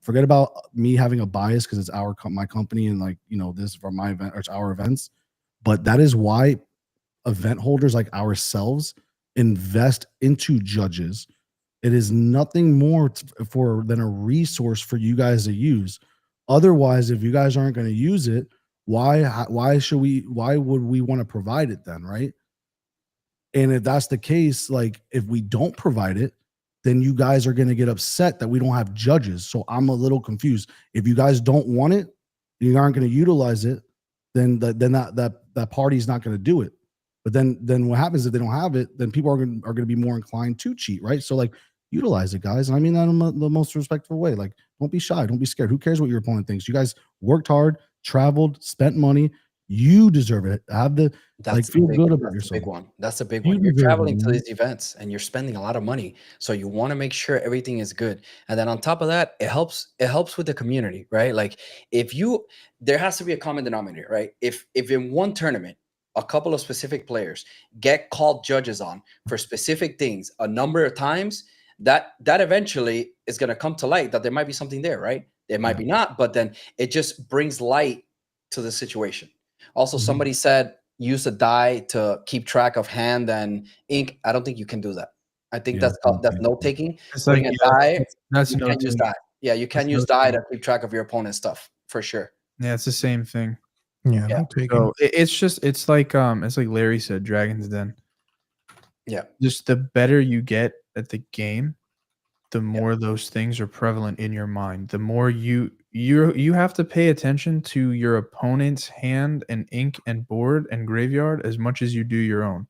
Forget about me having a bias because it's my company and like, you know, this for my event or it's our events. But that is why event holders like ourselves invest into judges. It is nothing more than a resource for you guys to use. Otherwise, if you guys aren't going to use it, why would we want to provide it then, right? And if that's the case, like if we don't provide it, then you guys are going to get upset that we don't have judges. So I'm a little confused. If you guys don't want it, you aren't going to utilize it, then that party's not going to do it. But then what happens if they don't have it? Then people are going to be more inclined to cheat, right? So like utilize it, guys. And I mean that in the most respectful way. Like don't be shy, don't be scared. Who cares what your opponent thinks? You guys worked hard, traveled, spent money. You deserve it. Feel good about yourself. Big one. That's a big one. You're traveling to these events and you're spending a lot of money, so you want to make sure everything is good. And then on top of that, it helps with the community, right? Like there has to be a common denominator, right? If in one tournament a couple of specific players get called judges on for specific things a number of times, that eventually is going to come to light that there might be something there, right? It might be not, but then it just brings light to the situation. Also, somebody said use a die to keep track of hand and ink. I don't think you can do that. I think that's note taking. It's like That's you can't use die. Yeah, you can use die to keep track of your opponent's stuff for sure. Yeah, it's the same thing. Yeah, So it's like Larry said, Dragon's Den. Yeah. Just the better you get at the game, the more those things are prevalent in your mind. The more you have to pay attention to your opponent's hand and ink and board and graveyard as much as you do your own.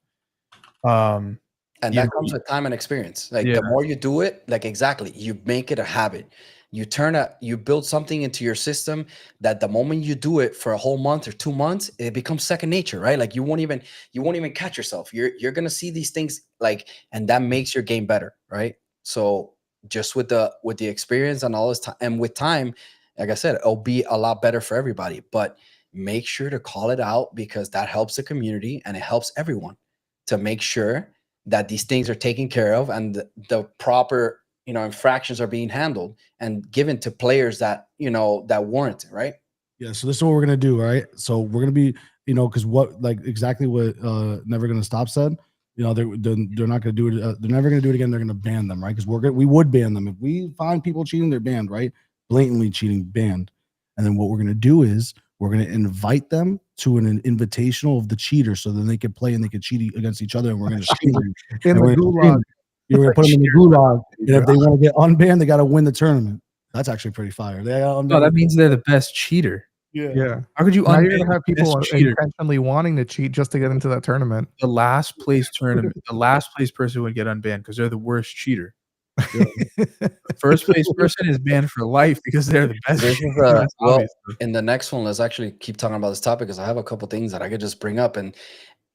And that comes with time and experience. Like the more you do it, like exactly, you make it a habit. You build something into your system that the moment you do it for a whole month or 2 months, it becomes second nature, right? Like you won't even catch yourself. You're gonna see these things like, and that makes your game better, right? So just with the experience and all this time, and with time, like I said, it'll be a lot better for everybody. But make sure to call it out, because that helps the community and it helps everyone to make sure that these things are taken care of and the proper, infractions are being handled and given to players that, that warrant it, right? Yeah, so this is what we're gonna do, right? So we're gonna be, because what like exactly what Never Gonna Stop said. They're not gonna do it. They're never gonna do it again. They're gonna ban them, right? Because we would ban them if we find people cheating. They're banned, right? Blatantly cheating, banned. And then what we're gonna do is we're gonna invite them to an invitational of the cheaters, so then they could play and they could cheat against each other. And we're gonna stream them. In And the we're gonna stream gulag. them. You're gonna put them in the gulag, and if they want to get unbanned, they got to win the tournament. That's actually pretty fire. They got No, that means they're the best cheater. Yeah. How could you Now you're unban gonna have the people best cheater? intentionally wanting to cheat just to get into that tournament. The last place tournament, the last place person would get unbanned because they're the worst cheater. The first place person is banned for life because they're the best. This is cheater. That's well, obvious. in the next one, let's actually keep talking about this topic, because I have a couple things that I could just bring up. And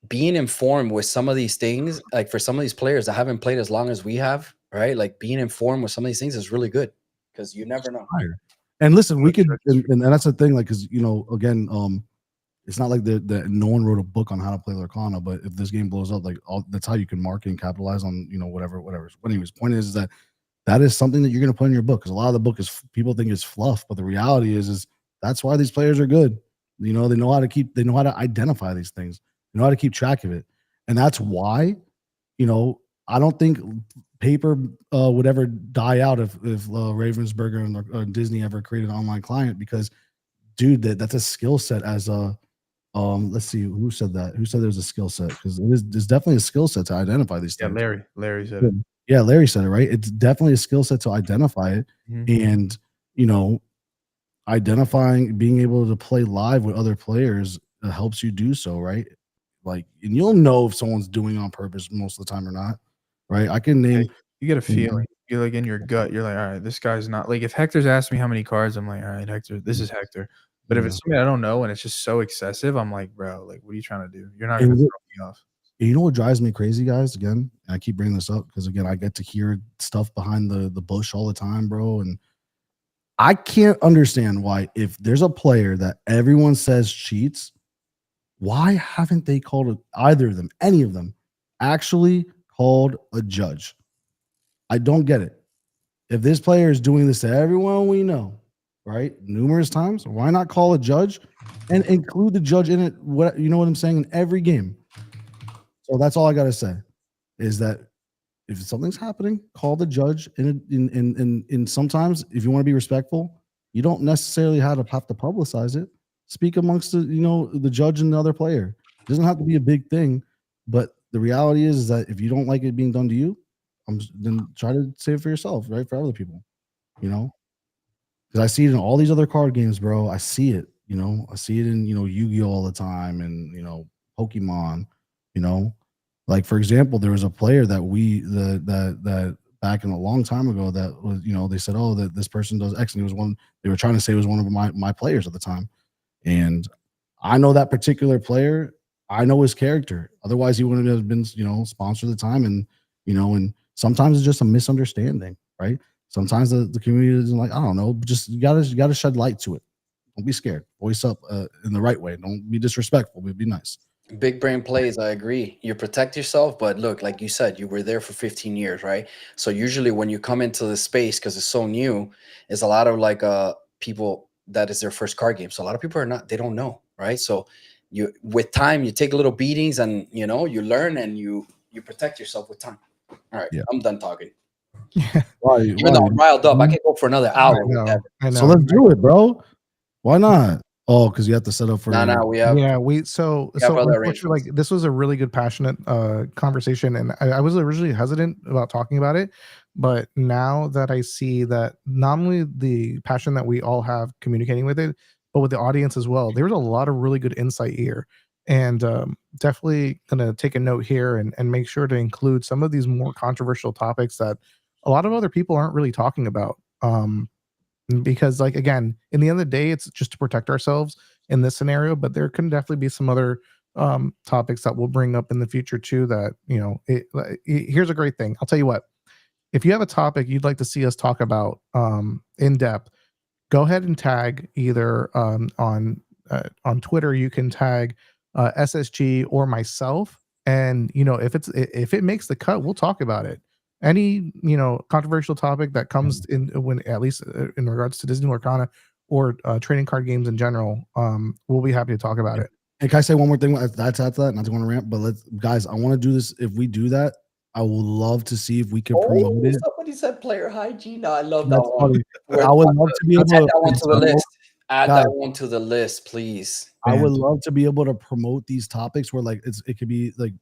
being informed with some of these things, like for some of these players that haven't played as long as we have, right? Like being informed with some of these things is really good, because you never know. fire. And listen, we could, and that's the thing, like, because again, it's not like no one wrote a book on how to play Lorcana, but if this game blows up, like that's how you can market and capitalize on whatever. But anyways, point is that is something that you're going to put in your book, because a lot of the book is people think it's fluff, but the reality is that's why these players are good. They know how to identify these things, they know how to keep track of it, and that's why I don't think paper would ever die out if Ravensburger and Disney ever created an online client, because dude, that's a skill set. As a let's see, who said that? Who said there's a skill set? Because there's definitely a skill set to identify these Yeah, things. Larry said it. Yeah, Larry said it, right? It's definitely a skill set to identify it. And identifying, being able to play live with other players helps you do so, right? Like, and you'll know if someone's doing it on purpose most of the time or not, right? I can name. You get a feeling. You're like in your gut. You're like, all right, this guy's not like. If Hector's asked me how many cards, I'm like, all right, Hector, this is Hector. But if it's something I don't know and it's just so excessive, I'm like, bro, like, what are you trying to do? You're not going to throw me off. You know what drives me crazy, guys? Again, and I keep bringing this up because again, I get to hear stuff behind the bush all the time, bro. And I can't understand why, if there's a player that everyone says cheats, why haven't they called it, either of them, any of them, actually called a judge? I don't get it. If this player is doing this to everyone we know, right, numerous times, why not call a judge and include the judge in it? What I'm saying, in every game. So that's all I gotta say, is that if something's happening, call the judge. And sometimes, if you want to be respectful, you don't necessarily have to publicize it. Speak amongst the judge and the other player. It doesn't have to be a big thing, but the reality is that if you don't like it being done to you, then try to say it for yourself, right? For other people, because I see it in all these other card games, bro. I see it, I see it in Yu-Gi-Oh all the time, and Pokemon, like, for example, there was a player that that back in a long time ago that was, they said, oh, that this person does X, and he was one. They were trying to say it was one of my players at the time, and I know that particular player. I know his character. Otherwise, he wouldn't have been, sponsored at the time, and and sometimes it's just a misunderstanding, right? Sometimes the community isn't like, I don't know, just you gotta shed light to it. Don't be scared. Voice up in the right way. Don't be disrespectful, but be nice. Big brain plays, I agree. You protect yourself, but look, like you said, you were there for 15 years, right? So usually when you come into the space, because it's so new, is a lot of like people that is their first card game. So a lot of people they don't know, right? So with time, you take little beatings, and you learn, and you protect yourself with time. All right, yeah. I'm done talking. Even though I'm riled up, I can go for another hour. I know. So let's do it, bro. Why not? Oh, because you have to set up for. We have. Yeah, so like, this was a really good, passionate conversation, and I was originally hesitant about talking about it, but now that I see that not only the passion that we all have communicating with it, but with the audience as well, there's a lot of really good insight here, and definitely gonna take a note here and make sure to include some of these more controversial topics that a lot of other people aren't really talking about. Because, like, again, in the end of the day, it's just to protect ourselves in this scenario, but there can definitely be some other topics that we'll bring up in the future too, that here's a great thing. I'll tell you what, if you have a topic you'd like to see us talk about in depth, go ahead and tag either on on Twitter, you can tag SSG or myself, and if it makes the cut, we'll talk about it. Any controversial topic that comes in, when at least in regards to Disney Lorcana or trading card games in general, we'll be happy to talk about it. And can I say one more thing? That's that. Not to want to rant, but guys, I want to do this. If we do that, I would love to see if we can promote it. Somebody said player hygiene. No, I love that That's one. funny. I would love to be able Add to that one to the list. Add Guys, that one to the list, please. I would love to be able to promote these topics where like it could be like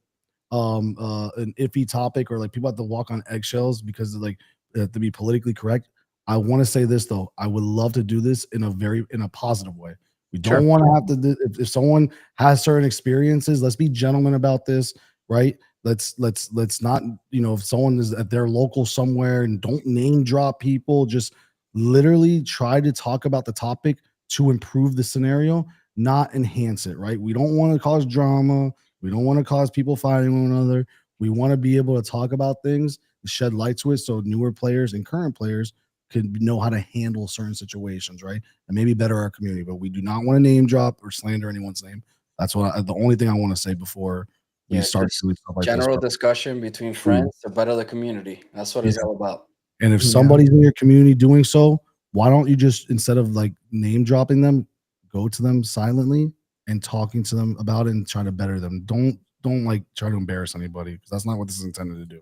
an iffy topic, or like people have to walk on eggshells because like to be politically correct. I want to say this though. I would love to do this in a positive way. We don't want to have to do, if someone has certain experiences, let's be gentlemen about this, right? Let's not, if someone is at their local somewhere, and don't name drop people, just literally try to talk about the topic to improve the scenario, not enhance it, right? We don't want to cause drama. We don't want to cause people fighting one another. We want to be able to talk about things, shed light to it, so newer players and current players can know how to handle certain situations, right? And maybe better our community. But we do not want to name drop or slander anyone's name. That's the only thing I want to say before we start doing stuff like general this. Discussion between friends to better the community. That's what it's all about. And if somebody's in your community doing so, why don't you just, instead of like name dropping them, go to them silently and talking to them about it and try to better them. Don't like try to embarrass anybody, because that's not what this is intended to do,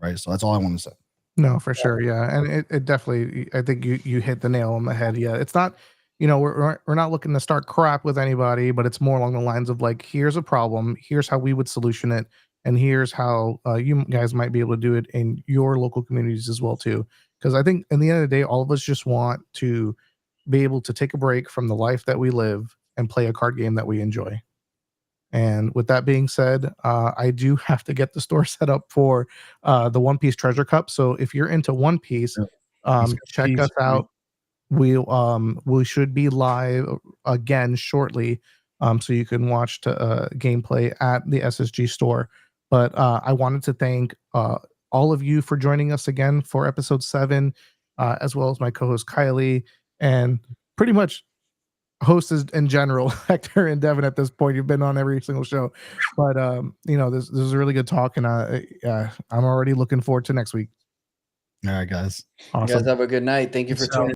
right? So that's all I want to say. No, for sure. Yeah. And it definitely, I think you hit the nail on the head. Yeah. It's not, we're not looking to start crap with anybody, but it's more along the lines of like, here's a problem, here's how we would solution it, and here's how you guys might be able to do it in your local communities as well too. Because I think in the end of the day, all of us just want to be able to take a break from the life that we live and play a card game that we enjoy. And with that being said, I do have to get the store set up for the One Piece Treasure Cup. So if you're into One Piece, check us out. We should be live again shortly, so you can watch gameplay at the SSG store. But I wanted to thank all of you for joining us again for episode 7, as well as my co-host Kylie, and pretty much hosts in general, Hector and Devin. At this point, you've been on every single show, but this is a really good talk, and I'm already looking forward to next week. All right, guys. Awesome. You guys have a good night. Thank you for tuning in.